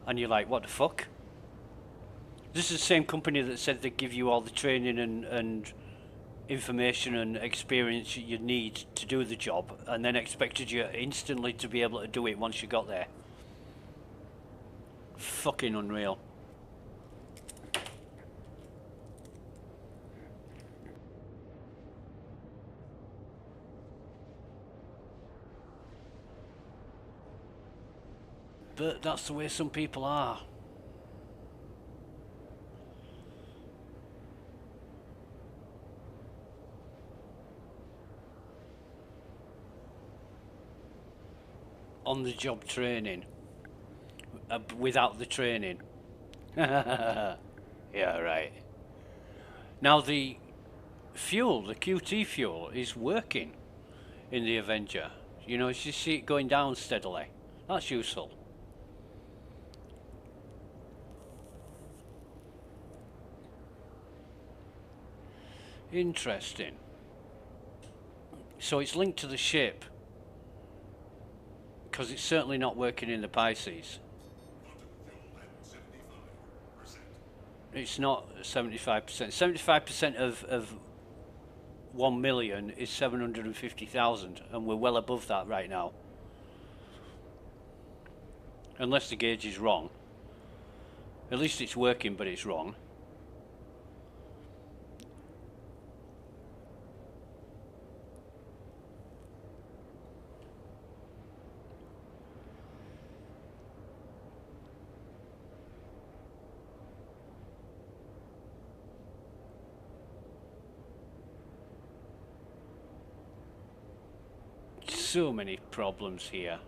And you're like, what the fuck? This is the same company that said they'd give you all the training and information and experience you need to do the job, and then expected you instantly to be able to do it once you got there. Fucking unreal. But that's the way some people are. On the job training. Without the training. Yeah, right. Now the fuel, the QT fuel, is working in the Avenger. You know, you see it going down steadily. That's useful. Interesting. So it's linked to the ship, because it's certainly not working in the Pisces. It's not 75%. 75% of 1 million is 750,000, and we're well above that right now. Unless the gauge is wrong. At least it's working, but it's wrong. So many problems here.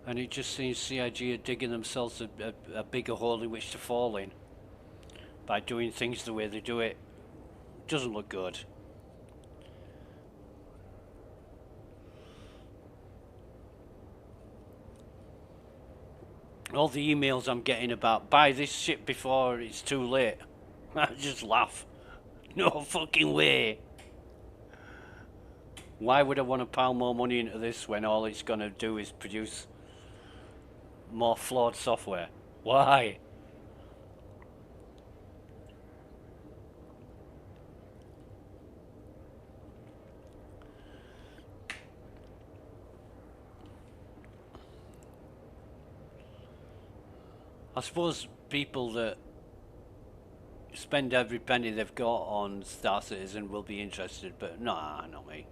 And it just seems CIG are digging themselves a bigger hole in which to fall in by doing things the way they do it. Doesn't look good. All the emails I'm getting about buy this shit before it's too late. I just laugh. No fucking way. Why would I want to pile more money into this when all it's going to do is produce more flawed software? Why? I suppose people that spend every penny they've got on Star Citizen will be interested, but nah, not me.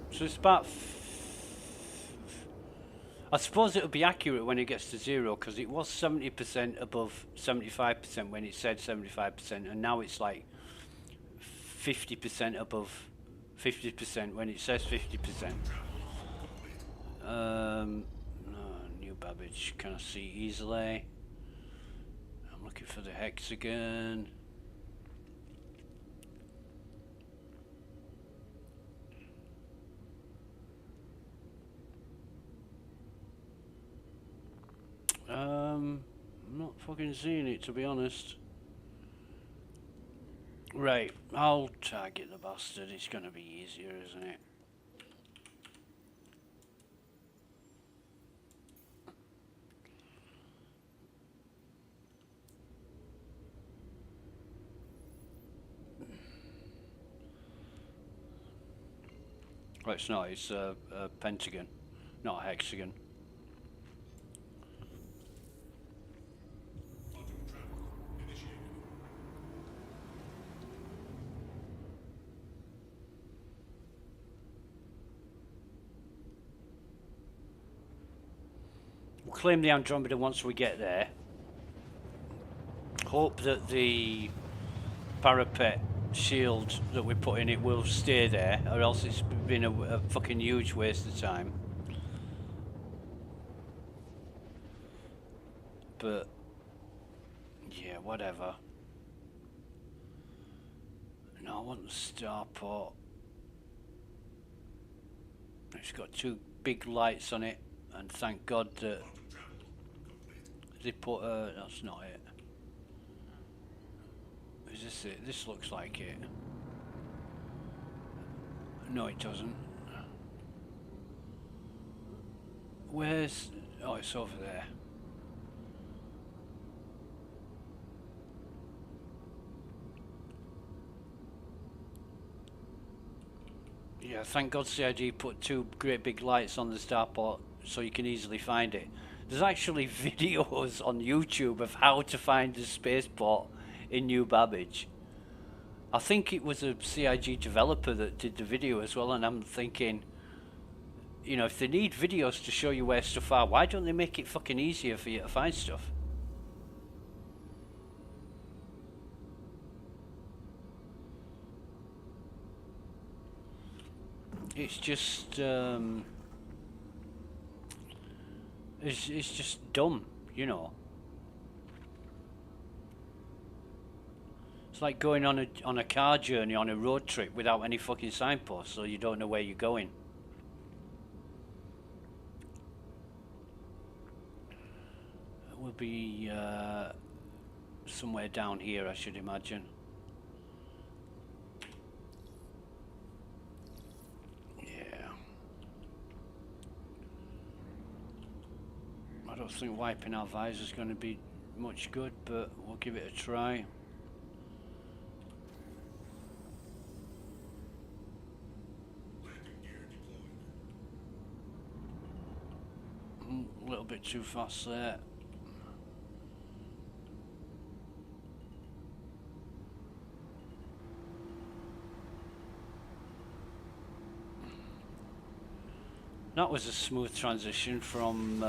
So it's about... I suppose it'll be accurate when it gets to 0, because it was 70% above 75% when it said 75%, and now it's like 50% above 50% when it says 50%. No, New Babbage, can I see easily? I'm looking for the hexagon. I'm not fucking seeing it, to be honest. Right, I'll target the bastard. It's gonna be easier, isn't it? Well, it's not. It's a pentagon, not a hexagon. We'll claim the Andromeda once we get there. Hope that the parapet shield that we put in it will stay there, or else it's been a fucking huge waste of time. But yeah, whatever. No, I want the starport. It's got 2 big lights on it, and thank God that they put that's not it. Is this it? This looks like it. No, it doesn't. Where's... oh, it's over there. Yeah, thank God CIG put 2 great big lights on the starport so you can easily find it. There's actually videos on YouTube of how to find the spaceport in New Babbage. I think it was a CIG developer that did the video as well, and I'm thinking, you know, if they need videos to show you where stuff are, why don't they make it fucking easier for you to find stuff? It's just, it's just dumb, you know. It's like going on a car journey on a road trip without any fucking signposts, so you don't know where you're going. We'll be somewhere down here, I should imagine. think wiping our visor is going to be much good, but we'll give it a try. A little bit too fast there. That was a smooth transition from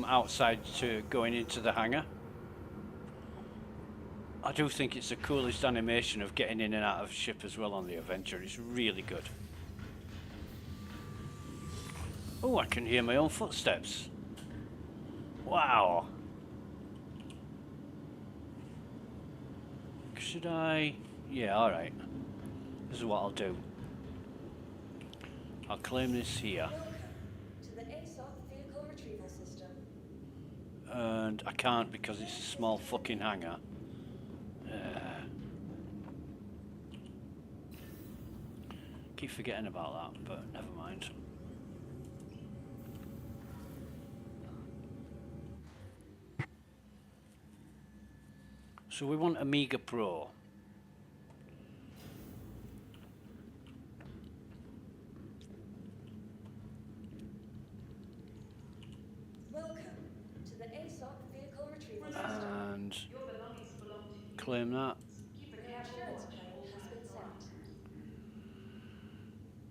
outside to going into the hangar. I do think it's the coolest animation of getting in and out of ship as well on the Avenger. It's really good. Oh, I can hear my own footsteps. Wow. Should I? Yeah, alright. This is what I'll do. I'll claim this here. Welcome to the aSOC vehicle retrieval system. And I can't because it's a small fucking hangar. Keep forgetting about that, but never mind. So we want Amiga Pro. Welcome to the aSOC vehicle retrieval system. And claim that. The insurance claim has been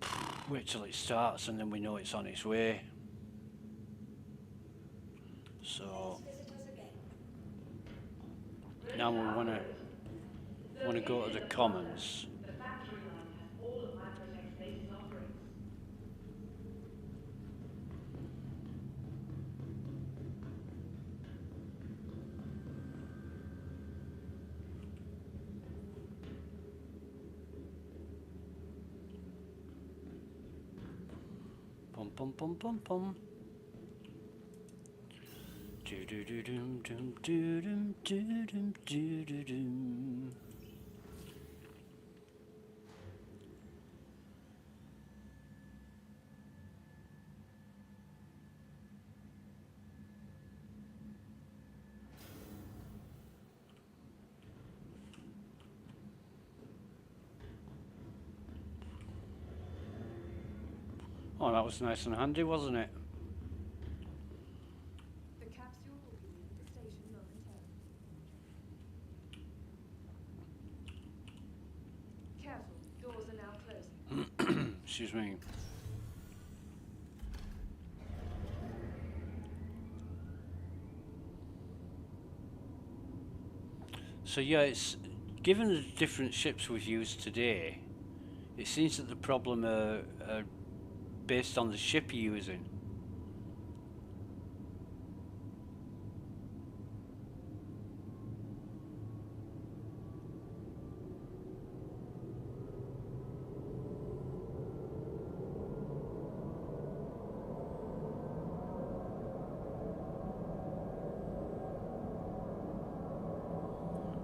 sent. Wait till it starts and then we know it's on its way. So Please visit us again. now we want to go to the commons. The factory line has all of Microtech's latest offerings. Pum pum pum pum pum. Do do do dum dum do dum do dum do do dum. Oh, that was nice and handy, wasn't it? The capsule will be leaving the station momentarily. Careful, doors are now closing. Excuse me. So yeah, it's given the different ships we've used today, it seems that the problem are based on the ship you're using.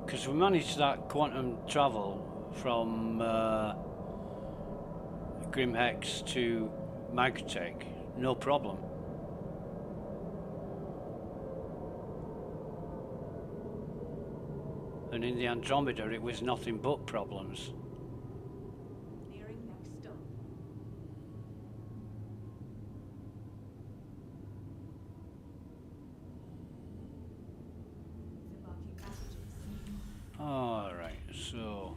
Because we managed that quantum travel from Grimhex to Magtech, no problem. And in the Andromeda it was nothing but problems. Nearing next stop. Disembarking passengers. Alright, so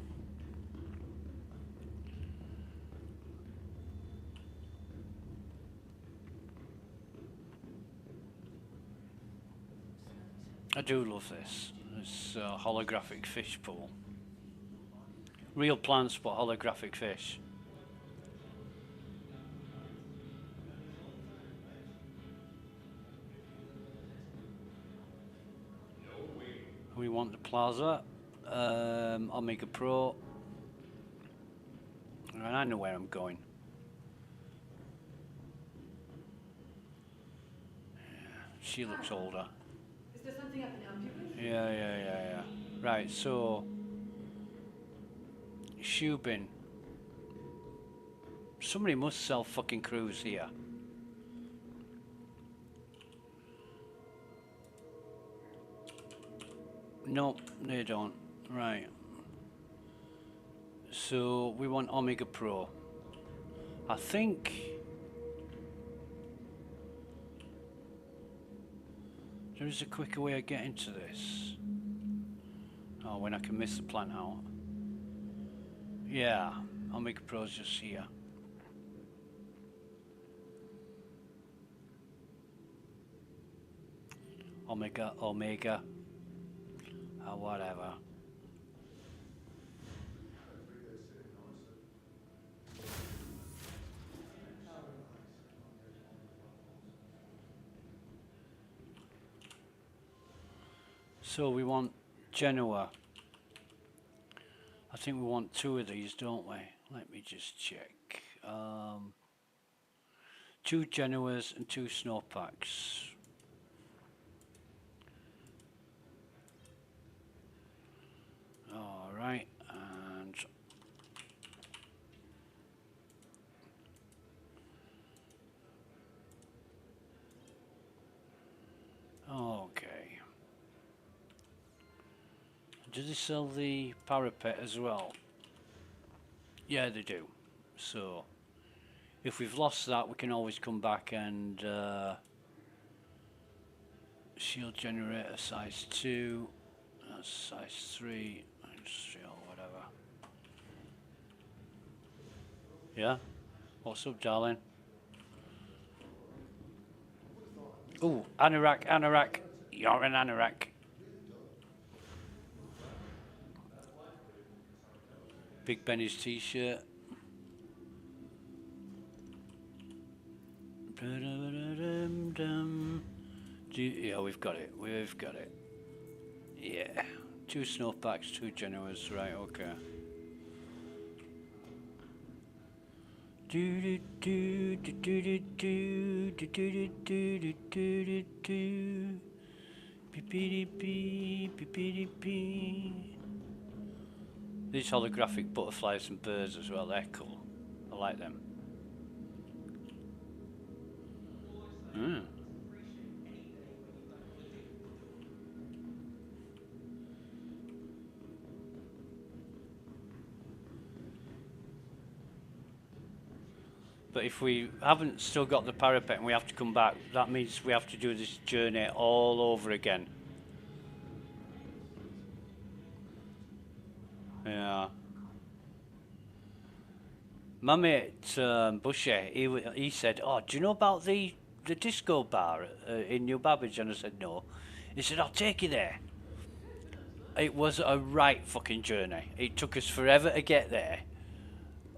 I do love this. This holographic fish pool. Real plants, but holographic fish. We want the plaza. Omega Pro. And I know where I'm going. Yeah, she looks older. Is there something I can help you with? Yeah. Right, so shoe bin. Somebody must sell fucking crews here. Nope, they don't. Right. So we want Omega Pro. I think there is a quicker way of getting to this. Oh, when I can miss the plant out. Yeah, Omega Pro's just here. Omega, or whatever. So we want Genoa. I think we want 2 of these, don't we? Let me just check. 2 Genoas and 2 Snowpacks. All right, and okay. Do they sell the parapet as well? Yeah, they do. So if we've lost that, we can always come back and shield generator size 2. That's size 3. Industrial, whatever. Yeah? What's up, darling? Ooh, anorak. You're an anorak. Big Benny's t-shirt. Yeah, we've got it. Yeah. 2 Snowpacks, 2 Genoas, right, okay. These holographic butterflies and birds as well, they're cool. I like them. But if we haven't still got the parapet and we have to come back, that means we have to do this journey all over again. Yeah. My mate Bushy, he said, "Oh, do you know about the disco bar in New Babbage?" And I said, "No." He said, "I'll take you there." It was a right fucking journey. It took us forever to get there.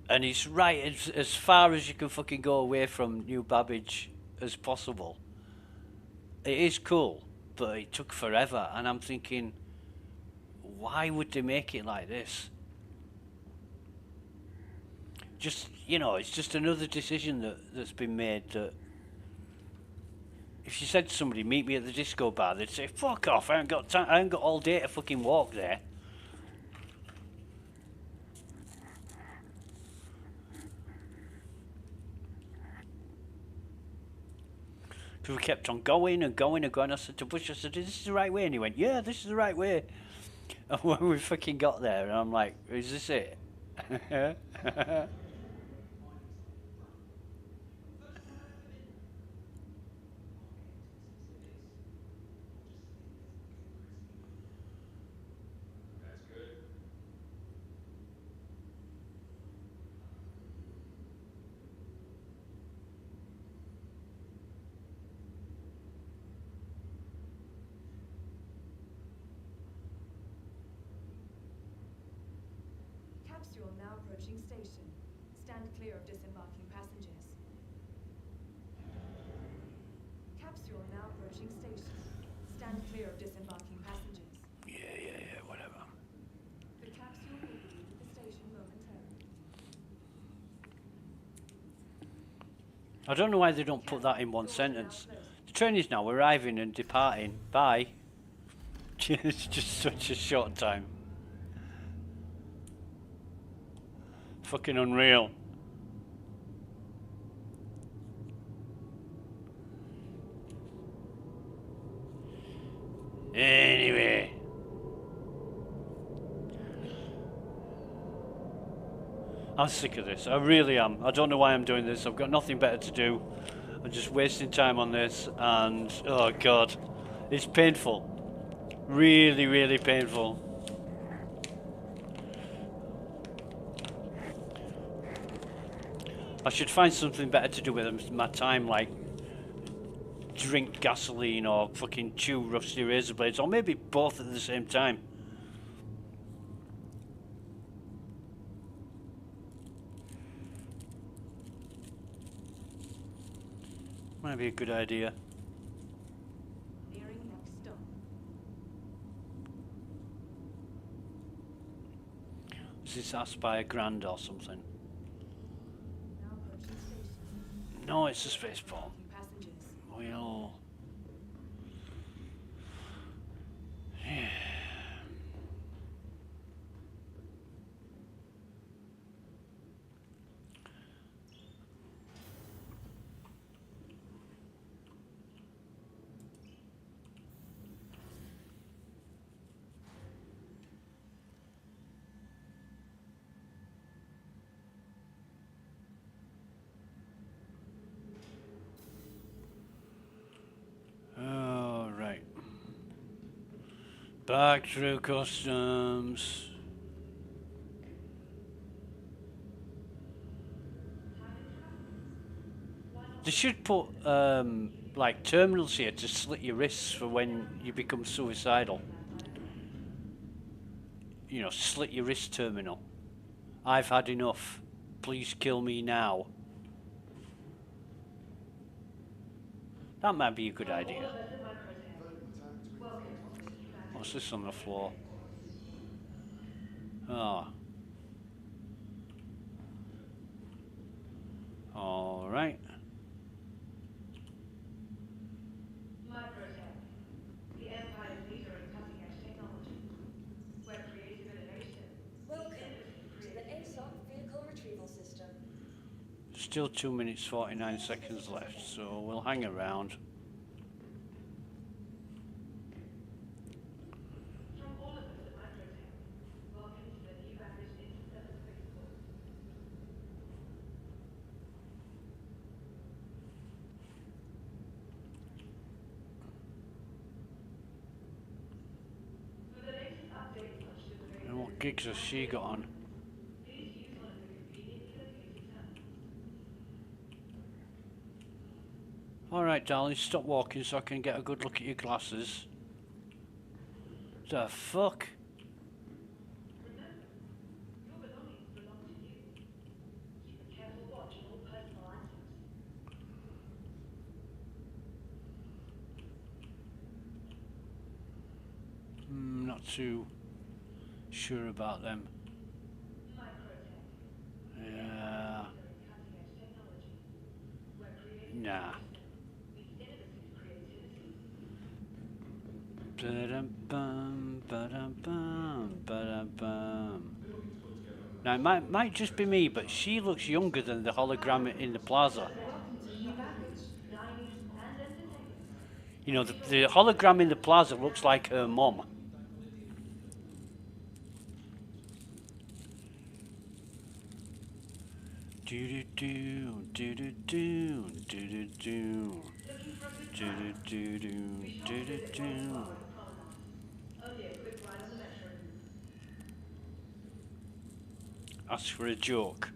And it's right as far as you can fucking go away from New Babbage as possible. It is cool, but it took forever. And I'm thinking, why would they make it like this? Just, you know, it's just another decision that's been made that if you said to somebody, meet me at the disco bar, they'd say, fuck off, I ain't got time, I ain't got all day to fucking walk there. Because we kept on going and going and going. I said to Bush, I said, is this the right way? And he went, yeah, this is the right way. And when we fucking got there, and I'm like, is this it? Capsule now approaching station. Stand clear of disembarking passengers. Capsule now approaching station. Stand clear of disembarking passengers. Yeah, whatever. The capsule will be leaving the station momentarily. I don't know why they don't put that in one sentence. The train is now arriving and departing. Bye. It's just such a short time. Fucking unreal. Anyway. I'm sick of this. I really am. I don't know why I'm doing this. I've got nothing better to do. I'm just wasting time on this, and oh god, it's painful. Really, really painful. I should find something better to do with my time, like drink gasoline or fucking chew rusty razor blades, or maybe both at the same time. Might be a good idea. Nearing next stop. Is this asked by a grand or something? Now approaching station. No, it's a spaceport. Passengers. Well... Yeah. Oh, right. Back through customs. They should put like terminals here to slit your wrists for when you become suicidal. You know, slit your wrist terminal. I've had enough. Please kill me now. That might be a good idea. What's this on the floor? Oh. All right. The Empire's leader in cutting-edge technology, where creative innovation, Welcome to the aSOC Vehicle Retrieval System. Still 2 minutes 49 seconds left, so we'll hang around. from all of us at Microtech, welcome to the new Average Interstellar Spaceport. For the latest updates on ship And what gigs has she got on? please use one of the conveniently located terminals. Alright, darling, stop walking so I can get a good look at your glasses. The fuck? Remember, your belongings belong to you. Keep a careful watch on all personal items. Not too sure about them. Microtech, Yeah. cutting-edge technology, where creative Nah. meets innovative creativity. Ba-dum-bum, ba-dum-bum, ba-dum-bum. Now, it might just be me, but she looks younger than the hologram in the plaza. You know, the hologram in the plaza looks like her mom. Do-do-do, do-do-do, do-do-do, do-do-do, do-do-do. Only a quick ride on the metro. Ask for a joke.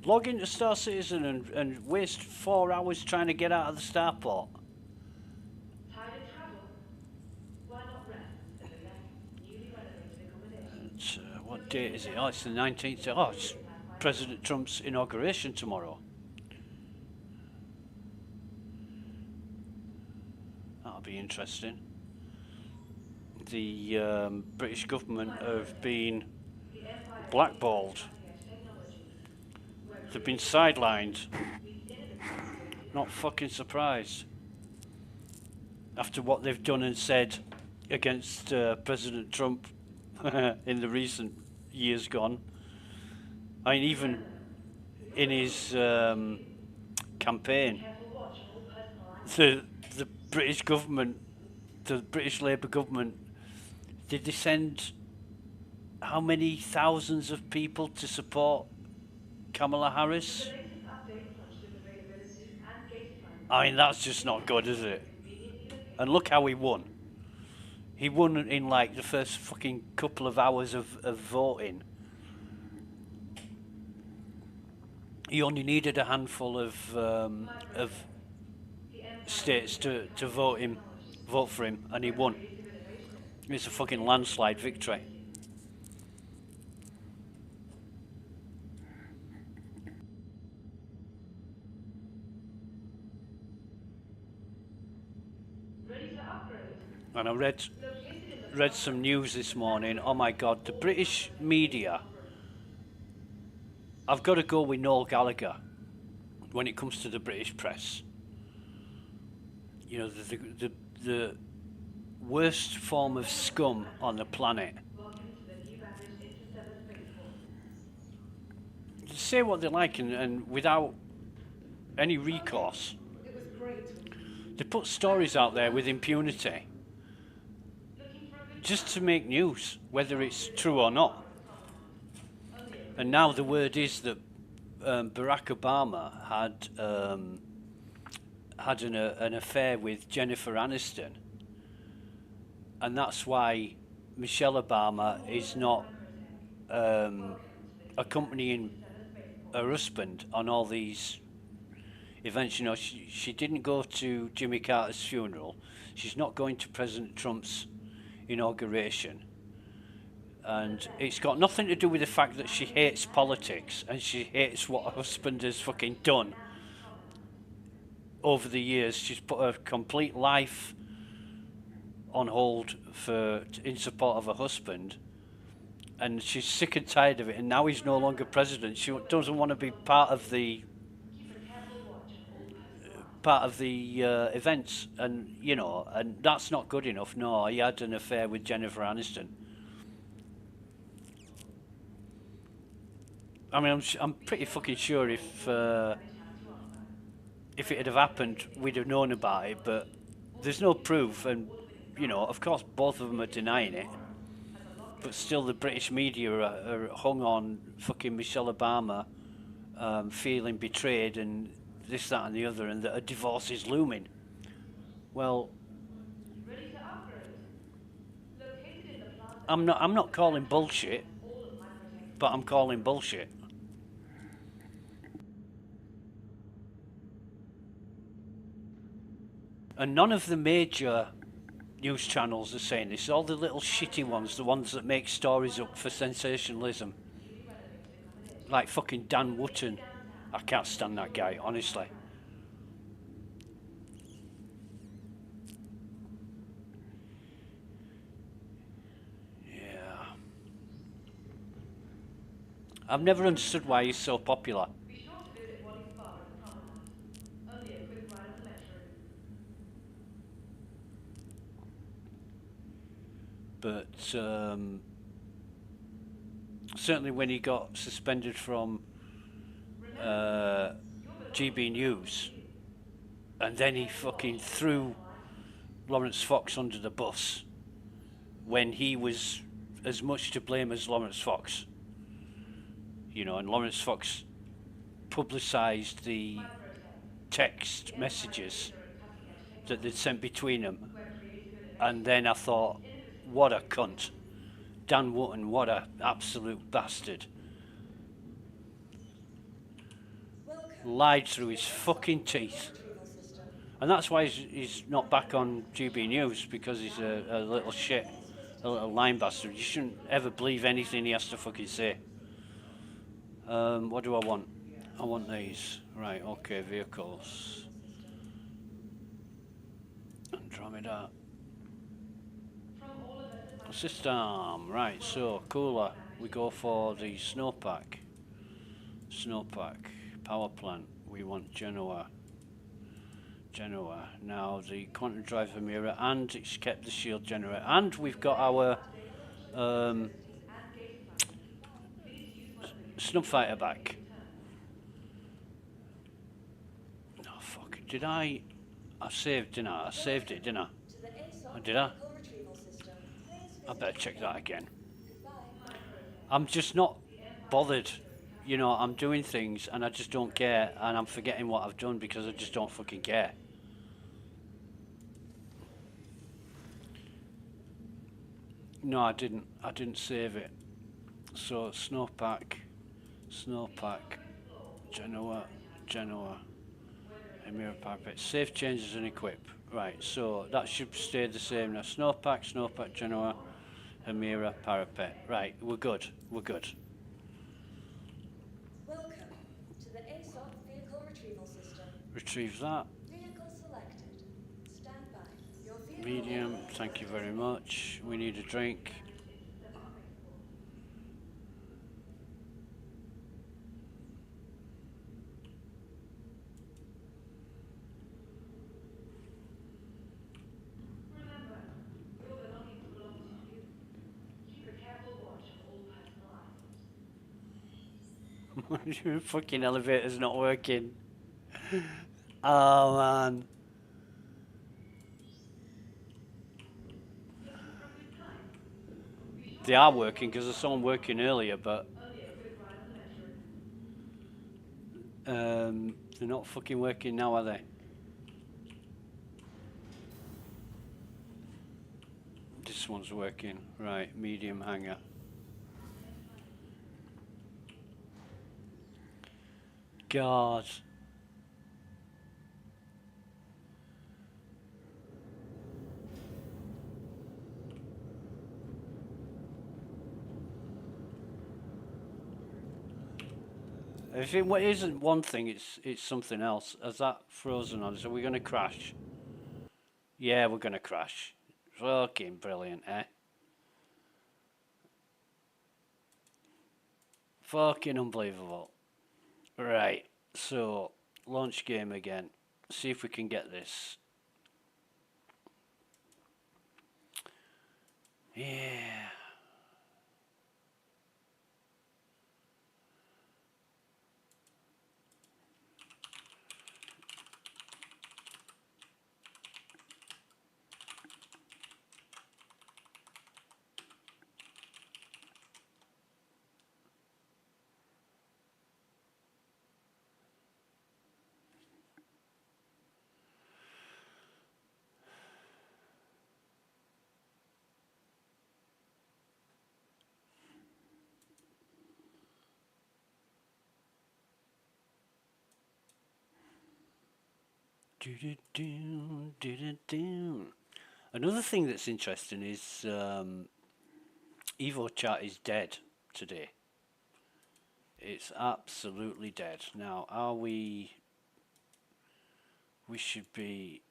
Log into Star Citizen and waste 4 hours trying to get out of the starport. Tired of travel? Why not rest at the newly renovated accommodation? It's, what date is it? Oh, it's the 19th. Oh, it's President Trump's inauguration tomorrow. That'll be interesting. The British government have been blackballed. They've been sidelined. Not fucking surprised. After what they've done and said against President Trump in the recent years gone. I mean, even in his campaign, the British government, the British Labour government Did they send how many thousands of people to support Kamala Harris? The latest updates on ship availability and gate times. I mean, that's just not good, is it? And look how he won. He won in like the first fucking couple of hours of voting. He only needed a handful of states to vote for him, and he won. It's a fucking landslide victory. Ready to upgrade? And I read some news this morning. Oh my God, the British media. I've got to go with Noel Gallagher when it comes to the British press. You know, the worst form of scum on the planet. Welcome to the new Baggage Interstellar Spaceport. They say what they like and without any recourse. It was great. They put stories out there with impunity Looking for a good just to make news, whether it's true or not. And now the word is that Barack Obama had an affair with Jennifer Aniston, and that's why Michelle Obama is not accompanying her husband on all these events. You know, she didn't go to Jimmy Carter's funeral. She's not going to President Trump's inauguration. And it's got nothing to do with the fact that she hates politics and she hates what her husband has fucking done over the years. She's put her complete life on hold in support of her husband, and she's sick and tired of it. And now he's no longer president. She doesn't want to be part of the events, and and that's not good enough. No, he had an affair with Jennifer Aniston. I mean, I'm pretty fucking sure if it had have happened, we'd have known about it, but there's no proof, and of course, both of them are denying it. But still, the British media are hung on fucking Michelle Obama feeling betrayed and this, that, and the other, and that a divorce is looming. Well, Ready to upgrade? Located in the plaza. I'm not calling bullshit, but I'm calling bullshit. And none of the major news channels are saying this. All the little shitty ones, the ones that make stories up for sensationalism. Like fucking Dan Wootton. I can't stand that guy, honestly. Yeah. I've never understood why he's so popular. Be sure to visit Wally's bar in the promenade. Only a quick ride on the metro. But certainly when he got suspended from GB News, and then he fucking threw Lawrence Fox under the bus when he was as much to blame as Lawrence Fox. And Lawrence Fox publicised the text messages that they'd sent between them. And then I thought, what a cunt. Dan Wootton, what a absolute bastard. Lied through his fucking teeth. And that's why he's not back on GB News, because he's a little shit, a little lying bastard. You shouldn't ever believe anything he has to fucking say. What do I want? I want these. Right, okay, vehicles. Andromeda. System. Right, so cooler. We go for the snowpack. Snowpack. Power plant. We want Genoa. Now the quantum driver mirror, and it's kept the shield generator, and we've got our snub fighter back. Oh fuck! Did I saved, didn't I? I saved it, didn't I? Did I? I better check that again. Goodbye. I'm just not bothered. You know, I'm doing things and I just don't care, and I'm forgetting what I've done because I just don't fucking care. No, I didn't. I didn't save it. So snowpack, Genoa, Emira parapet. Save changes and equip. Right, so that should stay the same now. Snowpack, Genoa, Emira parapet. Right, we're good. We're good. Welcome to the ASOC vehicle retrieval system. Retrieve that. Vehicle selected. Stand by. Your vehicle Medium, will be thank you delivered. very much. We need a drink. Remember, your belongings belong to you. Keep a careful watch on all personal items. Your fucking elevator's not working. Oh man. Looking for a good time? They are working because I saw them working earlier, but Only a quick ride on the metro. they're not fucking working now, are they? This one's working. Right, medium hanger. God. If it isn't one thing, it's something else. Has that frozen on us? Are we going to crash? Yeah, we're going to crash. Fucking brilliant, eh? Fucking unbelievable. Right, so launch game again. See if we can get this. Yeah. Another thing that's interesting is Evo Chat is dead today. It's absolutely dead. Now, are we... We should be...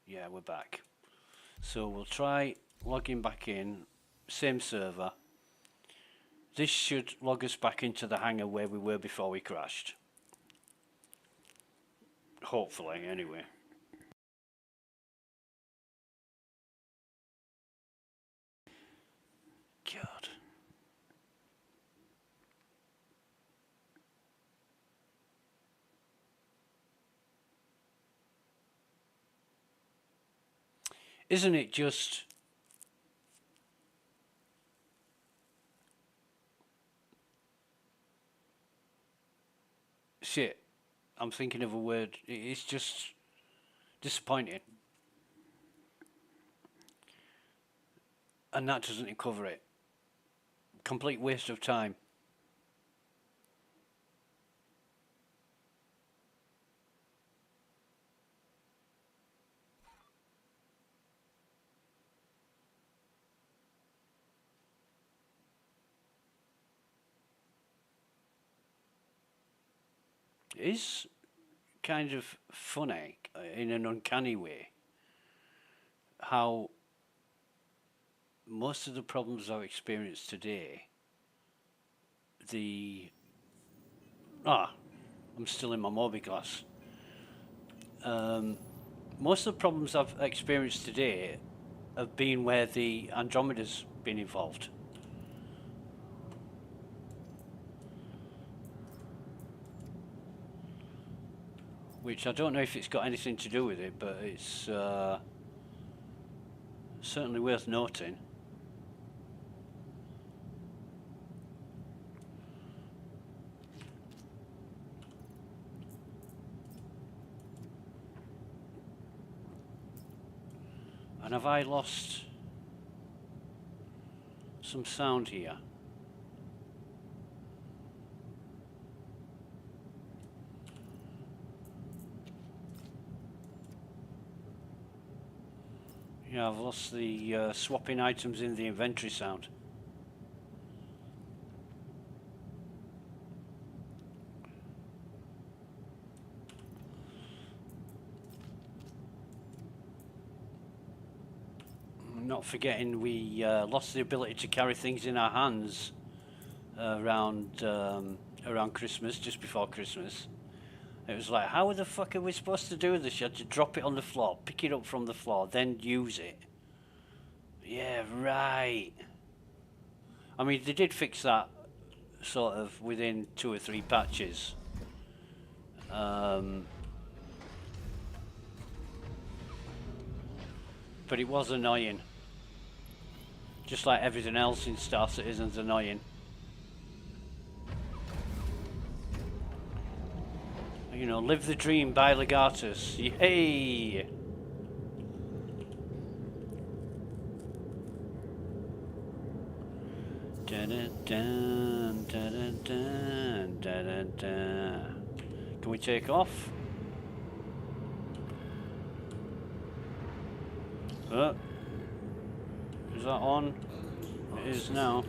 yeah, we're back. So we'll try logging back in. Same server. This should log us back into the hangar where we were before we crashed. Hopefully, anyway. God. Isn't it just... Shit. I'm thinking of a word. It's just disappointing. And that doesn't cover it. Complete waste of time. It is kind of funny, in an uncanny way, how most of the problems I've experienced today, I'm still in my Mobiglass. Most of the problems I've experienced today have been where the Andromeda's been involved. Which I don't know if it's got anything to do with it, but it's Certainly worth noting. And have I lost some sound here? Yeah, I've lost the swapping items in the inventory sound. Not forgetting we lost the ability to carry things in our hands around Christmas, just before Christmas. It was like, how the fuck are we supposed to do this? You had to drop it on the floor, pick it up from the floor, then use it. Yeah, right. I mean, they did fix that sort of within 2 or 3 patches. But it was annoying. Just like everything else in Star Citizen's annoying. You know, live the dream, buy Legatus. Yay! Dun, dun, dun, dun, dun, dun. Can we take off? Is that on? It is now.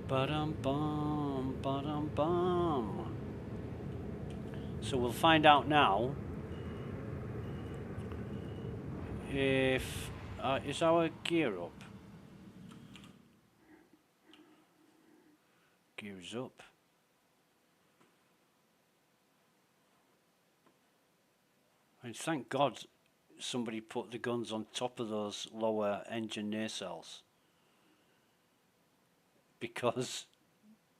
Ba-dum-bum, ba-dum-bum. So we'll find out now if is our gear up. Gears up. And thank God somebody put the guns on top of those lower engine nacelles. Because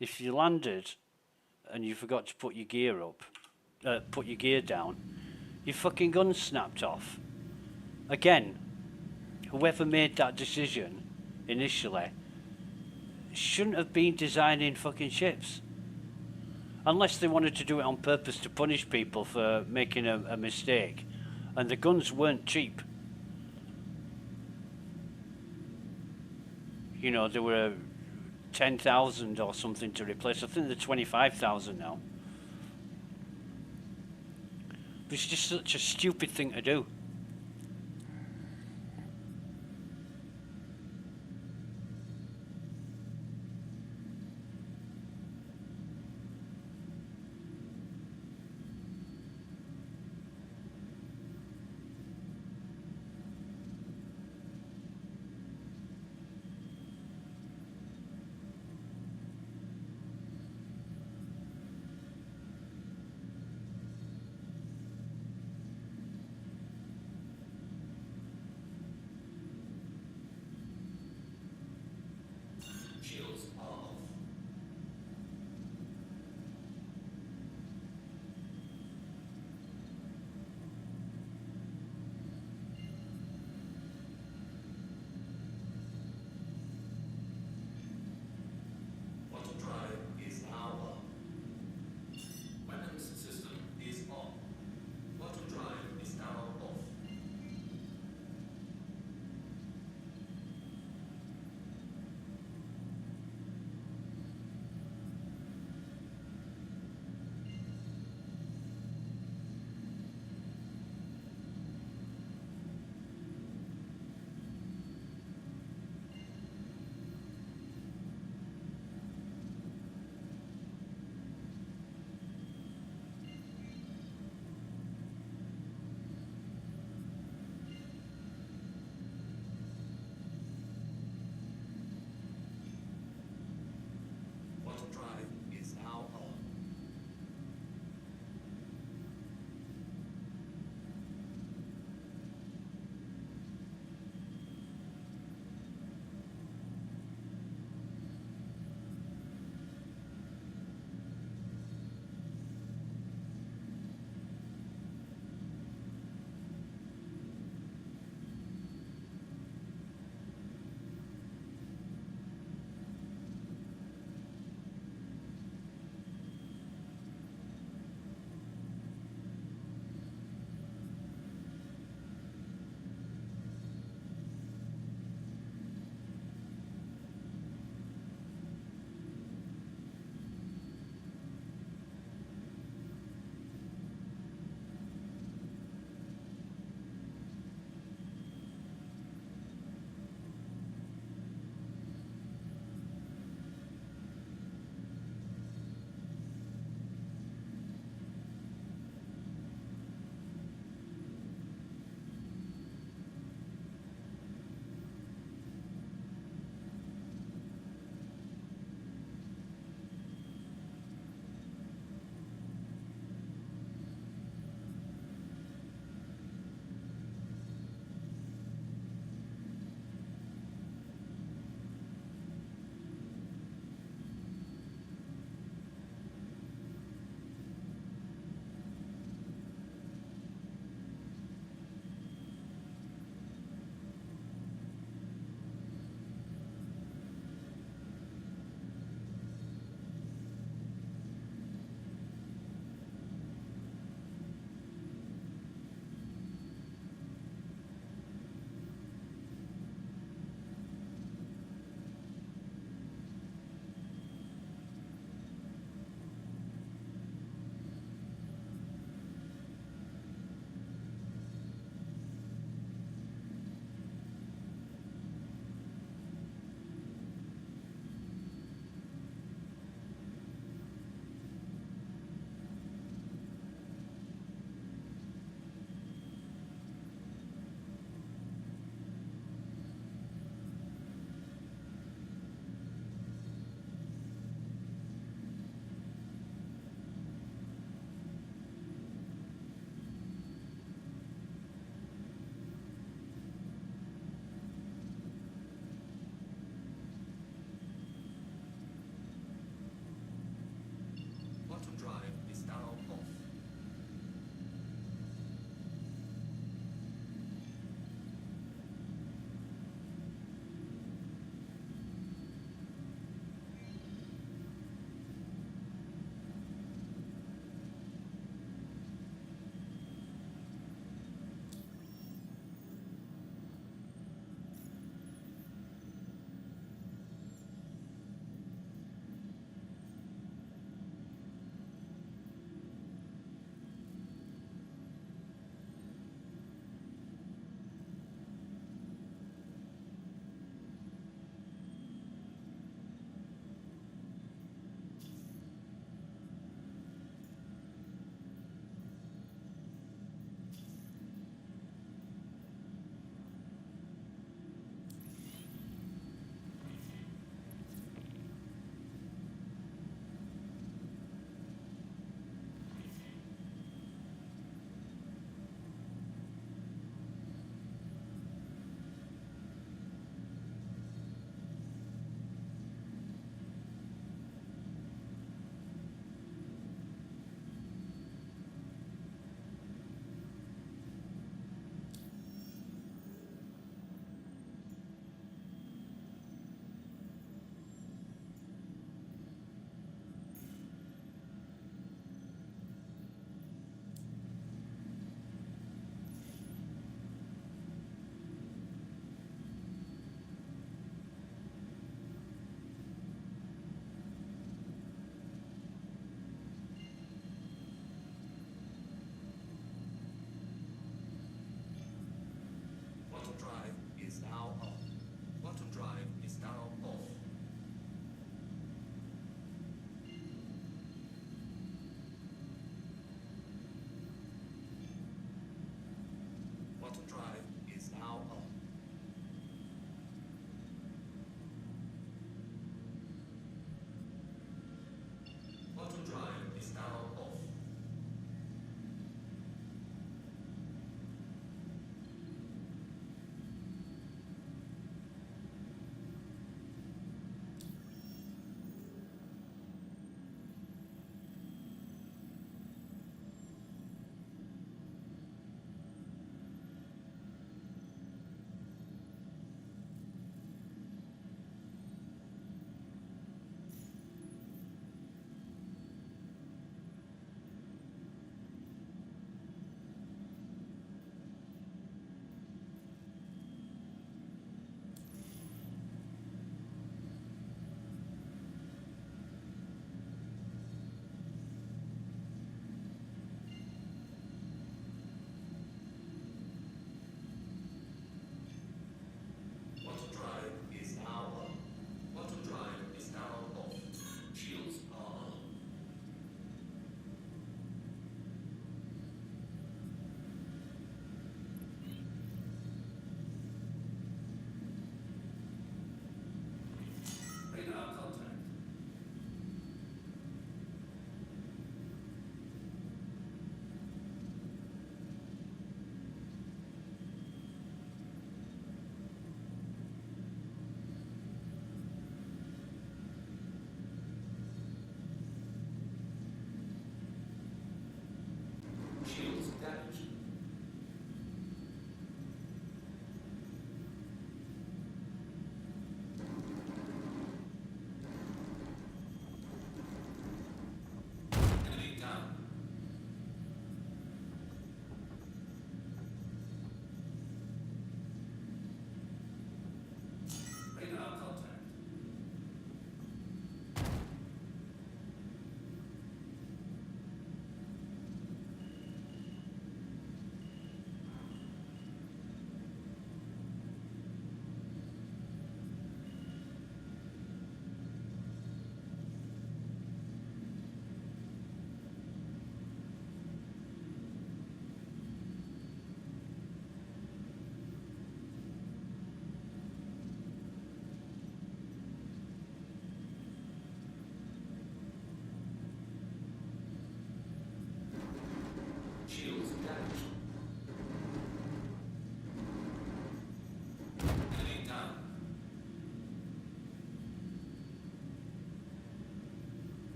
if you landed and you forgot to put your gear up, put your gear down, your fucking gun snapped off. Again, whoever made that decision initially shouldn't have been designing fucking ships. Unless they wanted to do it on purpose to punish people for making a mistake. And the guns weren't cheap. You know, they were 10,000 or something to replace. I think they're 25,000 now. But it's just such a stupid thing to do.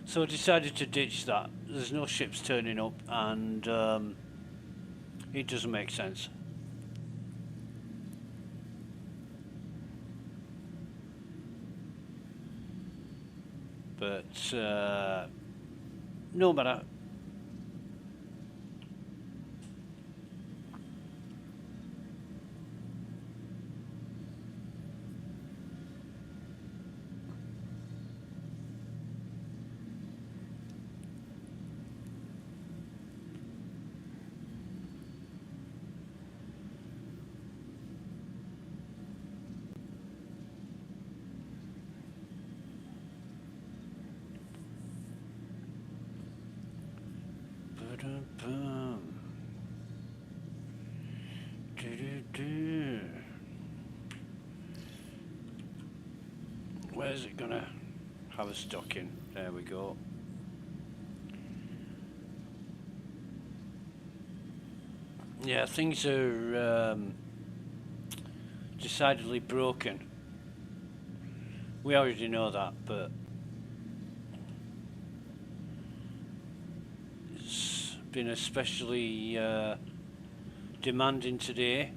So I decided to ditch that. There's no ships turning up, and it doesn't make sense. But no matter. Ba-dum-bum. Do-do-do. Where's it gonna have a stocking? There we go. Yeah, things are decidedly broken. We already know that, but it's been especially demanding today.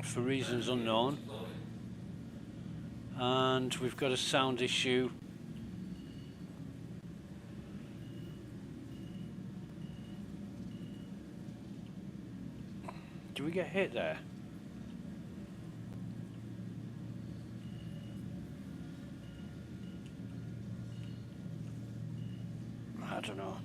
For reasons unknown. And we've got a sound issue. Do we get hit there? I don't know.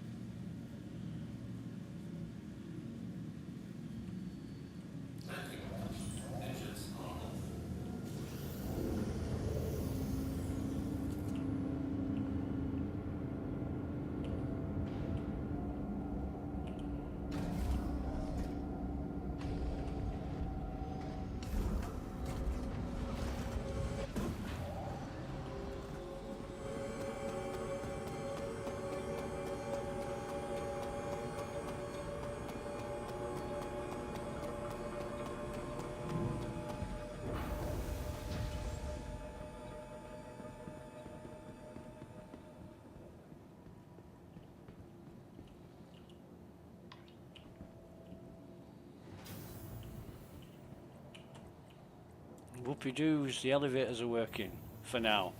Whoopie-doos, the elevators are working for now.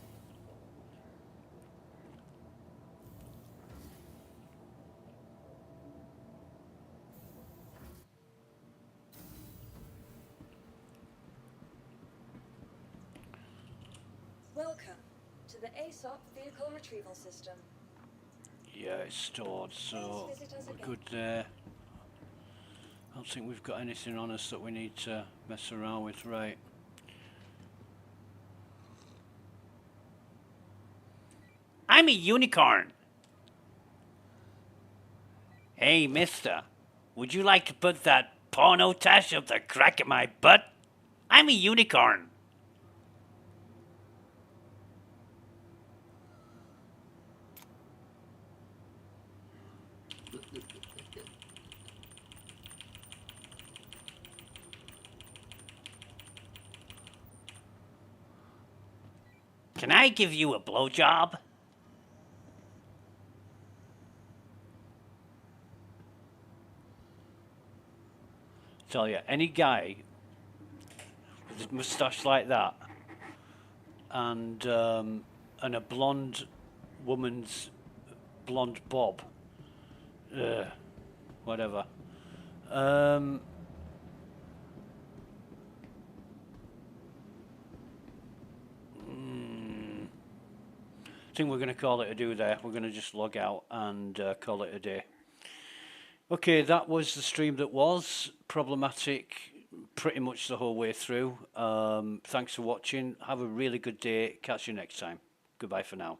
Welcome to the aSOC vehicle retrieval system. Yeah, it's stored, so Please visit us we're again. good there. I don't think we've got anything on us that we need to mess around with, right? I'm a unicorn. Hey, mister, would you like to put that porno tash up the crack of my butt? I'm a unicorn. Can I give you a blowjob? Tell you, any guy with a moustache like that and a blonde woman's blonde bob, whatever. I think we're going to call it a do there. We're going to just log out and call it a day. Okay, that was the stream that was problematic pretty much the whole way through. Thanks for watching. Have a really good day. Catch you next time. Goodbye for now.